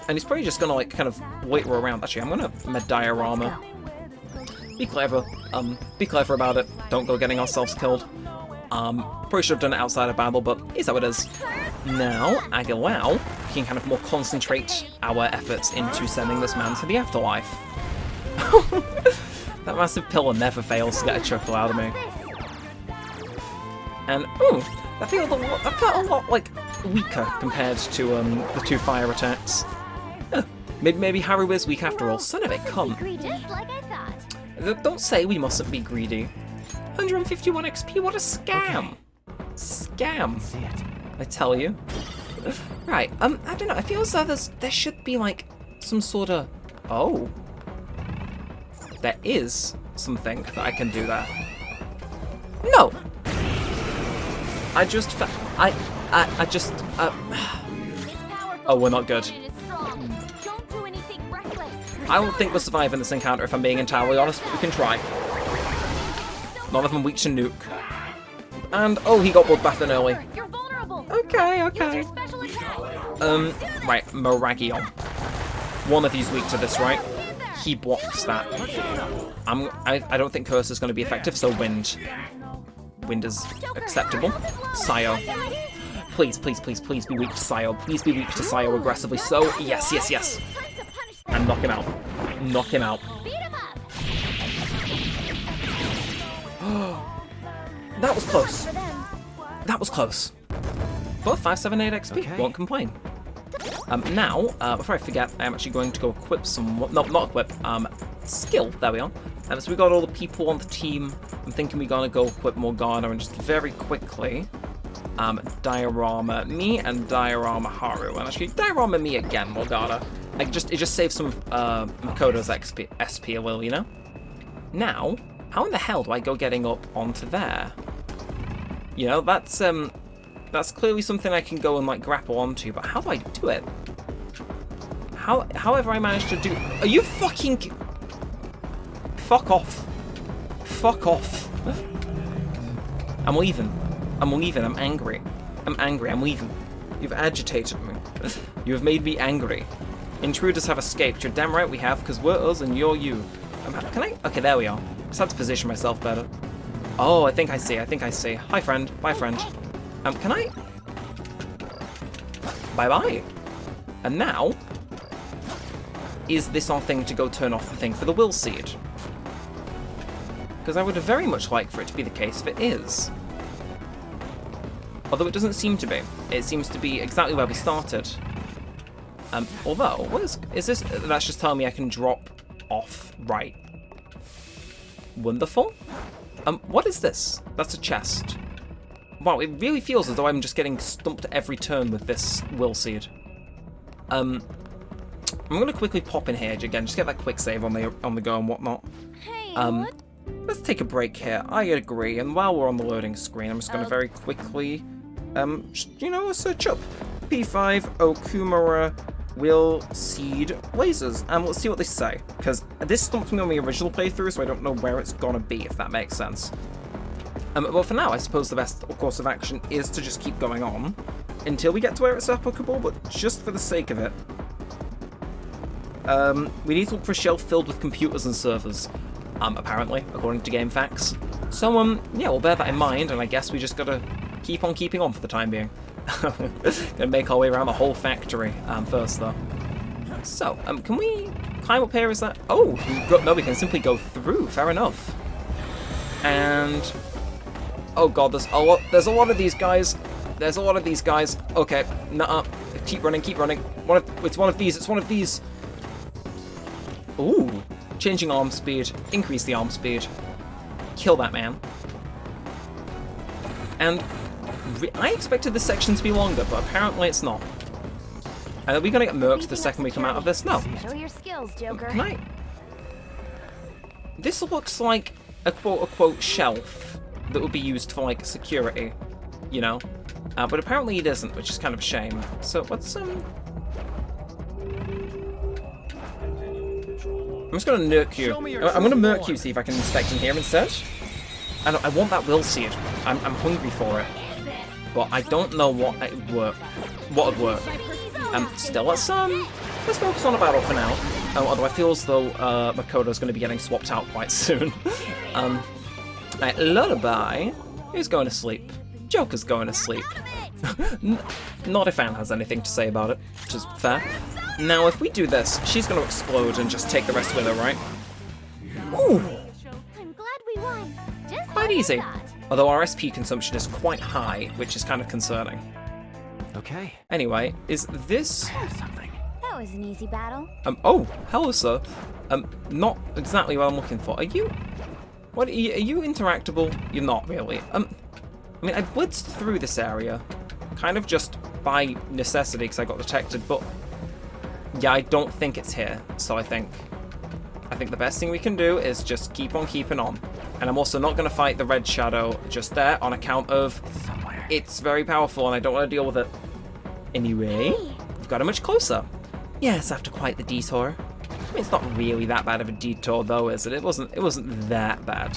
And he's probably just gonna, like, kind of loiter around. Actually, I'm gonna med diorama. Be clever. Be clever about it. Don't go getting ourselves killed. Probably should have done it outside of battle, but is how it is. Now, Agilao, we can kind of more concentrate our efforts into sending this man to the afterlife. That massive pillar never fails to get a chuckle out of me. And, ooh, that felt a lot, like, weaker compared to, the 2 fire attacks. Maybe Haru is weak after all. Son of a cunt. Don't say we mustn't be greedy. 151 XP, what a scam! Scam! I tell you. Right, I don't know, I feel as though there should be, like, some sort of... Oh. There is something that I can do there. No! Oh, we're not good. I don't think we're surviving this encounter if I'm being entirely honest, but we can try. None of them weak to nuke. And, oh, he got bloodbathed in early. Okay. Right, Maragion. One of you's weak to this, right? He blocks that. I don't think Curse is going to be effective, so Wind. Wind is acceptable. Sayo. Please be weak to Sayo. Please be weak to Sayo aggressively. So, yes. And knock him out. Knock him out. That was close. That was close. But 578 XP, okay. Won't complain. Now, before I forget, I am actually going to go equip some... No, not equip. Skill. There we are. So we got all the people on the team. I'm thinking we're going to go equip Morgana and just very quickly diorama me and diorama Haru. And actually, diorama me again, Morgana. It just saves some of Makoto's SP a little, you know? Now, how in the hell do I go getting up onto there? You know, that's clearly something I can go and, like, grapple onto, but how do I do it? However I managed to do... Are you fucking... Fuck off. Fuck off. I'm leaving. I'm angry. I'm leaving. You've agitated me. You have made me angry. Intruders have escaped. You're damn right we have, because we're us and you're you. Can I? Okay, there we are. Just have to position myself better. Oh, I think I see. Hi, friend. Bye, friend. Can I? Bye-bye. And now, is this our thing to go turn off the thing for the will seed? Because I would very much like for it to be the case if it is. Although it doesn't seem to be. It seems to be exactly where we started. Although, what is this? That's just telling me I can drop off right. Wonderful. What is this? That's a chest. Wow, it really feels as though I'm just getting stumped every turn with this will seed. I'm gonna quickly pop in here again, just get that quick save on the go and whatnot. Let's take a break here. I agree. And while we're on the loading screen, I'm just gonna very quickly, search up P5 Okumura will seed lasers. Let's see what they say, because this stumped me on the original playthrough, so I don't know where it's gonna be, if that makes sense. But for now, I suppose the best course of action is to just keep going on until we get to where it's applicable, but just for the sake of it. We need to look for a shelf filled with computers and servers, apparently, according to game facts. So, yeah, we'll bear that in mind, and I guess we just gotta keep on keeping on for the time being. Gonna make our way around the whole factory first, though. So, can we climb up here? Is that... Oh, no, we can simply go through. Fair enough. And... Oh god, there's a lot of these guys. There's a lot of these guys. Okay, nuh-uh. Keep running. It's one of these. Ooh. Changing arm speed. Increase the arm speed. Kill that man. And... I expected this section to be longer, but apparently it's not. And are we gonna get murked the second we come out of this? No. Show your skills, Joker. Can I? This looks like a quote-unquote shelf that would be used for, like, security, you know? But apparently it isn't, which is kind of a shame. So let's I'm just gonna nuke you. I'm gonna murk you, see if I can inspect in here instead. I want that will seed. I'm hungry for it. But I don't know what would work. Still, let's focus on a battle for now. Although I feel as though Makoto's going to be getting swapped out quite soon. Right, Lullaby. Who's going to sleep? Joker's going to sleep. Not if Anne has anything to say about it, which is fair. Now, if we do this, she's going to explode and just take the rest with her, right? Ooh! I'm glad we won. Just Quite easy. Although our SP consumption is quite high, which is kind of concerning. Okay. Anyway, is this... That was an easy battle. Oh, hello, sir. Not exactly what I'm looking for. Are you... What, are you interactable? You're not really. I mean, I blitzed through this area, kind of just by necessity because I got detected, but yeah, I don't think it's here. So I think the best thing we can do is just keep on keeping on. And I'm also not going to fight the red shadow just there on account of it's very powerful and I don't want to deal with it. Anyway, we've got it much closer. Yes, after quite the detour. I mean, it's not really that bad of a detour though, is it? It wasn't that bad.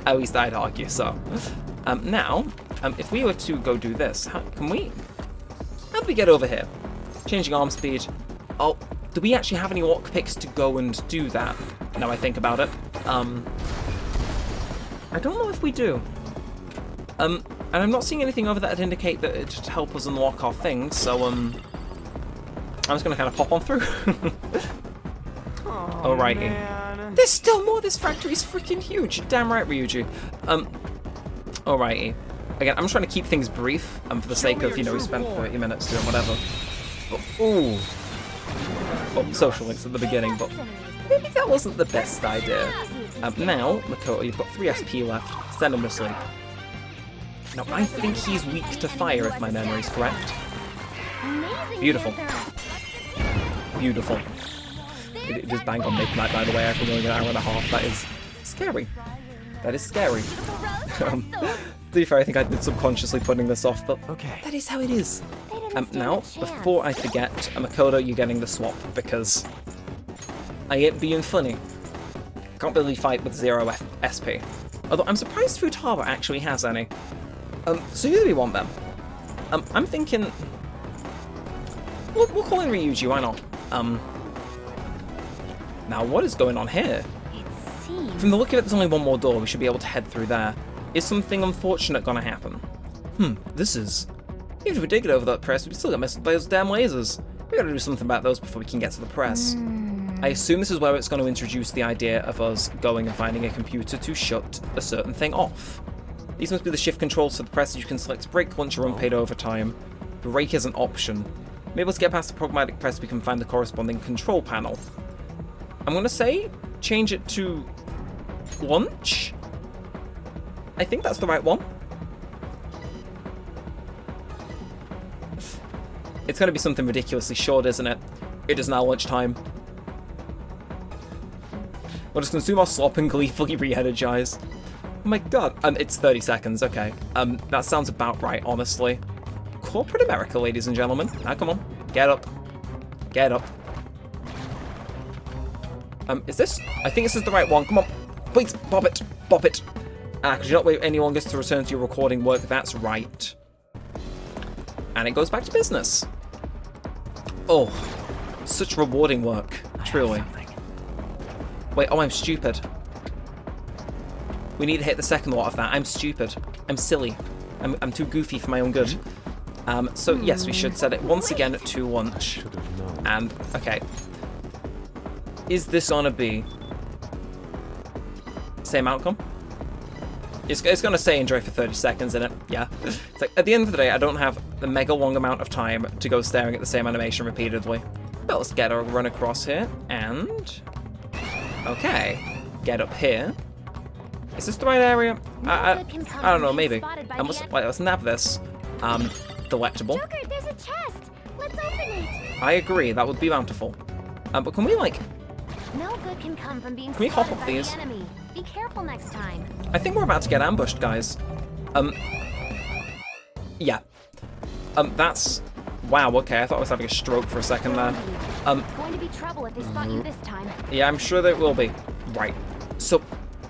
At least I'd argue so. Now, if we were to go do this, how do we get over here? Changing arm speed. Oh, do we actually have any lockpicks to go and do that? Now I think about it. I don't know if we do. And I'm not seeing anything over that would indicate that it'd help us unlock our things, so I'm just gonna kind of pop on through. Alrighty. Man. There's still more. This factory's freaking huge. You're damn right, Ryuji. Alrighty. Again, I'm just trying to keep things brief, for the sake of, we spent 30 minutes doing whatever. But, ooh. Well, social links at the beginning, but maybe that wasn't the best idea. Now, Makoto, you've got 3 SP left. Send him to sleep. Now, I think he's weak to fire, if my memory's correct. Beautiful. Beautiful. It is bang on midnight, by the way, after going an hour and a half. That is scary. That is scary. To be fair, I think I did subconsciously putting this off, but okay. That is how it is. Now, before I forget, Makoto, you're getting the swap, because I ain't being funny. Can't really fight with 0 SP. Although I'm surprised Futaba actually has any. So who do we want then? I'm thinking... We'll call in Ryuji, why not? Now, what is going on here? From the look of it, there's only one more door. We should be able to head through there. Is something unfortunate gonna happen? This is... Even if we did get over that press, we'd still get messed with those damn lasers. We gotta do something about those before we can get to the press. I assume this is where it's going to introduce the idea of us going and finding a computer to shut a certain thing off. These must be the shift controls for the press. You can select break, lunch, or unpaid overtime. Break is an option. Maybe to get past the programmatic press, we can find the corresponding control panel. I'm going to say change it to lunch. I think that's the right one. It's going to be something ridiculously short, isn't it? It is now lunchtime. We'll just consume our slop and gleefully re-energize. Oh my god. It's 30 seconds, okay. That sounds about right, honestly. Corporate America, ladies and gentlemen. Now, come on. Get up. Get up. Is this? I think this is the right one. Come on. Please, bop it. Bop it. Because you're not waiting any longer to return to your recording work. That's right. And it goes back to business. Oh. Such rewarding work. Truly. Wait, oh, I'm stupid. We need to hit the second lot of that. I'm stupid. I'm silly. I'm too goofy for my own good. So, yes, we should set it once again to lunch. And, okay. Is this gonna be... same outcome? It's gonna say enjoy for 30 seconds, isn't it? Yeah. It's like, at the end of the day, I don't have the mega long amount of time to go staring at the same animation repeatedly. But let's get a run across here, and... okay. Get up here. Is this the right area? I don't know, maybe. Let's nab this. Delectable. Joker, there's a chest. Let's open it. I agree, that would be bountiful. But can we, like... No good can come from being can we hop spotted up by these? the enemy. Be careful next time. I think we're about to get ambushed, guys. Yeah. That's... wow, okay, I thought I was having a stroke for a second there. It's going to be trouble if they spot you this time. Yeah, I'm sure there will be. Right. So,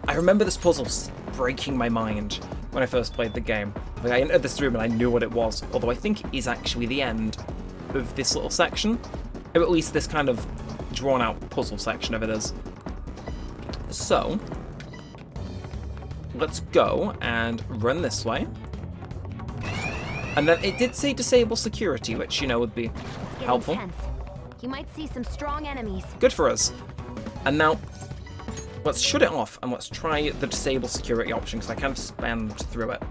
I remember this puzzle breaking my mind when I first played the game. Like, I entered this room and I knew what it was, although I think it is actually the end of this little section. Or at least this kind of drawn-out puzzle section of it is. So, let's go and run this way. And then it did say disable security, which, you know, would be helpful. Intense. You might see some strong enemies. Good for us. And now, let's shut it off and let's try the disable security option, because I kind of spammed through it.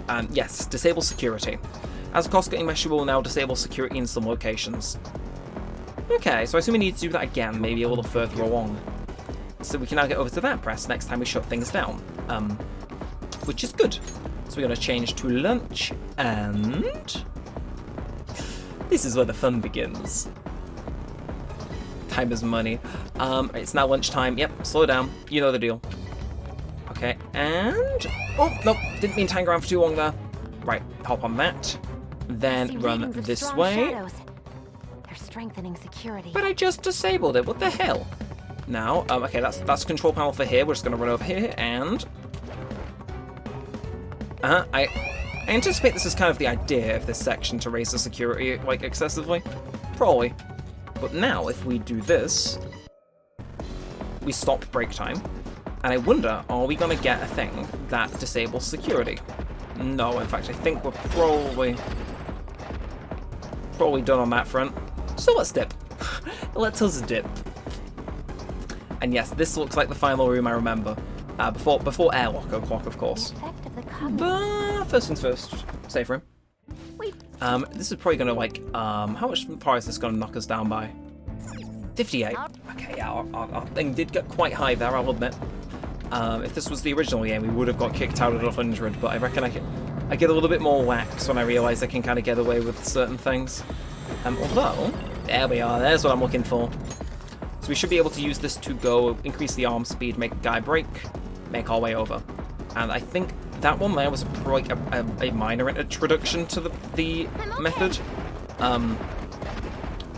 And yes, disable security. As a cost-cutting measure, we will now disable security in some locations. Okay, so I assume we need to do that again, maybe a little further along. So we can now get over to that press next time we shut things down. Which is good. So we're going to change to lunch, and this is where the fun begins. Time is money. It's now lunchtime. Yep, slow down. You know the deal. Okay, and... oh, nope, didn't mean to hang around for too long there. Right, hop on that. Then run this way. Shadows. They're strengthening security. But I just disabled it, what the hell? Now, okay, that's control panel for here. We're just going to run over here, and... I anticipate this is kind of the idea of this section, to raise the security, like, excessively. Probably. But now, if we do this, we stop break time. And I wonder, are we going to get a thing that disables security? No, in fact, I think we're probably done on that front. So let's dip. Let us dip. And yes, this looks like the final room I remember. Before airlock o'clock, of course. But first things first, safe room. This is probably gonna like, how much power is this gonna knock us down by? 58. Okay, yeah, our thing did get quite high there, I'll admit. If this was the original game, we would have got kicked out at 100, but I reckon I get a little bit more lax when I realise I can kind of get away with certain things. Although, there we are, there's what I'm looking for. So we should be able to use this to go, increase the arm speed, make a guy break, make our way over. And I think that one there was a minor introduction to the method.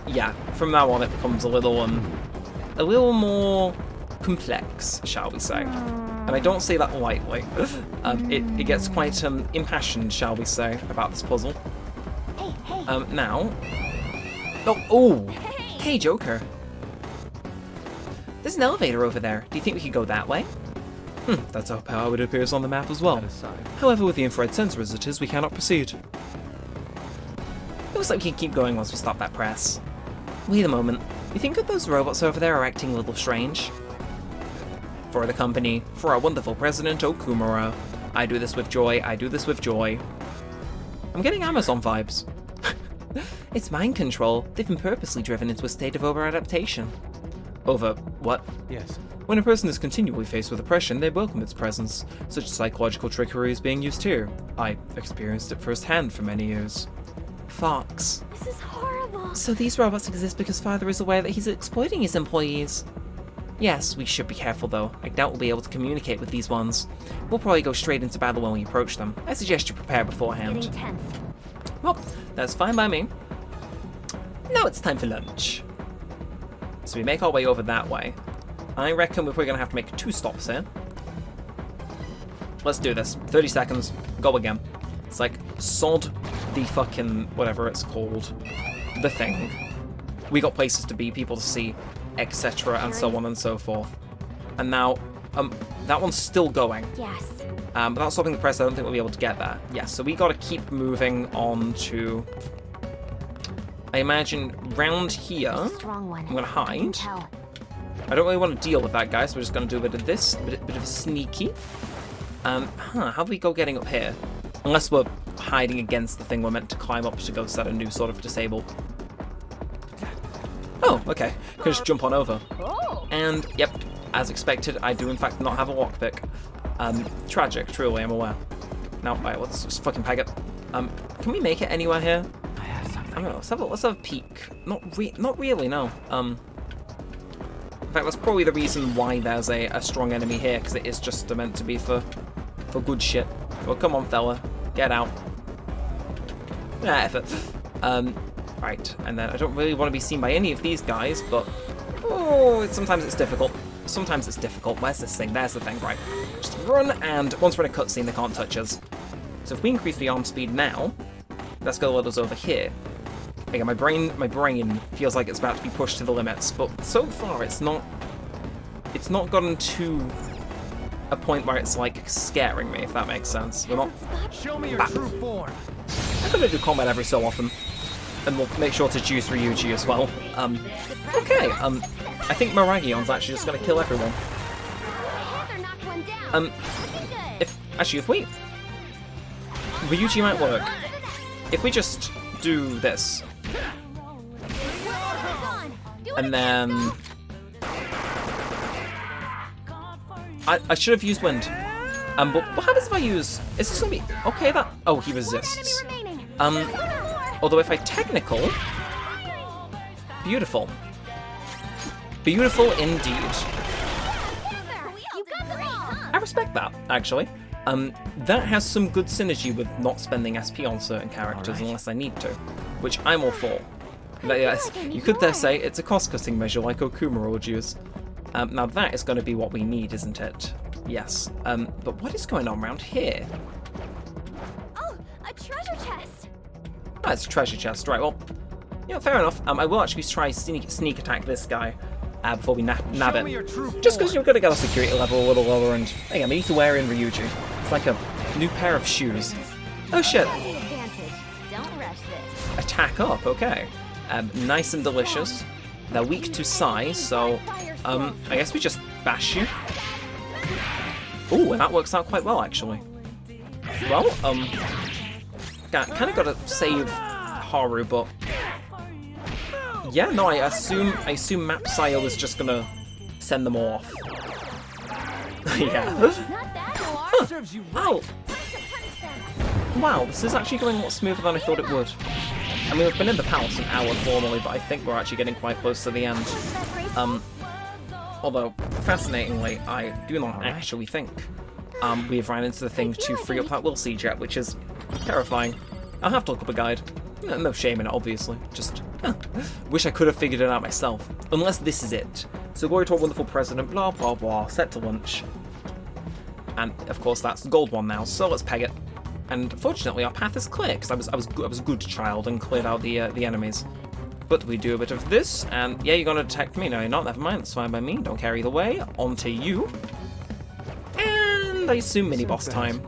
Yeah, from now on it becomes a little more complex, shall we say. And I don't say that lightly. It gets quite impassioned, shall we say, about this puzzle. Now... oh! Hey, Joker. There's an elevator over there. Do you think we could go that way? That's how it appears on the map as well. However, with the infrared sensor as it is, we cannot proceed. It looks like we can keep going once we stop that press. Wait a moment. You think that those robots over there are acting a little strange? For the company, for our wonderful president, Okumura. I do this with joy, I do this with joy. I'm getting Amazon vibes. It's mind control. They've been purposely driven into a state of over-adaptation. Over what? Yes. When a person is continually faced with oppression, they welcome its presence. Such psychological trickery is being used here. I experienced it firsthand for many years. Fox. This is horrible. So these robots exist because Father is aware that he's exploiting his employees. Yes, we should be careful though. I doubt we'll be able to communicate with these ones. We'll probably go straight into battle when we approach them. I suggest you prepare beforehand. Getting tense. Well, that's fine by me. Now it's time for lunch. So we make our way over that way. I reckon we're probably going to have to make 2 stops here. Let's do this. 30 seconds. Go again. It's like, sod the fucking, whatever it's called. The thing. We got places to be, people to see, etc. and so on and so forth. And now, that one's still going. Yes. Without stopping the press, I don't think we'll be able to get there. Yeah, so we got to keep moving on to... I imagine round here. Strong one. I'm going to hide. I don't really want to deal with that guy, so we're just going to do a bit of this, a bit of a sneaky. How do we go getting up here? Unless we're hiding against the thing we're meant to climb up to go set a new sort of disable. Oh, okay. Can just jump on over. And, yep, as expected, I do in fact not have a lockpick. Tragic, truly, I'm aware. Now, right, let's just fucking peg it. Can we make it anywhere here? I don't know, let's have a peek. Not really, no. In fact, that's probably the reason why there's a strong enemy here, because it is just meant to be for good shit. Well, come on, fella. Get out. Effort. Right, and then I don't really want to be seen by any of these guys, but... Oh, sometimes it's difficult. Sometimes it's difficult. Where's this thing? There's the thing, right. Just run, and once we're in a cutscene, they can't touch us. So if we increase the arm speed now, that's going to let us over here. Again, my brain feels like it's about to be pushed to the limits, but so far it's not gotten to a point where it's like scaring me, if that makes sense. We're not. Show me your true form. I'm gonna do combat every so often, and we'll make sure to choose Ryuji as well. Okay. I think Miragion's actually just gonna kill everyone. If we Ryuji might work. If we just do this, and then I should have used wind. But what happens if I use? Is this gonna be okay? That he resists. Although if I technical, beautiful indeed. I respect that actually. That has some good synergy with not spending SP on certain characters unless I need to, which I'm all for. But yes, you could dare say it's a cost-cutting measure like Okumura would use. Now that is going to be what we need, isn't it? Yes. But what is going on around here? Oh, a treasure chest! Ah, it's a treasure chest, right, well, yeah, fair enough. I will actually try sneak attack this guy before we nab it. Just because you're going to get our security level a little lower, and hey, I need to wear in Ryuji. It's like a new pair of shoes. Oh shit. Don't rush this. Attack up, okay. Nice and delicious. They're weak to size, so I guess we just bash you. Ooh, and that works out quite well actually. Well, kind of got to save Haru, but yeah, no, I assume Mapsile is just gonna send them all off. Yeah. Huh. Ow. Wow, this is actually going a lot smoother than I thought it would. I mean, we've been in the palace an hour formally, but I think we're actually getting quite close to the end. Although, fascinatingly, I do not actually think we've ran into the thing to free up that will siege yet, which is terrifying. I'll have to look up a guide. No shame in it, obviously. Just wish I could have figured it out myself. Unless this is it. So glory to our wonderful president, blah blah blah, set to lunch. And of course that's the gold one now, so let's peg it. And fortunately our path is clear, because I was a good child and cleared out the enemies. But we do a bit of this, and yeah, you're gonna detect me. No, you're not, never mind, that's fine by me. Don't care either way. On to you. And I assume mini-boss time.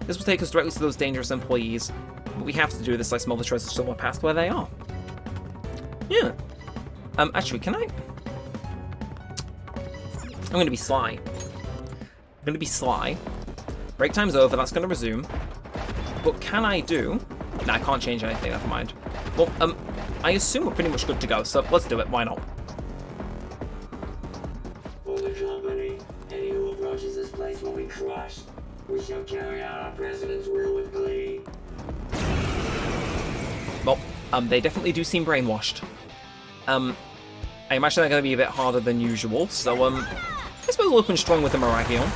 This will take us directly to those dangerous employees. But we have to do this, I smell the treasures somewhere past where they are. Yeah. Actually, can I? I'm gonna be sly. Break time's over, that's gonna resume. But can I do? Nah, I can't change anything, never mind. Well, I assume we're pretty much good to go, so let's do it, why not? For the company, any who approaches this place will be crushed. We shall carry out our president's will with glee. Well, they definitely do seem brainwashed. I imagine they're going to be a bit harder than usual, so, I suppose we'll open strong with the Miragion.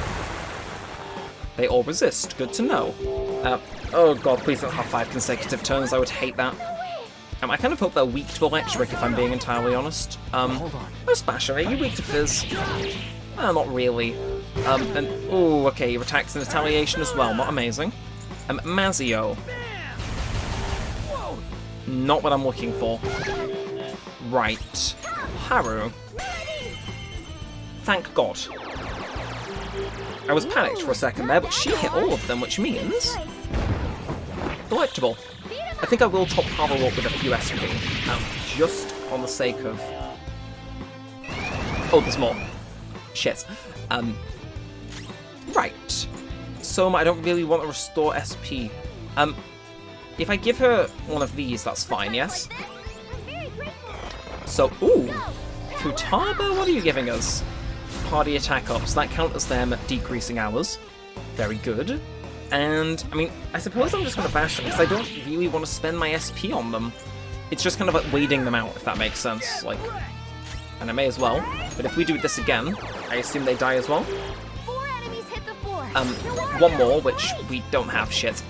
They all resist, good to know. Oh god, please don't have 5 consecutive turns, I would hate that. I kind of hope they're weak to electric, if I'm being entirely honest. Hold on. Oh, Spasher, are you weak to fizz? Not really. And, oh, okay, your attack's in retaliation as well, not amazing. Mazio. Not what I'm looking for. Right. Haru. Thank God. I was panicked for a second there, but she hit all of them, which means... Delectable. I think I will top Haru up with a few SP, just on the sake of... Oh, there's more. Shit. Right. So I don't really want to restore SP. If I give her one of these, that's fine, yes? So, ooh. Futaba, what are you giving us? Party attack ups. That count as them decreasing ours. Very good. And, I mean, I suppose I'm just going to bash them, because I don't really want to spend my SP on them. It's just kind of like waiting them out, if that makes sense. Like, and I may as well. But if we do this again, I assume they die as well. 4 enemies hit the floor. One more, which we don't have, shit.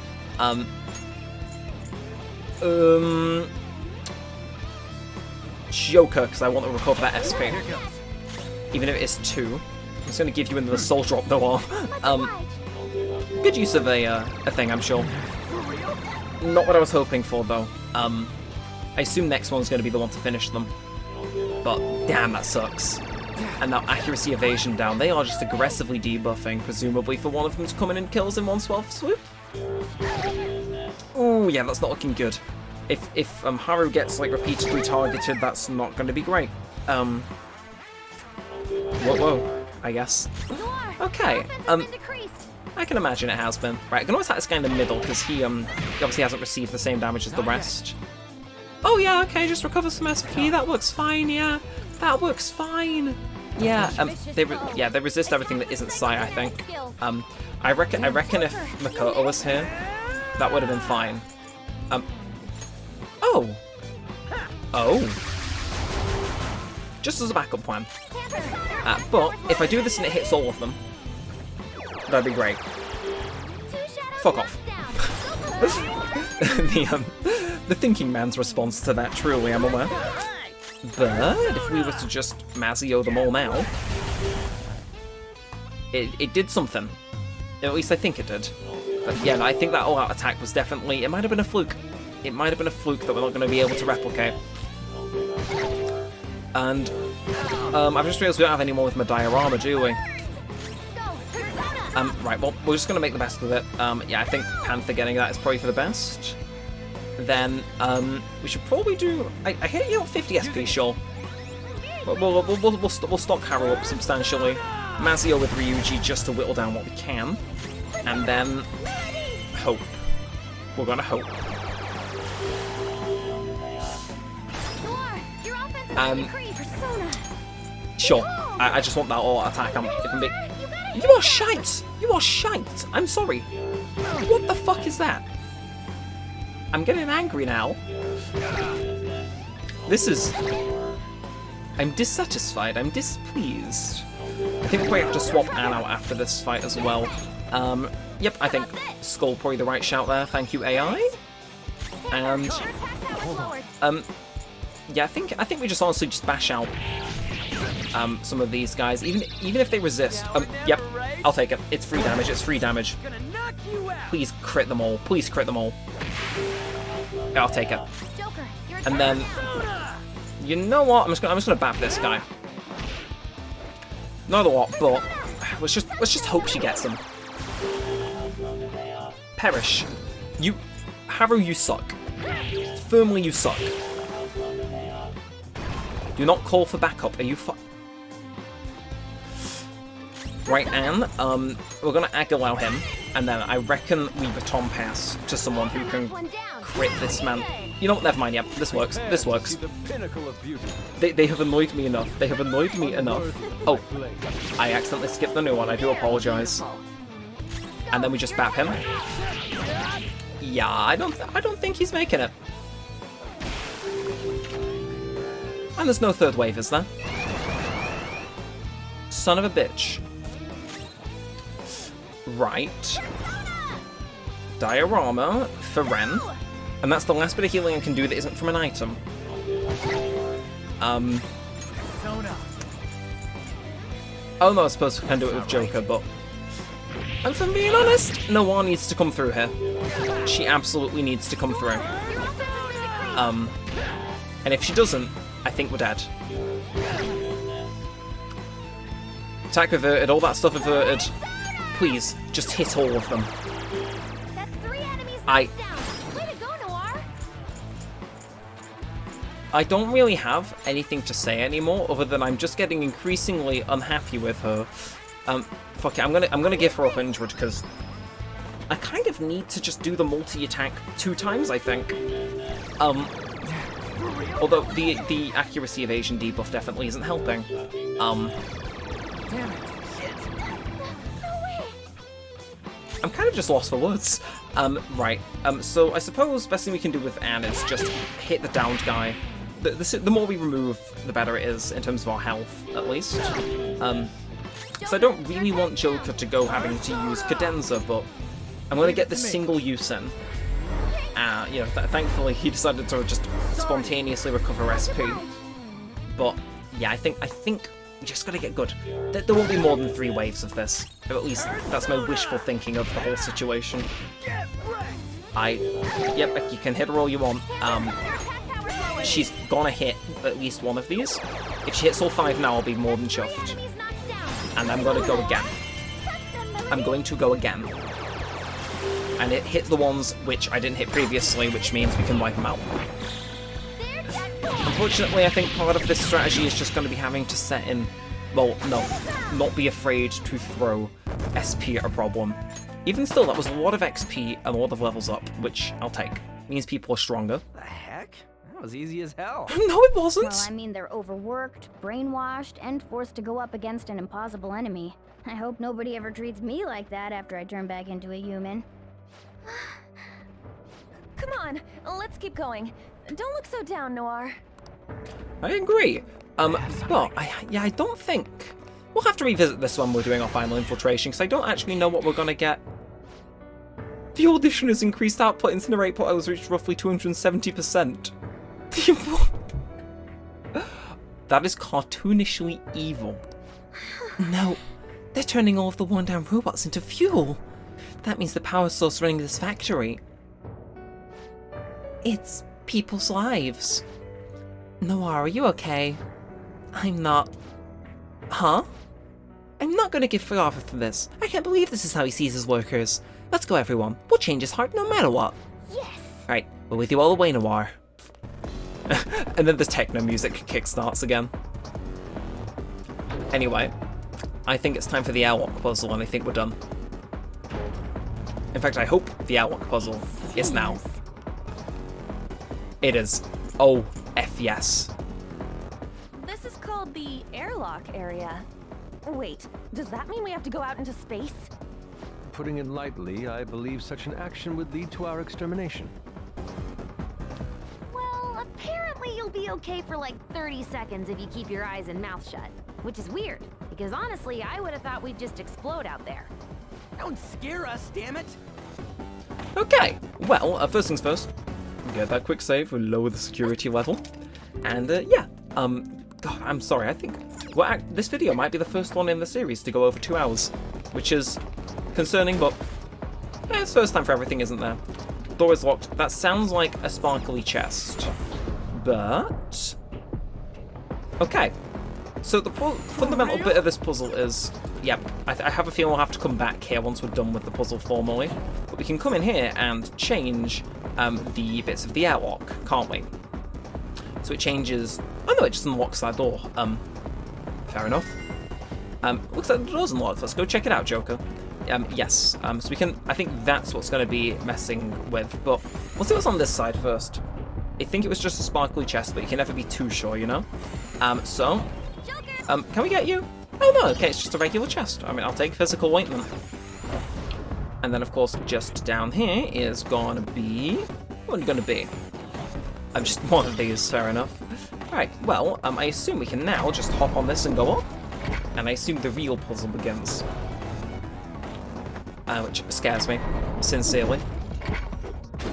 Joker, because I want to recover that SP. Even if it is 2. I'm just going to give you another soul drop, Noir. Good use of a thing, I'm sure. Not what I was hoping for, though. I assume next one's going to be the one to finish them. But, damn, that sucks. And now accuracy evasion down. They are just aggressively debuffing, presumably for one of them to come in and kill us in one swell swoop. Oh yeah, that's not looking good. If Haru gets like repeatedly targeted, that's not going to be great. Whoa, I guess. Okay. I can imagine it has been. Right, I can always attack this guy in the middle because he obviously hasn't received the same damage as the rest. Oh yeah, okay, just recover some SP. That works fine. Yeah, that works fine. Yeah, they resist everything that isn't Psi, I think. I reckon if Makoto was here, that would have been fine. Oh. Just as a backup plan. But if I do this and it hits all of them, that'd be great. Fuck off. The thinking man's response to that, truly, I'm aware. But if we were to just Mazio them all now, it did something. At least I think it did. But yeah, I think that all-out attack was definitely... It might have been a fluke. It might have been a fluke that we're not going to be able to replicate. And I've just realised we don't have any more with my diorama, do we? Right, well, we're just going to make the best of it. Yeah, I think Panther getting that is probably for the best. Then we should probably do... I hit you at 50 SP, sure. We'll stock Haru up substantially. Mazio with Ryuji just to whittle down what we can. And then... hope. We're gonna hope. Sure. I just want that all attack. You are shite! You are shite! I'm sorry. What the fuck is that? I'm getting angry now. This is... I'm dissatisfied. I'm displeased. I think we probably have to swap Ann out after this fight as well. Yep, I think Skull probably the right shout there. Thank you, AI. And yeah, I think we just honestly just bash out some of these guys, even if they resist. Yep, I'll take it. It's free damage. It's free damage. Please crit them all. Please crit them all. Yeah, I'll take it. And then, you know what? I'm just gonna bap this guy. Not a lot, but let's just hope she gets him. Perish. Haru, you suck. Firmly, you suck. Do not call for backup. Are you Right, Anne, we're gonna Agilao him, and then I reckon we baton pass to someone who can crit this man. You know what, never mind, yeah, this works, this works. They have annoyed me enough, they have annoyed me enough. Oh, I accidentally skipped the new one, I do apologise. And then we just bap him. Yeah, I don't think he's making it. And there's no third wave, is there? Son of a bitch. Right. Diorama for Ren. And that's the last bit of healing I can do that isn't from an item. Oh no, I suppose I can do it with Joker, but... And if I'm being honest, Noir needs to come through here. She absolutely needs to come through. And if she doesn't, I think we're dead. Attack averted, all that stuff averted. Please, just hit all of them. I don't really have anything to say anymore, other than I'm just getting increasingly unhappy with her. Fuck it, I'm gonna give her 100 because I kind of need to just do the multi-attack 2 times, I think. Although the accuracy evasion debuff definitely isn't helping. Damn it. I'm kind of just lost for words. Right. So I suppose best thing we can do with Anne is just hit the downed guy. The more we remove, the better it is in terms of our health, at least. So I don't really want Joker to go having to use Cadenza, but I'm gonna get this single use in. You know, thankfully he decided to just spontaneously recover SP. But yeah, I think we just gotta get good. There won't be more than 3 waves of this. Or at least that's my wishful thinking of the whole situation. Yep, you can hit her all you want. She's gonna hit at least one of these. If she hits all 5 now, I'll be more than chuffed. And I'm gonna go again. I'm going to go again. And it hits the ones which I didn't hit previously, which means we can wipe them out. Unfortunately, I think part of this strategy is just going to be having to set in... Well, no. Not be afraid to throw SP at a problem. Even still, that was a lot of XP and a lot of levels up, which I'll take. Means people are stronger. The heck? That was easy as hell. No, it wasn't! Well, I mean, they're overworked, brainwashed, and forced to go up against an impossible enemy. I hope nobody ever treats me like that after I turn back into a human. Come on, let's keep going. Don't look so down, Noir. I agree. Well, I don't think... We'll have to revisit this when we're doing our final infiltration, because I don't actually know what we're gonna get. The audition has increased output. Incinerate put has reached roughly 270%. That is cartoonishly evil. No, they're turning all of the worn-down robots into fuel. That means the power source running this factory. It's people's lives. Noir, are you okay? I'm not. Huh? I'm not gonna give father for this. I can't believe this is how he sees his workers. Let's go, everyone. We'll change his heart no matter what. Yes! Right, we're with you all the way, Noir. And then the techno music kickstarts again. Anyway, I think it's time for the airlock puzzle, and I think we're done. In fact, I hope the airlock puzzle is now. It is. Oh, F yes. This is called the airlock area. Wait, does that mean we have to go out into space? Putting it lightly, I believe such an action would lead to our extermination. Well, apparently you'll be okay for like 30 seconds if you keep your eyes and mouth shut. Which is weird, because honestly, I would have thought we'd just explode out there. Don't scare us, damn it! Okay, well, first things first. Get that quick save, we'll lower the security level. And, yeah, God, I'm sorry, I think... Well, this video might be the first one in the series to go over 2 hours, which is concerning, but it's first time for everything, isn't there? Door is locked. That sounds like a sparkly chest, but... Okay, so the fundamental bit of this puzzle is... Yep, I have a feeling we'll have to come back here once we're done with the puzzle formally, but we can come in here and change the bits of the airlock, can't we? So it changes... Oh no, it just unlocks that door. Fair enough. Looks like the door's unlocked. Let's go check it out, Joker. Yes. So we can... I think that's what's going to be messing with, but we'll see what's on this side first. I think it was just a sparkly chest, but you can never be too sure, you know? Can we get you? Oh no, okay, it's just a regular chest. I mean, I'll take physical ointment. And then, of course, just down here is gonna be... What are gonna be? I'm just one of these, fair enough. Alright, well, I assume we can now just hop on this and go up. And I assume the real puzzle begins. Which scares me, sincerely.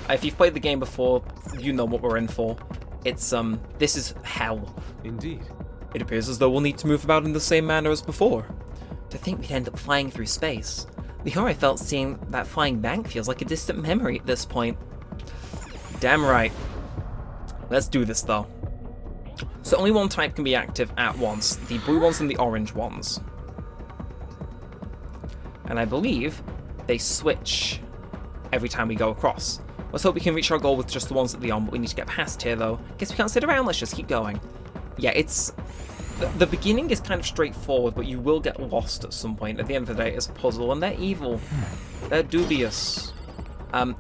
If you've played the game before, you know what we're in for. It's, this is hell. Indeed. It appears as though we'll need to move about in the same manner as before. To think we'd end up flying through space. The horror I felt seeing that flying bank feels like a distant memory at this point. Damn right. Let's do this, though. So only one type can be active at once, the blue ones and the orange ones. And I believe they switch every time we go across. Let's hope we can reach our goal with just the ones at the on, but we need to get past here, though. Guess we can't sit around, let's just keep going. Yeah, it's... The beginning is kind of straightforward, but you will get lost at some point. At the end of the day, it's a puzzle, and they're evil. They're dubious.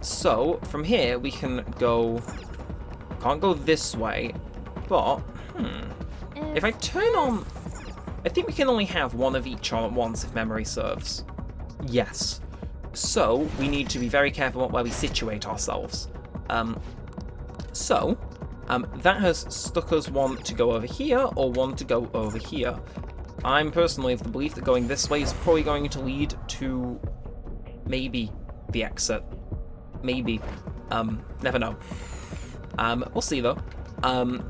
So, from here, we can go... Can't go this way, but... If I turn on... I think we can only have one of each on at once, if memory serves. Yes. So, we need to be very careful about where we situate ourselves. That has stuck us one to go over here, or one to go over here. I'm personally of the belief that going this way is probably going to lead to... maybe the exit. Maybe. Never know. We'll see, though.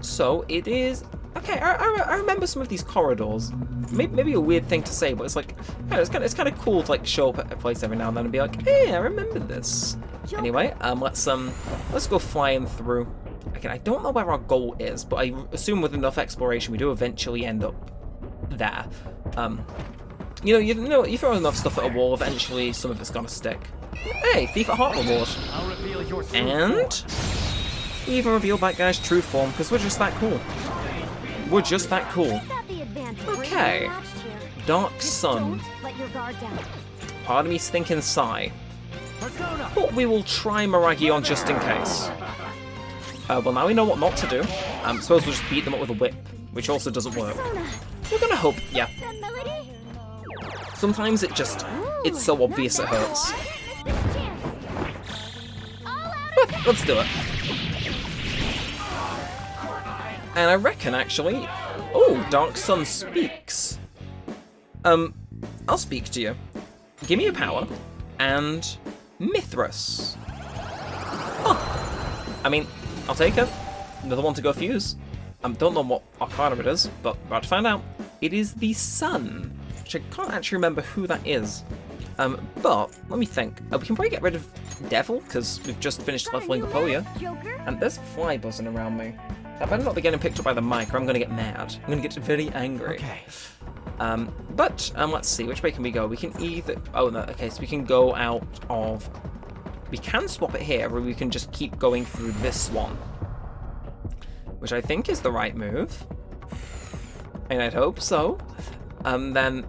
So, it is okay, I remember some of these corridors. Maybe a weird thing to say, but it's like, it's kind of cool to like show up at a place every now and then and be like, hey, I remember this. Anyway, let's go flying through. Again, I don't know where our goal is, but I assume with enough exploration we do eventually end up there. You know, you throw enough stuff at a wall, eventually some of it's gonna stick. Hey, Thief at Heart reward. And we even revealed that guy's true form, because we're just that cool. We're just that cool. Okay. Dark Sun. Part of me's thinking Psy. But we will try Miragion just in case. Well, now we know what not to do. Suppose we'll just beat them up with a whip, which also doesn't work. We're gonna hope, yeah. Sometimes it's so obvious it hurts. But let's do it. And I reckon, actually... Oh, Dark Sun speaks. I'll speak to you. Give me a power. And... Mithras. Oh. I mean, I'll take it. Another one to go fuse. Don't know what arcana it is, but about to find out. It is the Sun, which I can't actually remember who that is. But, let me think. We can probably get rid of Devil, because we've just finished leveling up Oya. And there's a fly buzzing around me. I better not be getting picked up by the mic, or I'm going to get mad. I'm going to get very angry. Okay. But, let's see, which way can we go? We can either... Oh, no, okay, so we can go out of... We can swap it here, or we can just keep going through this one. Which I think is the right move. And I'd hope so. Then,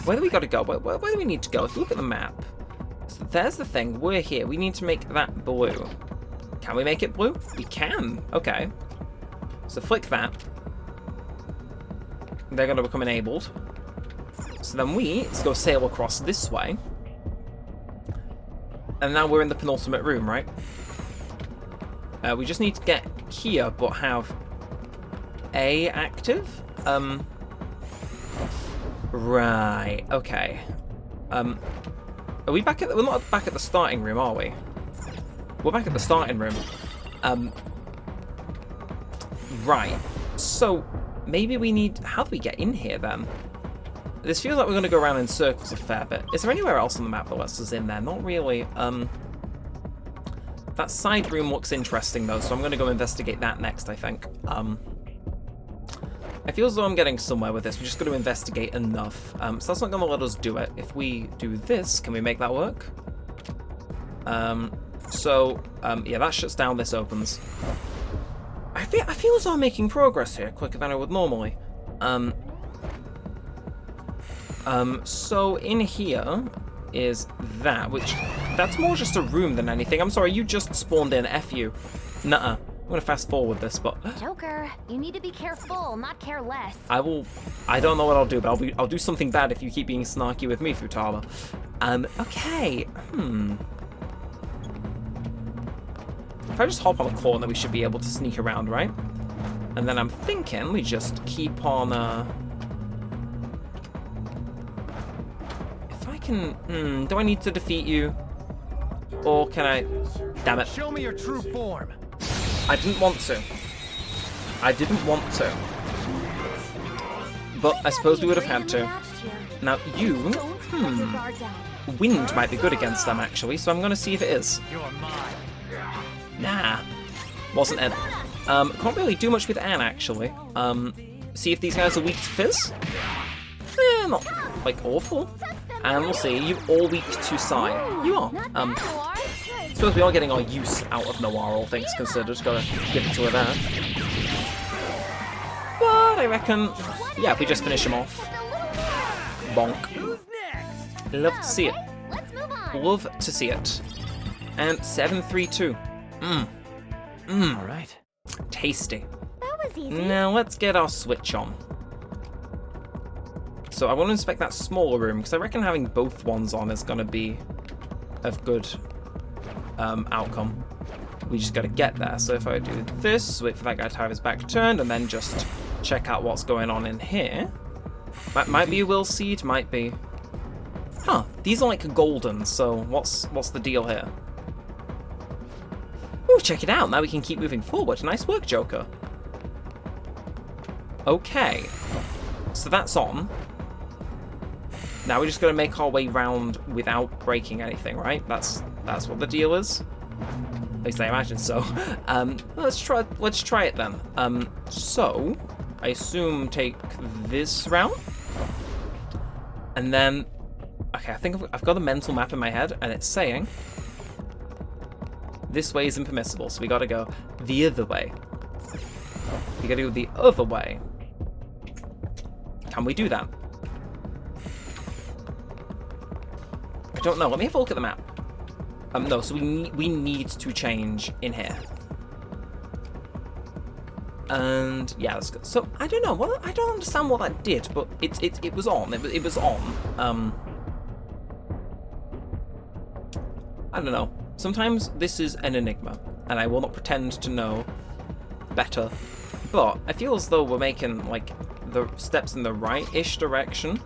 where do we got to go? Where do we need to go? If you look at the map, so there's the thing. We're here. We need to make that blue. Can we make it blue? We can. Okay. So flick that. They're going to become enabled. So then let's go sail across this way. And now we're in the penultimate room, right? We just need to get here, but have A active. Right. Okay. Are we back at? We're not back at the starting room, are we? We're back at the starting room. Right. So maybe we need. How do we get in here then? This feels like we're going to go around in circles a fair bit. Is there anywhere else on the map that lets us in there? Not really. That side room looks interesting though, so I'm going to go investigate that next, I think. I feel as though I'm getting somewhere with this. We're just going to investigate enough. So that's not going to let us do it. If we do this, can we make that work? Yeah, that shuts down, this opens. I feel as though I'm making progress here quicker than I would normally. So in here is that, that's more just a room than anything. I'm sorry, you just spawned in, F you. Nuh-uh. I'm gonna fast forward this, but... Joker, you need to be careful, not careless. I don't know what I'll do, but I'll do something bad if you keep being snarky with me, Futaba. Okay, If I just hop on a corner, we should be able to sneak around, right? And then I'm thinking we just keep on, If I can... do I need to defeat you? Or can I... Damn it. Show me your true form. I didn't want to. I didn't want to. But I suppose we would have had to. Now, you... Wind might be good against them, actually, so I'm going to see if it is. Nah. Wasn't it. Can't really do much with Anne, actually. See if these guys are weak to Fizz? Not, like, awful. And we'll see. You all weak to Psy. You are. Suppose we are getting our use out of Noir, all things considered. Gotta give it to her there. But I reckon, yeah, if we just finish him off. Bonk. Love to see it. Love to see it. And 732. Alright. Tasty. That was easy. Now let's get our switch on. So I want to inspect that smaller room, because I reckon having both ones on is going to be of good outcome. We just got to get there. So if I do this, wait for that guy to have his back turned, and then just check out what's going on in here. That might be a will seed, might be. Huh, these are like golden, so what's the deal here? Ooh, check it out, now we can keep moving forward. Nice work, Joker. Okay. So that's on. Now we're just going to make our way round without breaking anything, right? That's what the deal is. At least I imagine so. Let's try it then. So I assume take this route, and then okay, I think I've got a mental map in my head, and it's saying this way is impermissible, so we got to go the other way. We got to go the other way. Can we do that? I don't know. Let me have a look at the map. No, so we need to change in here. And yeah, let's go. So I don't know. I don't understand what that did, but it was on. It was on. I don't know. Sometimes this is an enigma, and I will not pretend to know better. But I feel as though we're making like the steps in the right-ish direction.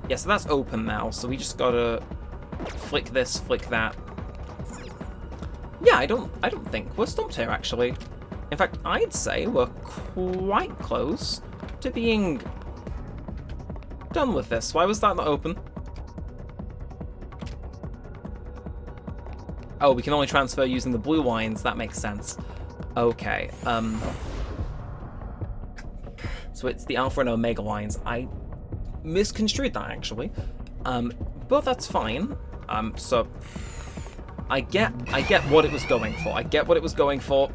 Yeah, so that's open now. So we just gotta flick this, flick that. Yeah, I don't think we're stumped here actually. In fact, I'd say we're quite close to being done with this. Why was that not open? Oh, we can only transfer using the blue lines. That makes sense. Okay. So it's the alpha and omega lines. I misconstrued that actually. But that's fine. So I get what it was going for. I get what it was going for.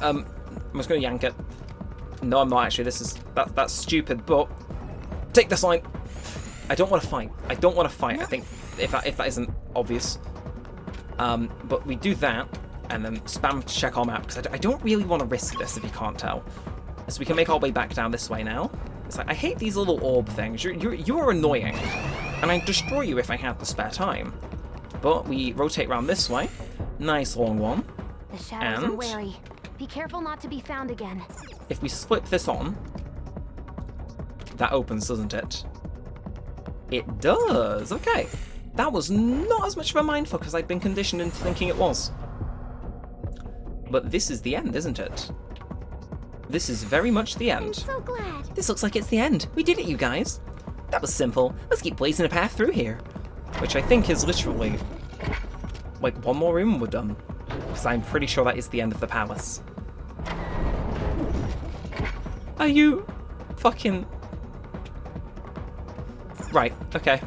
I'm just gonna yank it. No, I'm not actually. That's stupid. But take this line. I don't want to fight. I don't want to fight. I think if that isn't obvious. But we do that and then spam to check our map because I don't really want to risk this if you can't tell. So we can make our way back down this way now. It's like I hate these little orb things. You are annoying, and I'd destroy you if I had the spare time. But we rotate around this way. Nice long one. The shadows are wary. Be careful not to be found again. If we flip this on, that opens, doesn't it? It does. Okay. That was not as much of a mindfuck as I'd been conditioned into thinking it was. But this is the end, isn't it? This is very much the end. I'm so glad. This looks like it's the end. We did it, you guys. That was simple. Let's keep blazing a path through here. Which I think is literally like one more room and we're done. Because I'm pretty sure that is the end of the palace. Are you fucking... Right, okay.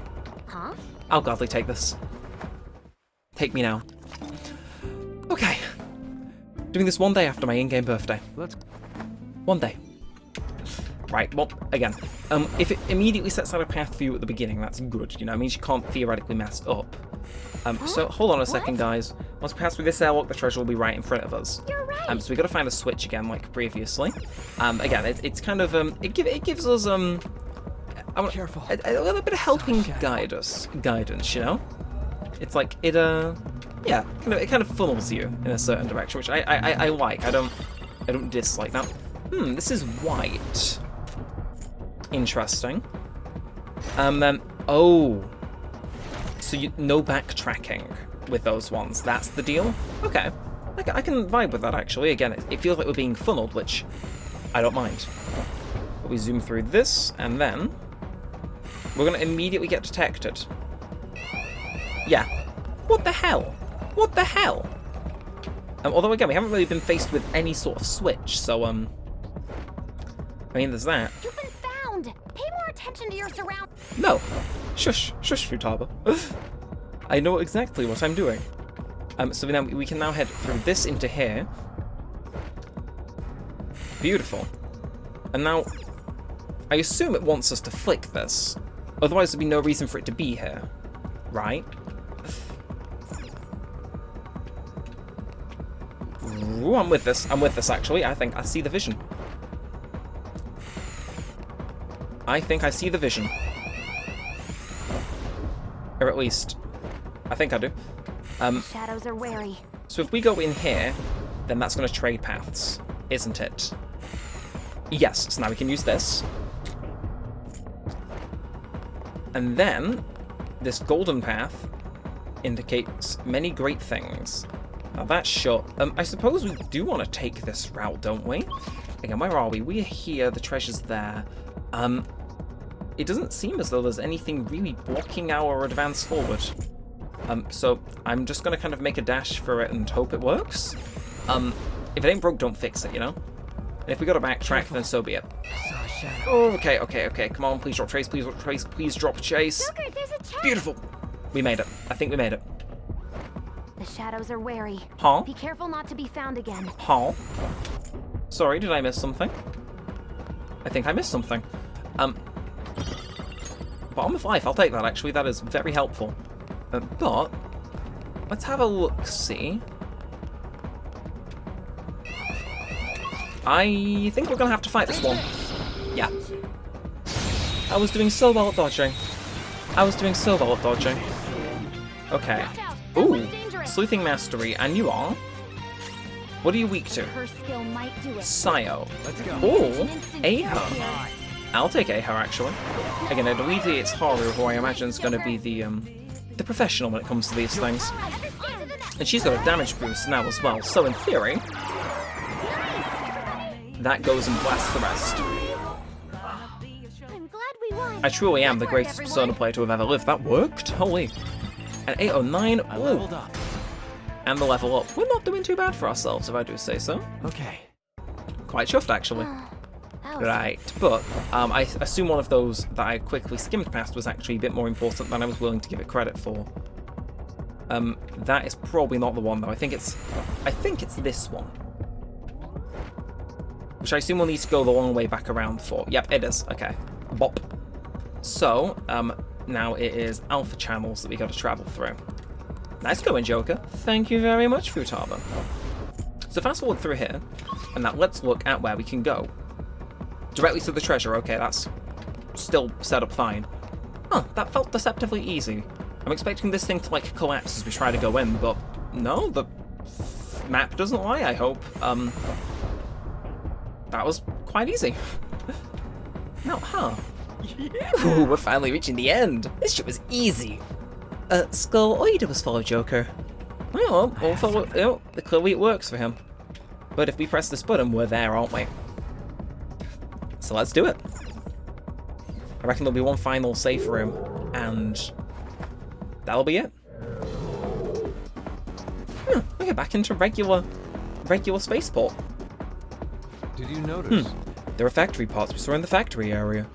Huh? I'll gladly take this. Take me now. Okay. Doing this one day after my in-game birthday. One day. Right, well, again, if it immediately sets out a path for you at the beginning, that's good, you know, it means you can't theoretically mess up. So, hold on a second, guys. Once we pass through this airlock, the treasure will be right in front of us. You're right. So we gotta find a switch again, like previously. Again, it's kind of, it gives us, Careful. a little bit of helping guidance, you know? It's like, it kind of funnels you in a certain direction, which I like. I don't dislike that. This is white. Interesting. Oh. So no backtracking with those ones. That's the deal? Okay. I can vibe with that, actually. Again, it feels like we're being funneled, which I don't mind. But we zoom through this, and then we're going to immediately get detected. Yeah. What the hell? What the hell? Although, again, we haven't really been faced with any sort of switch, so, I mean, there's that. You've been found. Pay more attention to your surroundings. No. Shush, Futaba. I know exactly what I'm doing. So we can now head through this into here. Beautiful. And now, I assume it wants us to flick this. Otherwise, there'd be no reason for it to be here. Right? Ooh, I'm with this, actually. I think I see the vision. I think I see the vision. Or at least, I think I do. Shadows are wary. So if we go in here, then that's going to trade paths, isn't it? Yes, so now we can use this. And then, this golden path indicates many great things. Now that's shut. I suppose we do want to take this route, don't we? Again, where are we? We're here, the treasure's there. It doesn't seem as though there's anything really blocking our advance forward. So I'm just gonna kind of make a dash for it and hope it works. If it ain't broke, don't fix it, you know? And if we gotta backtrack, then so be it. Oh, okay. Come on, please drop chase, please drop chase, please drop chase. Joker, there's a chest. Beautiful. We made it. I think we made it. The shadows are wary. Huh? Be careful not to be found again. Huh? Sorry, did I miss something? I think I missed something. Bottom of life, I'll take that actually, that is very helpful. But, let's have a look-see. I think we're gonna have to fight this one. Yeah. I was doing so well at dodging. Okay. Ooh, sleuthing mastery, and you are? What are you weak to? Her skill might do it. Scio. Or Aha. I'll take Aha actually. Again, it alleviates Haru, who I imagine is going to be the professional when it comes to these things. And she's got a damage boost now as well, so in theory, that goes and blasts the rest. I'm glad we won. I truly am the greatest Persona player to have ever lived. That worked? Holy. An 809. Ooh. And the level up. We're not doing too bad for ourselves, if I do say so. Okay. Quite chuffed, actually. Right, but I assume one of those that I quickly skimmed past was actually a bit more important than I was willing to give it credit for. That is probably not the one, though. I think it's this one. Which I assume we'll need to go the long way back around for. Yep, it is. Okay. Bop. So, now it is alpha channels that we got to travel through. Nice going, Joker. Thank you very much, Futaba. So fast forward through here, and now let's look at where we can go. Directly to the treasure. Okay, that's still set up fine. Huh, that felt deceptively easy. I'm expecting this thing to, like, collapse as we try to go in, but no, the map doesn't lie, I hope. That was quite easy. No, huh? Ooh, we're finally reaching the end. This shit was easy. Skull, all you did was follow Joker. Well, we'll follow, clearly it works for him. But if we press this button, we're there, aren't we? So let's do it. I reckon there'll be one final safe room, and that'll be it. We get back into regular spaceport. Did you notice? There are factory parts we saw in the factory area.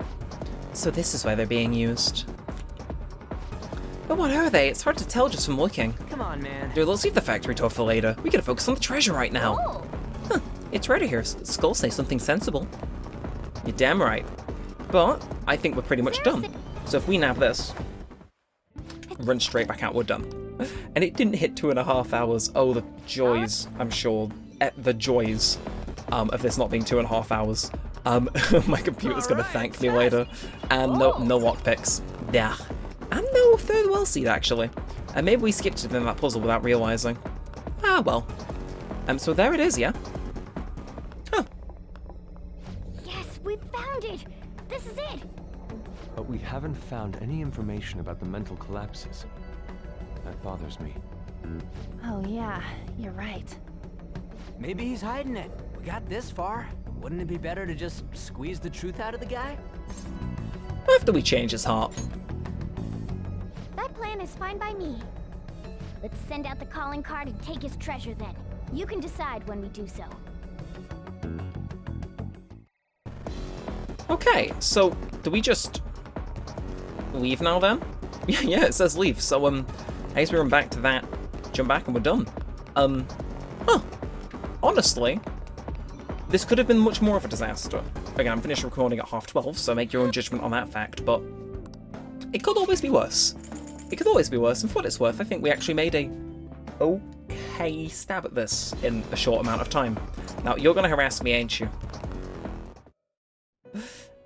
So this is why they're being used. But what are they? It's hard to tell just from looking. Come on, man. Dude, let's leave the factory tour for later. We gotta focus on the treasure right now. Oh. Huh, it's right here. Skull say something sensible. You're damn right. But I think we're pretty much done. So if we nab this, run straight back out, we're done. And it didn't hit 2.5 hours. Oh, the joys, I'm sure. The joys of this not being 2.5 hours. My computer's gonna thank me later. And no lockpicks. Yeah. And no third world seed, actually. And maybe we skipped it in that puzzle without realizing. Ah, well. So there it is, yeah? Huh. Yes, we found it. This is it. But we haven't found any information about the mental collapses. That bothers me. Oh yeah, you're right. Maybe he's hiding it. We got this far. Wouldn't it be better to just squeeze the truth out of the guy? After we change his heart. That plan is fine by me. Let's send out the calling card and take his treasure then. You can decide when we do so. Okay, so do we just leave now then? Yeah, it says leave. So I guess we run back to that, jump back, and we're done. Honestly, this could have been much more of a disaster. Again, I'm finished recording at 12:30, so make your own judgment on that fact. But it could always be worse. It could always be worse, and for what it's worth, I think we actually made a okay stab at this in a short amount of time. Now, you're gonna harass me, ain't you?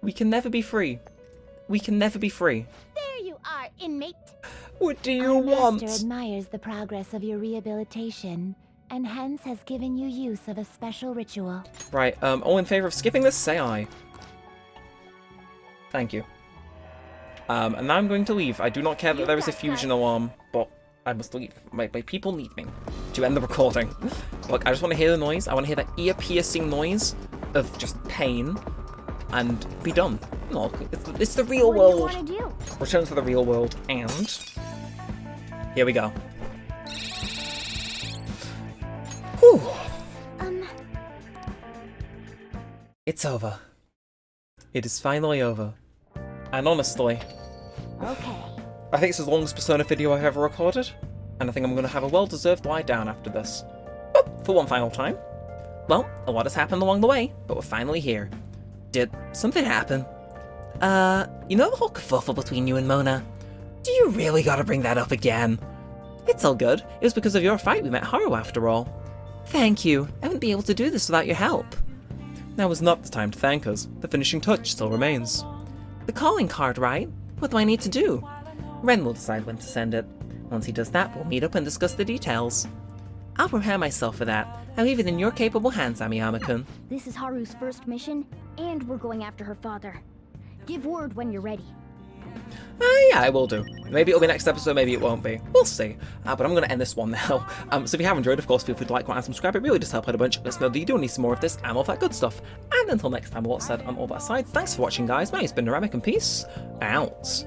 We can never be free. We can never be free. There you are, inmate. What do you want? Master admires the progress of your rehabilitation, and hence has given you use of a special ritual. Right, all in favor of skipping this, say aye. Thank you. And now I'm going to leave. I do not care that there is a fusion alarm, but I must leave. My people need me to end the recording. Look, I just want to hear the noise. I want to hear that ear-piercing noise of just pain and be done. No, it's the real world. What do you want to do? Return to the real world, and here we go. Whew. It's over. It is finally over. And honestly, Okay. I think it's the longest Persona video I've ever recorded, and I think I'm going to have a well-deserved lie down after this. But for one final time, well, a lot has happened along the way, but we're finally here. Did something happen? You know the whole kerfuffle between you and Mona? Do you really gotta bring that up again? It's all good. It was because of your fight we met Haru after all. Thank you. I wouldn't be able to do this without your help. Now is not the time to thank us. The finishing touch still remains. The calling card, right? What do I need to do? Ren will decide when to send it. Once he does that, we'll meet up and discuss the details. I'll prepare myself for that. I'll leave it in your capable hands, Amiyama-kun. This is Haru's first mission, and we're going after her father. Give word when you're ready. Yeah, I will do. Maybe it'll be next episode, maybe it won't be. We'll see. But I'm going to end this one now. So if you have enjoyed, of course, feel free to like, comment, and subscribe. It really does help out a bunch. Let us know that you do need some more of this and all that good stuff. And until next time, all that said and all that aside, thanks for watching, guys. My name's been Neremik, and peace out.